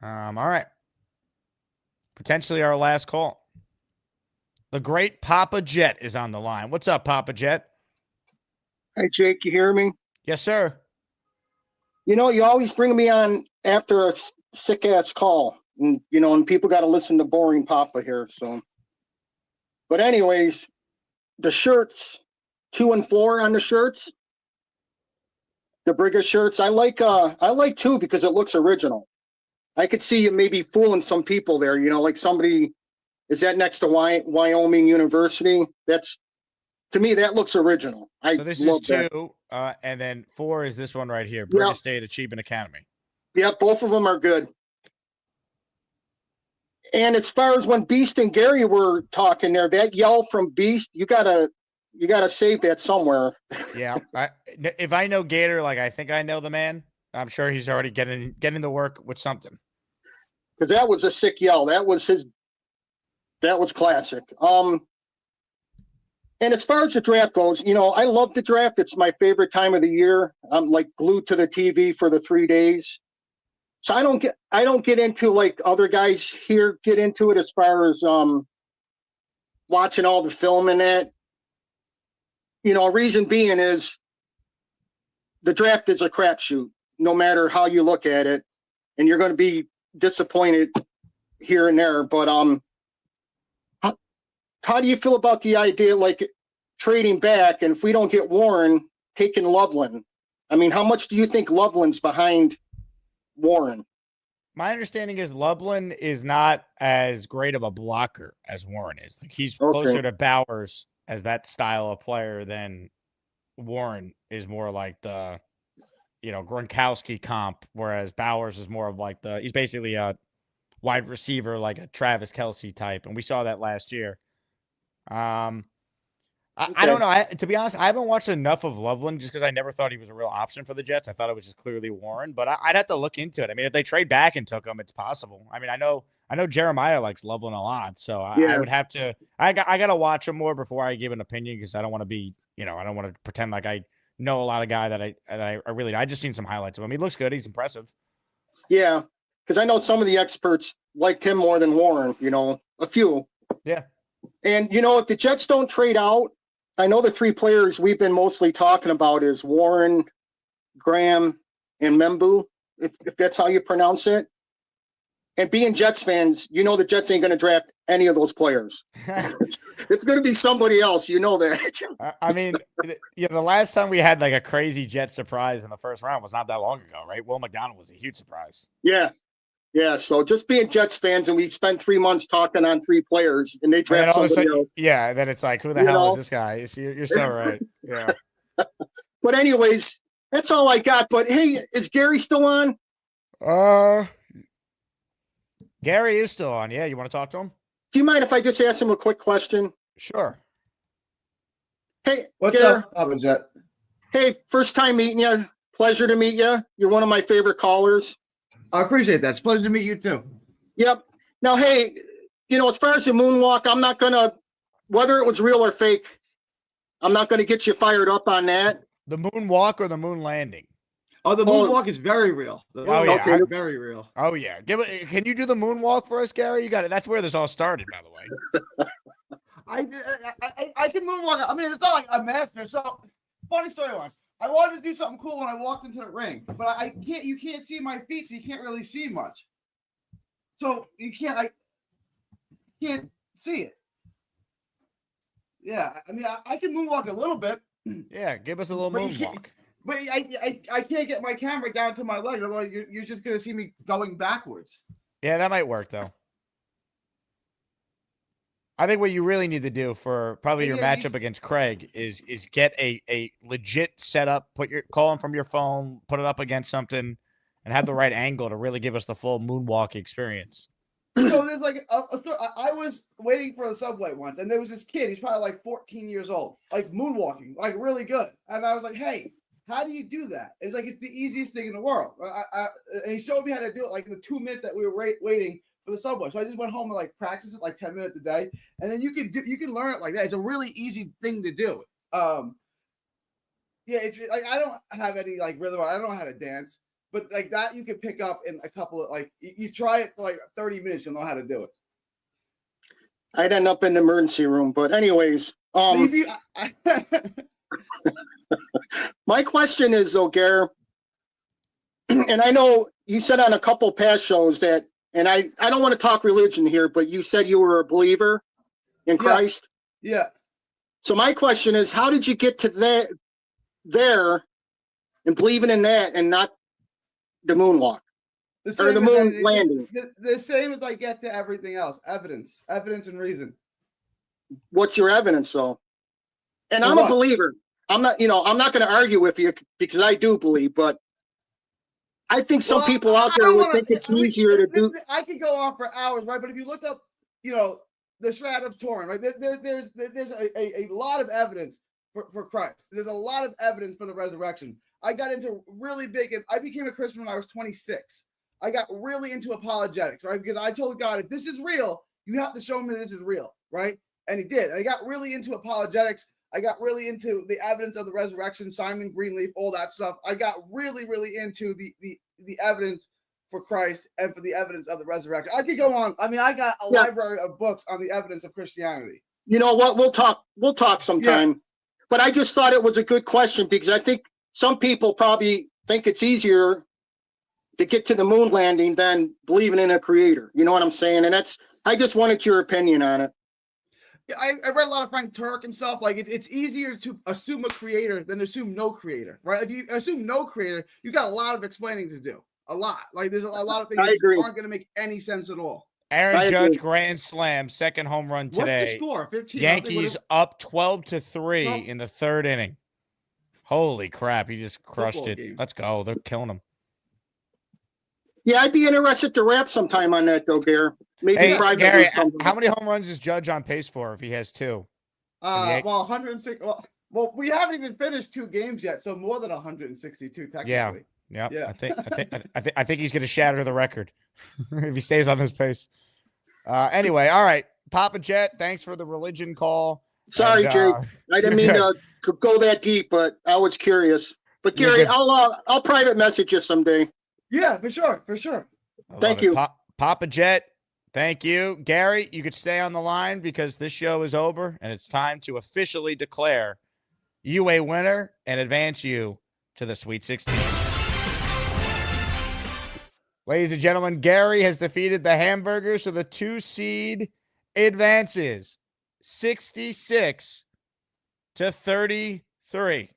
All right. Potentially our last call. The great Papa Jet is on the line. What's up, Papa Jet? Hey, Jake, you hear me? Yes, sir. You know, you always bring me on after a sick-ass call. And, you know, and people got to listen to boring Papa here, so. But anyways, the shirts, 2 and 4 on the shirts. The Brigga shirts. I like 2 because it looks original. I could see you maybe fooling some people there, you know, like somebody, is that next to Wyoming University? That's, to me, that looks original. So this is 2, and then 4 is this one right here, British State Achievement Academy. Yeah, both of them are good. And as far as when Beast and Gary were talking there, that yell from Beast, you gotta save that somewhere. Yeah, if I know Gator like I think I know the man, I'm sure he's already getting to work with something. Because that was a sick yell. That was classic. And as far as the draft goes, you know, I love the draft. It's my favorite time of the year. I'm like glued to the TV for the 3 days. So I don't get into like other guys here get into it as far as watching all the film and that. You know, reason being is the draft is a crapshoot, no matter how you look at it, and you're going to be disappointed here and there. But how do you feel about the idea, like trading back, and if we don't get Warren, taking Loveland? I mean, how much do you think Loveland's behind Warren? My understanding is Loveland is not as great of a blocker as Warren is. Like he's closer to Bowers as that style of player than Warren is more like the, you know, Gronkowski comp, whereas Bowers is more of like he's basically a wide receiver, like a Travis Kelce type. And we saw that last year. I don't know. To be honest, I haven't watched enough of Loveland just because I never thought he was a real option for the Jets. I thought it was just clearly Warren, but I'd have to look into it. I mean, if they trade back and took him, it's possible. I mean, I know I know Jeremiah likes Loveland a lot, so I would have to. I got to watch him more before I give an opinion because I don't want to be, I don't want to pretend like I know a lot of guy that I really. I just seen some highlights of him. He looks good. He's impressive. Yeah, because I know some of the experts liked him more than Warren. A few. Yeah. And if the Jets don't trade out, I know the three players we've been mostly talking about is Warren, Graham, and Membu, if that's how you pronounce it. And being Jets fans, the Jets ain't going to draft any of those players. It's going to be somebody else. You know that. I mean, the last time we had like a crazy Jet surprise in the first round was not that long ago, right? Will McDonald was a huge surprise. Yeah. Yeah. So just being Jets fans, and we spent 3 months talking on three players, and they draft somebody else. Yeah. And then it's like, who the hell is this guy? You're so right. Yeah. But anyways, that's all I got. But hey, is Gary still on? Gary is still on. Yeah, you want to talk to him? Do you mind if I just ask him a quick question? Sure. Hey, what's Gary, up, Papa Jet? Hey, first time meeting you. Pleasure to meet you. You're one of my favorite callers. I appreciate that. It's a pleasure to meet you too. Yep. Now, hey, as far as the moonwalk, I'm not gonna, whether it was real or fake, I'm not gonna get you fired up on that. The moonwalk or the moon landing? Oh, the moonwalk is very real. The moonwalk is very real. Oh yeah. Can you do the moonwalk for us, Gary? You got it. That's where this all started, by the way. I can moonwalk. I mean, it's not like I'm master. So, funny story was, I wanted to do something cool when I walked into the ring, but I can't. You can't see my feet, so you can't really see much. So you can't. I can't see it. Yeah, I mean, I can moonwalk a little bit. Yeah, give us a little moonwalk. But I can't get my camera down to my leg, otherwise you're just gonna see me going backwards. Yeah, that might work though. I think what you really need to do for probably your matchup against Craig is get a legit setup, call him from your phone, put it up against something, and have the right angle to really give us the full moonwalk experience. So there's like I was waiting for the subway once, and there was this kid. He's probably like 14 years old, like moonwalking, like really good. And I was like, hey, how do you do that? It's like, it's the easiest thing in the world. And he showed me how to do it like in the 2 minutes that we were waiting for the subway. So I just went home and like practice it like 10 minutes a day. And then you can learn it like that. It's a really easy thing to do. Yeah, it's like, I don't have any like rhythm. I don't know how to dance, but like that you can pick up in a couple of like, you try it for like 30 minutes, you'll know how to do it. I'd end up in the emergency room, but anyways, my question is, though, Gare, and I know you said on a couple past shows that, and I don't want to talk religion here, but you said you were a believer in Christ. Yeah. So my question is, how did you get to there and believing in that and not the moonwalk or the moon landing? The same as I get to everything else. Evidence and reason. What's your evidence, though? And I'm a believer. I'm not going to argue with you because I do believe, but I think some people out there would think it's easier to do. I could go on for hours, right? But if you look up, the Shroud of Turin, right? There's a lot of evidence for Christ. There's a lot of evidence for the resurrection. I got into really big, and I became a Christian when I was 26. I got really into apologetics, right? Because I told God, if this is real, you have to show me this is real, right? And he did. I got really into apologetics. I got really into the evidence of the resurrection, Simon Greenleaf, all that stuff. I got really, really into the evidence for Christ and for the evidence of the resurrection. I could go on. I mean, I got a library of books on the evidence of Christianity. You know what? We'll talk sometime. Yeah. But I just thought it was a good question because I think some people probably think it's easier to get to the moon landing than believing in a creator. You know what I'm saying? And I just wanted your opinion on it. I read a lot of Frank Turk and stuff. Like it's easier to assume a creator than assume no creator, right? If you assume no creator, you got a lot of explaining to do. A lot. Like there's a lot of things that aren't going to make any sense at all. Aaron Judge grand slam, second home run today. What's the score? 15. Yankees up 12-3 in the third inning. Holy crap! He just crushed it. Game. Let's go. They're killing him. Yeah, I'd be interested to wrap sometime on that, though, Gare. Maybe Gary, how many home runs is Judge on pace for if he has 2? Well, 106. Well, we haven't even finished 2 games yet, so more than 162 technically. Yeah. I think he's going to shatter the record if he stays on this pace. Anyway, all right. Papa Jet, thanks for the religion call. Sorry, And, Jake. I didn't mean to go that deep, but I was curious. But Gary, I'll private message you someday. Yeah, for sure, for sure. Thank you, Papa Jet. Thank you, Gary. You could stay on the line because this show is over and it's time to officially declare you a winner and advance you to the Sweet 16. Ladies and gentlemen, Gary has defeated the Hamburger, so the 2 seed advances 66 to 33.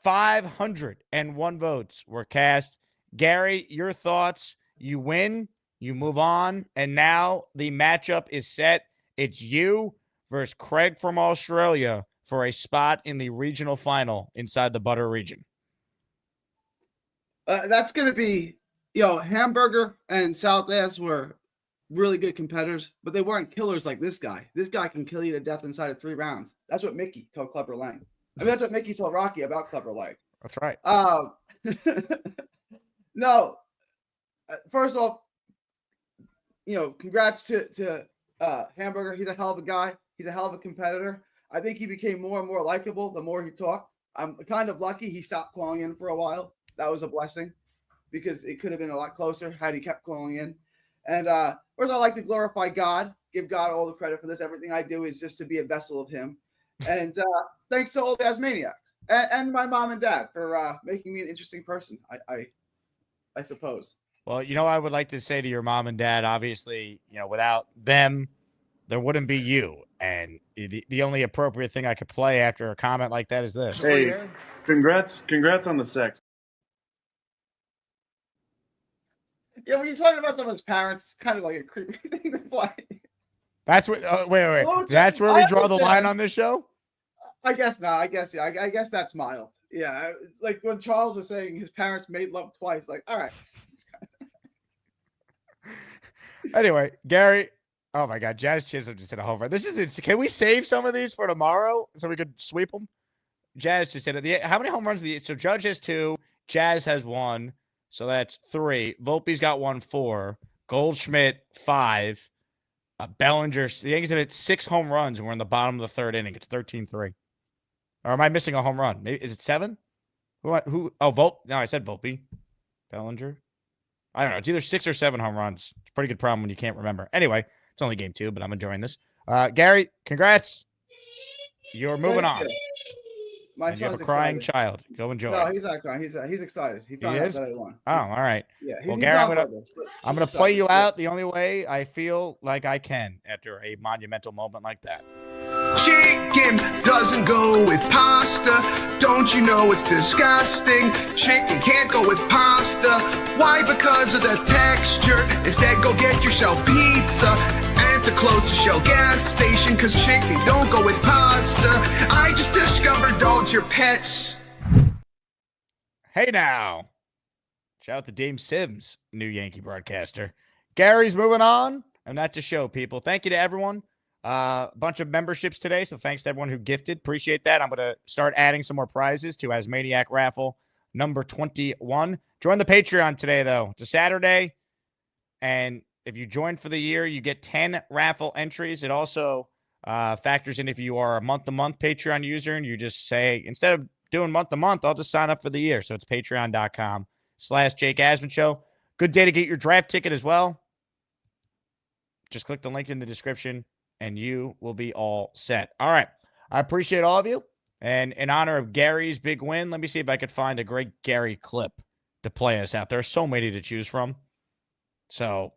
501 votes were cast. Gary, your thoughts? You win, you move on, and now the matchup is set. It's you versus Craig from Australia for a spot in the regional final inside the Butter region. That's going to be, Hamburger and South Ass were really good competitors, but they weren't killers like this guy. This guy can kill you to death inside of 3 rounds. That's what Mickey told Clubber Lang. I mean, that's what Mickey told Rocky about Clubber Lang. That's right. No, first off, congrats to Hamburger. He's a hell of a guy. He's a hell of a competitor. I think he became more and more likable the more he talked. I'm kind of lucky he stopped calling in for a while. That was a blessing because it could have been a lot closer had he kept calling in. And first, I like to glorify God, give God all the credit for this. Everything I do is just to be a vessel of Him. And thanks to all the Asmaniacs and my mom and dad for making me an interesting person, I suppose. Well, I would like to say to your mom and dad, obviously, without them, there wouldn't be you. And the only appropriate thing I could play after a comment like that is this. Hey, congrats on the sex. Yeah, when you're talking about someone's parents, it's kind of like a creepy thing to play. That's what. Wait. That's where we draw the line on this show. I guess not. I guess that's mild. Yeah, like when Charles was saying his parents made love twice. Like, all right. Anyway, Gary. Oh my God, Jazz Chisholm just hit a home run. This is it. Can we save some of these for tomorrow so we could sweep them? Jazz just hit it. How many home runs? So Judge has 2. Jazz has 1. So that's 3. Volpe's got 1, 4. Goldschmidt 5. Bellinger. The Yankees have hit 6 home runs, and we're in the bottom of the 3rd inning. It's 13-3. Or am I missing a home run? Maybe is it 7? Who? Oh, Volpe. No, I said Volpe. Bellinger. I don't know. It's either 6 or 7 home runs. It's a pretty good problem when you can't remember. Anyway, it's only game 2, but I'm enjoying this. Gary, congrats. You're moving on. My and son's you have a crying excited. child. Go enjoy. No, he's not crying. He's excited. He found out that I won. Oh, all right. Yeah. Well, Gary, I'm gonna play you out the only way I feel like I can after a monumental moment like that. Chicken doesn't go with pasta. Don't you know it's disgusting? Chicken can't go with pasta. Why? Because of the texture. Instead, go get yourself pizza at the closest Shell gas station. Cause chicken don't go with pasta. I just discovered dogs are pets. Hey now. Shout out to Dame Sims, new Yankee broadcaster. Gary's moving on. And that's the show, people. Thank you to everyone. A bunch of memberships today, so thanks to everyone who gifted. Appreciate that. I'm going to start adding some more prizes to ASMANIAC Raffle number 21. Join the Patreon today, though. It's a Saturday, and if you join for the year, you get 10 raffle entries. It also factors in if you are a month-to-month Patreon user, and you just say, instead of doing month-to-month, I'll just sign up for the year. So it's patreon.com/Jake Asman Show. Good day to get your draft ticket as well. Just click the link in the description, and you will be all set. All right. I appreciate all of you. And in honor of Gary's big win, let me see if I could find a great Gary clip to play us out. There are so many to choose from. So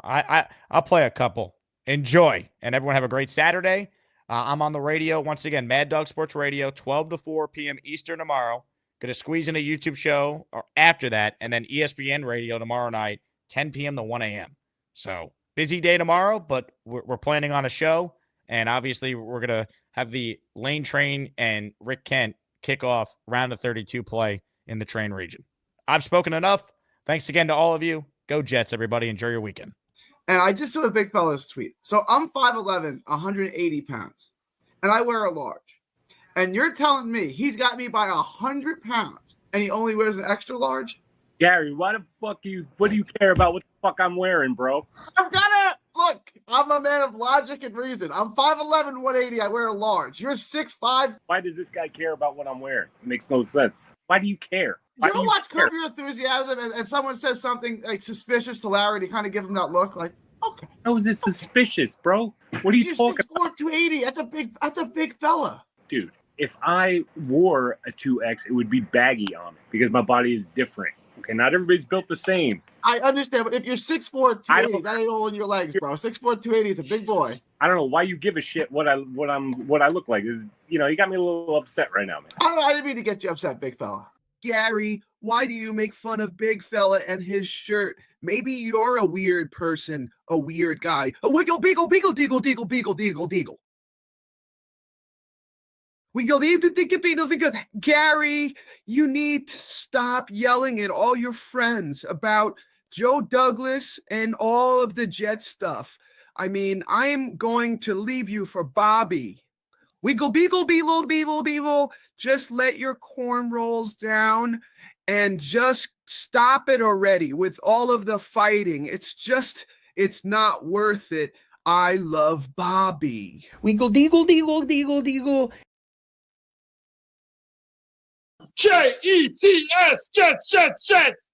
I'll play a couple. Enjoy. And everyone have a great Saturday. I'm on the radio once again, Mad Dog Sports Radio, 12 to 4 p.m. Eastern tomorrow. Going to squeeze in a YouTube show or after that, and then ESPN Radio tomorrow night, 10 p.m. to 1 a.m. So busy day tomorrow, but we're planning on a show, and obviously we're going to have the Lane Train and Rick Kent kick off round of 32 play in the Train region. I've spoken enough. Thanks again to all of you. Go Jets, everybody. Enjoy your weekend. And I just saw a big fella's tweet. So I'm 5'11", 180 pounds, and I wear a large. And you're telling me he's got me by 100 pounds, and he only wears an extra large? Gary, why the fuck what do you care about what the fuck I'm wearing, bro? I'm gonna look. I'm a man of logic and reason. I'm 5'11", 180. I wear a large. You're 6'5". Why does this guy care about what I'm wearing? It makes no sense. Why do you care? Why You do ever you watch care? Curb Your Enthusiasm and someone says something like suspicious to Larry to kind of give him that look like, okay. How is this suspicious, bro? What are you talking about? 280. That's a big fella. Dude, if I wore a 2X, it would be baggy on me because my body is different. Okay, not everybody's built the same. I understand, but if you're 6'4", 280, that ain't all in your legs, bro. 6'4", 280 is a big boy. I don't know why you give a shit what I look like. You got me a little upset right now, man. I didn't mean to get you upset, big fella. Gary, why do you make fun of Big Fella and his shirt? Maybe you're a weird person, a weird guy. A wiggle, beagle, beagle, deagle, deagle, beagle, deagle, deagle. Gary, you need to stop yelling at all your friends about Joe Douglas and all of the Jet stuff. I mean, I'm going to leave you for Bobby. Wiggle, beagle, beagle, beagle, beagle. Just let your cornrows down and just stop it already with all of the fighting. It's not worth it. I love Bobby. Wiggle, deagle, deagle, deagle, deagle. Jets, Jets, Jets, Jets.